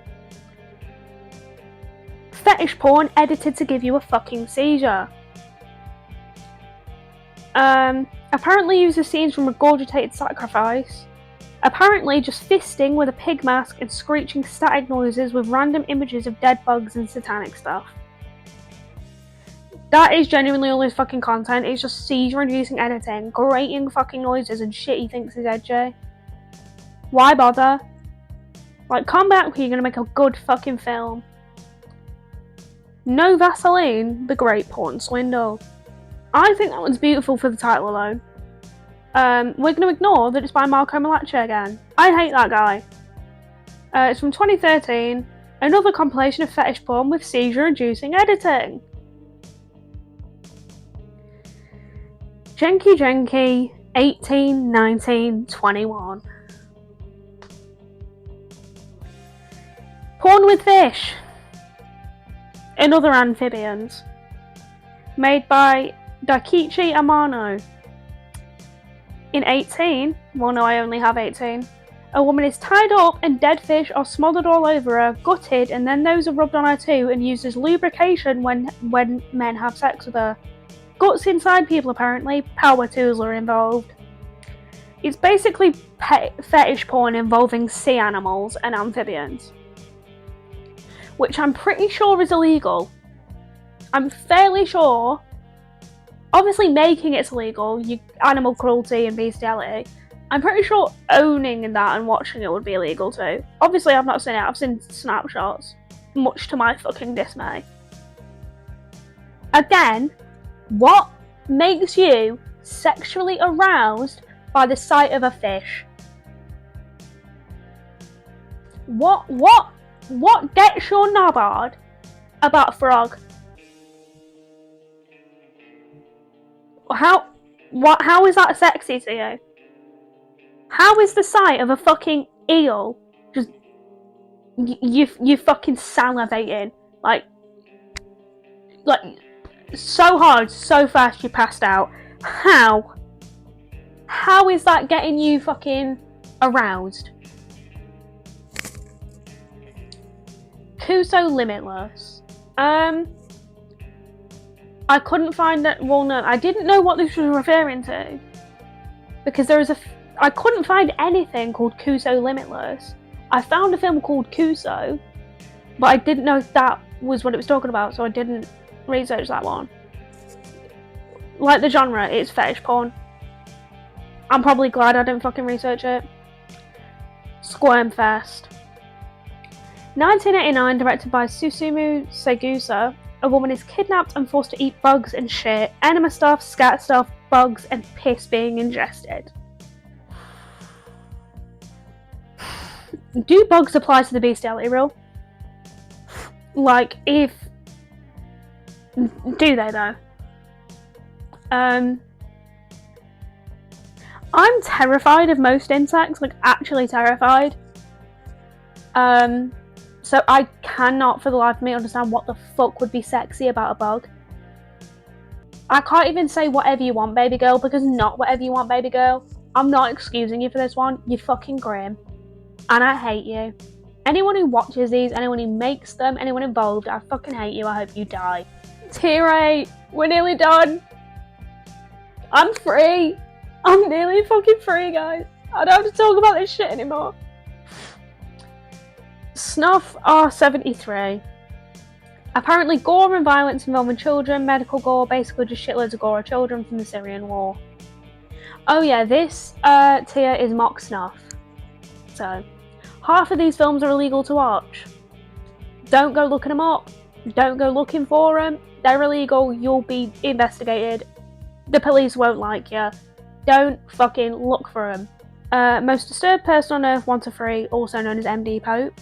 Fetish porn edited to give you a fucking seizure. Apparently uses scenes from regurgitated sacrifice. Apparently just fisting with a pig mask and screeching static noises with random images of dead bugs and satanic stuff. That is genuinely all his fucking content. It's just seizure-inducing editing, grating fucking noises and shit he thinks is edgy. Why bother? Like, come back when you're gonna make a good fucking film. No Vaseline, the Great Porn Swindle. I think that one's beautiful for the title alone. We're going to ignore that it's by Marco Malacha again. I hate that guy. It's from 2013. Another compilation of fetish porn with seizure-inducing editing. Jenky Jenky 18, 19, 21. Porn with fish and other amphibians. Made by Dakichi Amano. In 18, well no I only have 18, a woman is tied up and dead fish are smothered all over her, gutted, and then those are rubbed on her too and used as lubrication when men have sex with her. Guts inside people apparently, power tools are involved. It's basically fetish porn involving sea animals and amphibians. Which I'm pretty sure is illegal. I'm fairly sure. Obviously making it's illegal, animal cruelty and bestiality. I'm pretty sure owning that and watching it would be illegal too. Obviously I've not seen it, I've seen snapshots. Much to my fucking dismay. Again, what makes you sexually aroused by the sight of a fish? What gets your knob hard about a frog? How is that sexy to you? How is the sight of a fucking eel just you fucking salivating like so hard, so fast you passed out? How is that getting you fucking aroused? Kuso Limitless. I couldn't find it. Well, no, I didn't know what this was referring to because I couldn't find anything called Kuso Limitless. I found a film called Kuso, but I didn't know if that was what it was talking about, so I didn't research that one. Like the genre, it's fetish porn. I'm probably glad I didn't fucking research it. Squirm Fest. 1989, directed by Susumu Segusa, a woman is kidnapped and forced to eat bugs and shit, enema stuff, scat stuff, bugs, and piss being ingested. Do bugs apply to the bestiality rule? Like, if... Do they, though? I'm terrified of most insects, like, actually terrified. So I cannot for the life of me understand what the fuck would be sexy about a bug. I can't even say whatever you want, baby girl, because not whatever you want, baby girl. I'm not excusing you for this one. You're fucking grim. And I hate you. Anyone who watches these, anyone who makes them, anyone involved, I fucking hate you. I hope you die. Tier 8. We're nearly done. I'm free. I'm nearly fucking free, guys. I don't have to talk about this shit anymore. Snuff R73. Apparently gore and violence involving children, medical gore, basically just shitloads of gore of children from the Syrian war. Oh yeah, this tier is mock snuff. So, half of these films are illegal to watch. Don't go looking them up. Don't go looking for them. They're illegal. You'll be investigated. The police won't like you. Don't fucking look for them. Most disturbed person on earth, 1 to 3, also known as MD Pope.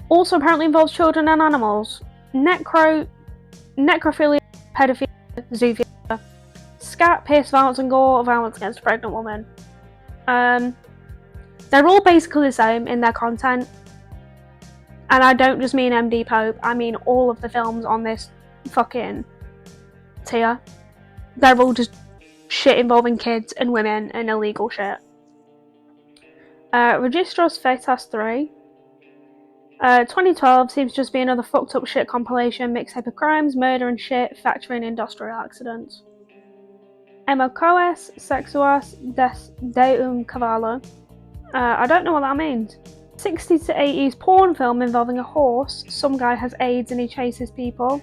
Also apparently involves children and animals. Necrophilia, pedophilia, zoophilia, scat, piss, violence and gore, violence against a pregnant woman. They're all basically the same in their content. And I don't just mean MD Pope, I mean all of the films on this fucking tier. They're all just shit involving kids and women and illegal shit. Registros Fetas 3. 2012 seems to just be another fucked up shit compilation, mixtape of crimes, murder and shit, factory and industrial accidents. Emocoes Sexuas Deum Cavallo. I don't know what that means. 60s to 80s porn film involving a horse. Some guy has AIDS and he chases people.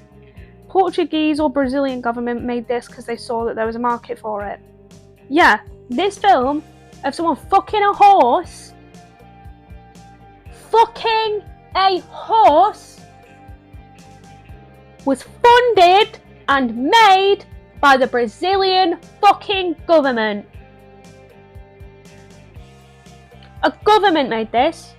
Portuguese or Brazilian government made this because they saw that there was a market for it. Yeah, this film of someone fucking a horse. Fucking a horse was funded and made by the Brazilian fucking government. A government made this.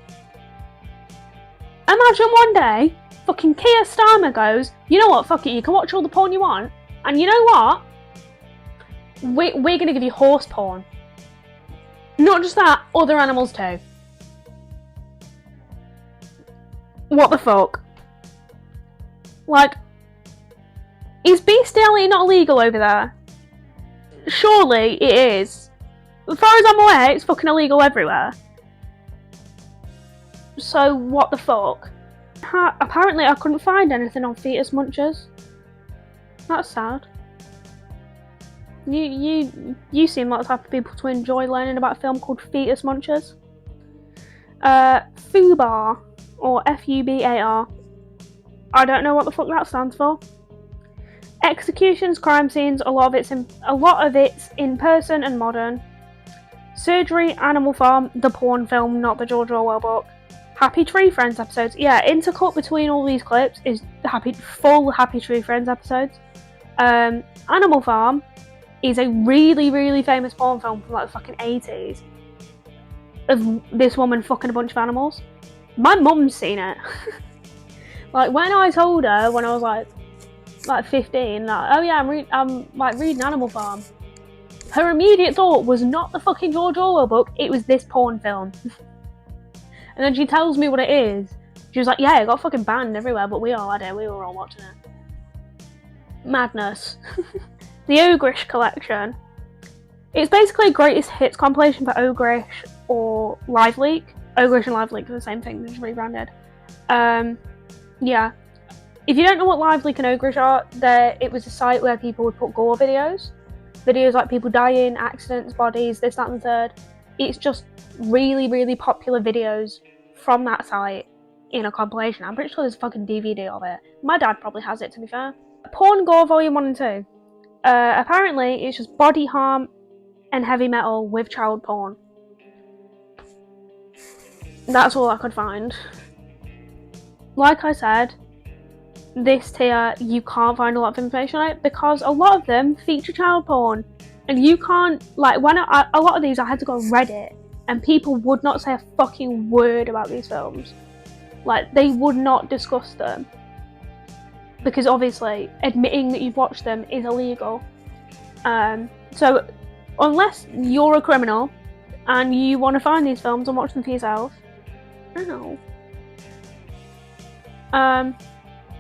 Imagine one day, fucking Keir Starmer goes, you know what, fuck it, you can watch all the porn you want, and you know what? We're gonna give you horse porn. Not just that, other animals too. What the fuck? Like, is bestiality not illegal over there? Surely it is. As far as I'm aware, it's fucking illegal everywhere. So what the fuck? Apparently I couldn't find anything on fetus munchers. That's sad. You seem like the type of people to enjoy learning about a film called Fetus Munchers. FUBAR, or FUBAR. I don't know what the fuck that stands for. Executions, crime scenes, a lot of it's in person and modern. Surgery, Animal Farm, the porn film, not the George Orwell book. Happy Tree Friends episodes. Yeah, intercut between all these clips is full Happy Tree Friends episodes. Animal Farm is a really, really famous porn film from like the fucking 80s. Of this woman fucking a bunch of animals. My mum's seen it. Like when I told her when I was like 15, like, oh yeah, I'm like reading Animal Farm. Her immediate thought was not the fucking George Orwell book, it was this porn film. And then she tells me what it is. She was like, yeah, it got fucking banned everywhere, but we all had it, we were all watching it. Madness. The Ogrish Collection. It's basically a greatest hits compilation for Ogrish or Live Leak. Ogrish and Live Leak are the same thing, just rebranded. Yeah. If you don't know what Live Leak and Ogrish are, it was a site where people would put gore videos. Videos like people dying, accidents, bodies, this, that and the third. It's just really, really popular videos from that site in a compilation. I'm pretty sure there's a fucking DVD of it. My dad probably has it, to be fair. Porn Gore Volume 1 and 2. Apparently, it's just body harm and heavy metal with child porn. That's all I could find. Like I said, this tier, you can't find a lot of information on it because a lot of them feature child porn. And you can't, like, a lot of these I had to go on Reddit and people would not say a fucking word about these films. Like, they would not discuss them. Because obviously, admitting that you've watched them is illegal. So, unless you're a criminal and you want to find these films and watch them for yourself, I don't know.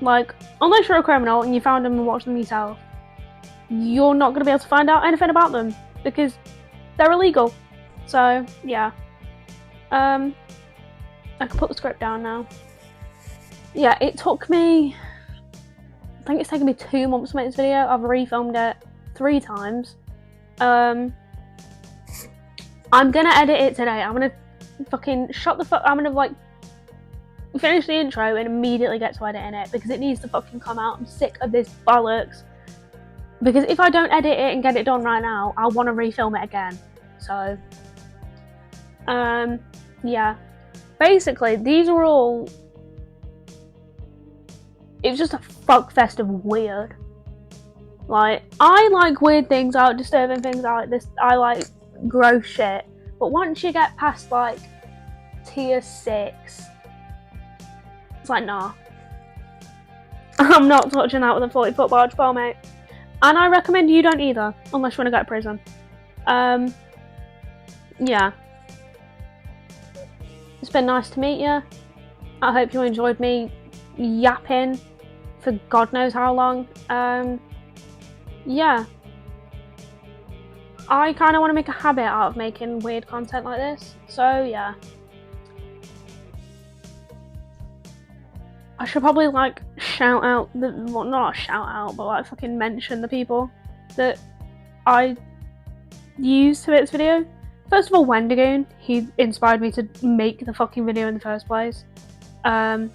Like, unless you're a criminal and you found them and watched them yourself, you're not going to be able to find out anything about them because they're illegal. So, yeah. I can put the script down now. Yeah, it took me, I think it's taken me 2 months to make this video. I've refilmed it 3 times. I'm gonna edit it today. I'm gonna fucking I'm gonna like finish the intro and immediately get to editing it because it needs to fucking come out. I'm sick of this bollocks. Because if I don't edit it and get it done right now, I'll want to refilm it again. So, yeah. Basically, these are all... It's just a fuckfest of weird. Like, I like weird things, I like disturbing things, I like this, I like gross shit. But once you get past, like, tier 6, it's like, nah. I'm not touching that with a 40-foot barge pole, mate. And I recommend you don't either, unless you want to go to prison. Yeah. It's been nice to meet you. I hope you enjoyed me yapping for God knows how long. Yeah. I kind of want to make a habit out of making weird content like this. So, yeah. I should probably, like, shout out, well, not shout out, but, like, fucking mention the people that I used to make this video. First of all, Wendigoon. He inspired me to make the fucking video in the first place. For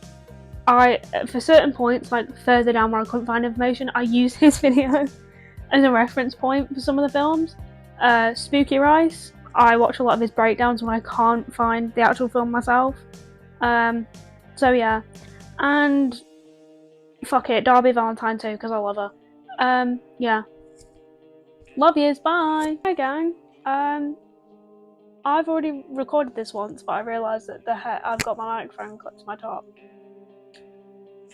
certain points, like, further down where I couldn't find information, I used his video as a reference point for some of the films. Spookyrice. I watch a lot of his breakdowns when I can't find the actual film myself. So, yeah. And fuck it, Darby Valentine too, because I love her. Yeah. Love yous, bye! Hey gang, I've already recorded this once, but I realised that I've got my microphone clipped to my top.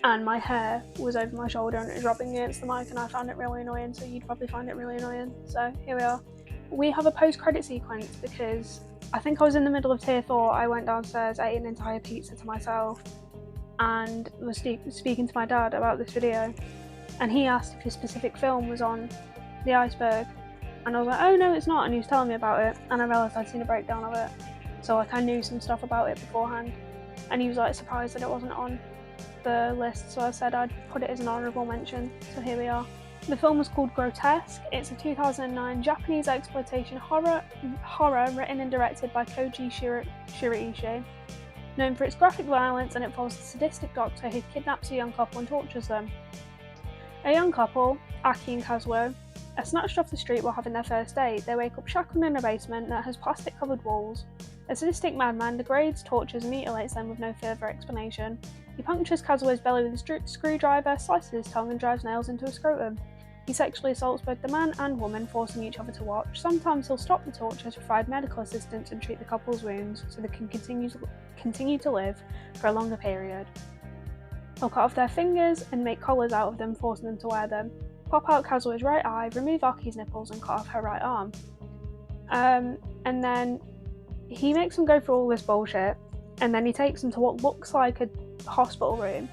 And my hair was over my shoulder and it was rubbing against the mic and I found it really annoying, so you'd probably find it really annoying. So, here we are. We have a post-credit sequence because I think I was in the middle of tier 4, I went downstairs, ate an entire pizza to myself, and was speaking to my dad about this video, and he asked if his specific film was on the iceberg, and I was like, oh no it's not, and he was telling me about it, and I realised I'd seen a breakdown of it, so like I knew some stuff about it beforehand, and he was like surprised that it wasn't on the list, so I said I'd put it as an honourable mention, so here we are. The film was called Grotesque. It's a 2009 Japanese exploitation horror written and directed by Koji Shiraishi. Known for its graphic violence, and it follows a sadistic doctor who kidnaps a young couple and tortures them. A young couple, Aki and Kazuo, are snatched off the street while having their first date. They wake up shackled in a basement that has plastic-covered walls. A sadistic madman degrades, tortures, and mutilates them with no further explanation. He punctures Kazuo's belly with a screwdriver, slices his tongue, and drives nails into a scrotum. He sexually assaults both the man and woman, forcing each other to watch. Sometimes he'll stop the torture to provide medical assistance and treat the couple's wounds so they can continue to live for a longer period. He'll cut off their fingers and make collars out of them, forcing them to wear them. Pop out Kazuo's right eye, remove Aki's nipples, and cut off her right arm. And then he makes them go through all this bullshit, and then he takes them to what looks like a hospital room.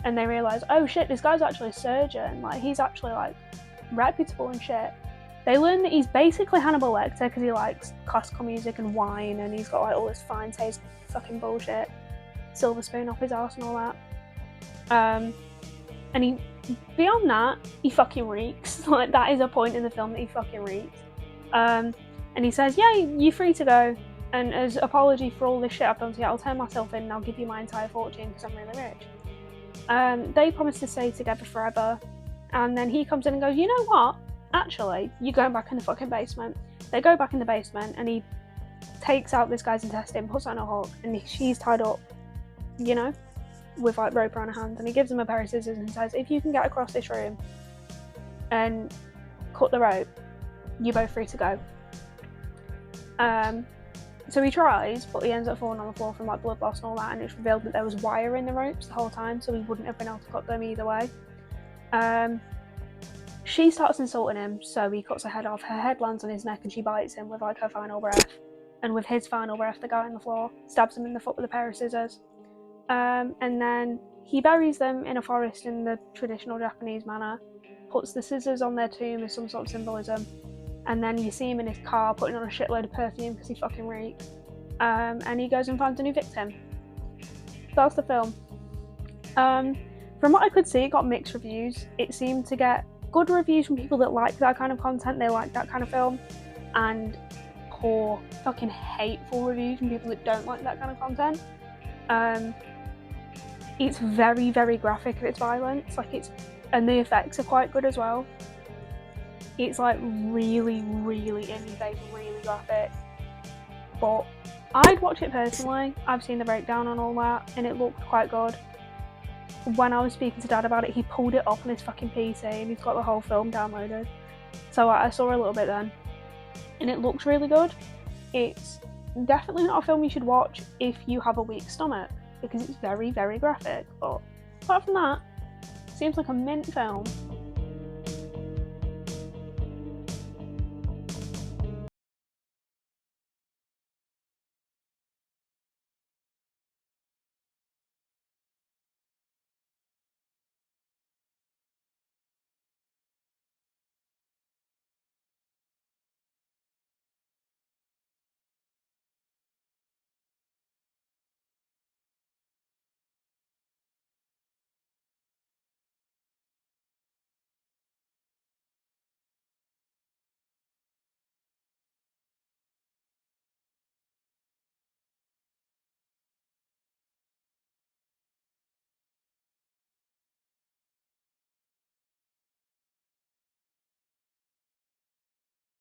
And they realise, oh shit, this guy's actually a surgeon, like he's actually like reputable and shit. They learn that he's basically Hannibal Lecter because he likes classical music and wine and he's got like all this fine taste fucking bullshit. silver spoon off his arse and all that. And he, beyond that, he fucking reeks. Like, that is a point in the film that he fucking reeks. And he says, yeah, you're free to go. And as apology for all this shit I've done to you, I'll turn myself in and I'll give you my entire fortune because I'm really rich. They promise to stay together forever. And then he comes in and goes, you know what? Actually, you're going back in the fucking basement. They go back in the basement and he takes out this guy's intestine, puts it on a hook, and she's tied up, you know, with like rope around her hands. And he gives him a pair of scissors and says, if you can get across this room and cut the rope, you're both free to go. So he tries, but he ends up falling on the floor from like blood loss and all that, and it's revealed that there was wire in the ropes the whole time, so he wouldn't have been able to cut them either way. She starts insulting him, so he cuts her head off. Her head lands on his neck and she bites him with like her final breath. And with his final breath, the guy on the floor stabs him in the foot with a pair of scissors. And then he buries them in a forest in the traditional Japanese manner, puts the scissors on their tomb as some sort of symbolism. And then you see him in his car putting on a shitload of perfume because he fucking reeks. And he goes and finds a new victim. That's the film. From what I could see, it got mixed reviews. It seemed to get good reviews from people that like that kind of content, they like that kind of film, and poor, fucking hateful reviews from people that don't like that kind of content. It's very, very graphic in its violence, and the effects are quite good as well. It's like really, really in your face, really graphic. But I'd watch it personally. I've seen the breakdown and all that, and it looked quite good. When I was speaking to Dad about it, he pulled it up on his fucking PC and he's got the whole film downloaded. So I saw a little bit then, and it looks really good. It's definitely not a film you should watch if you have a weak stomach, because it's very, very graphic. But apart from that, it seems like a mint film.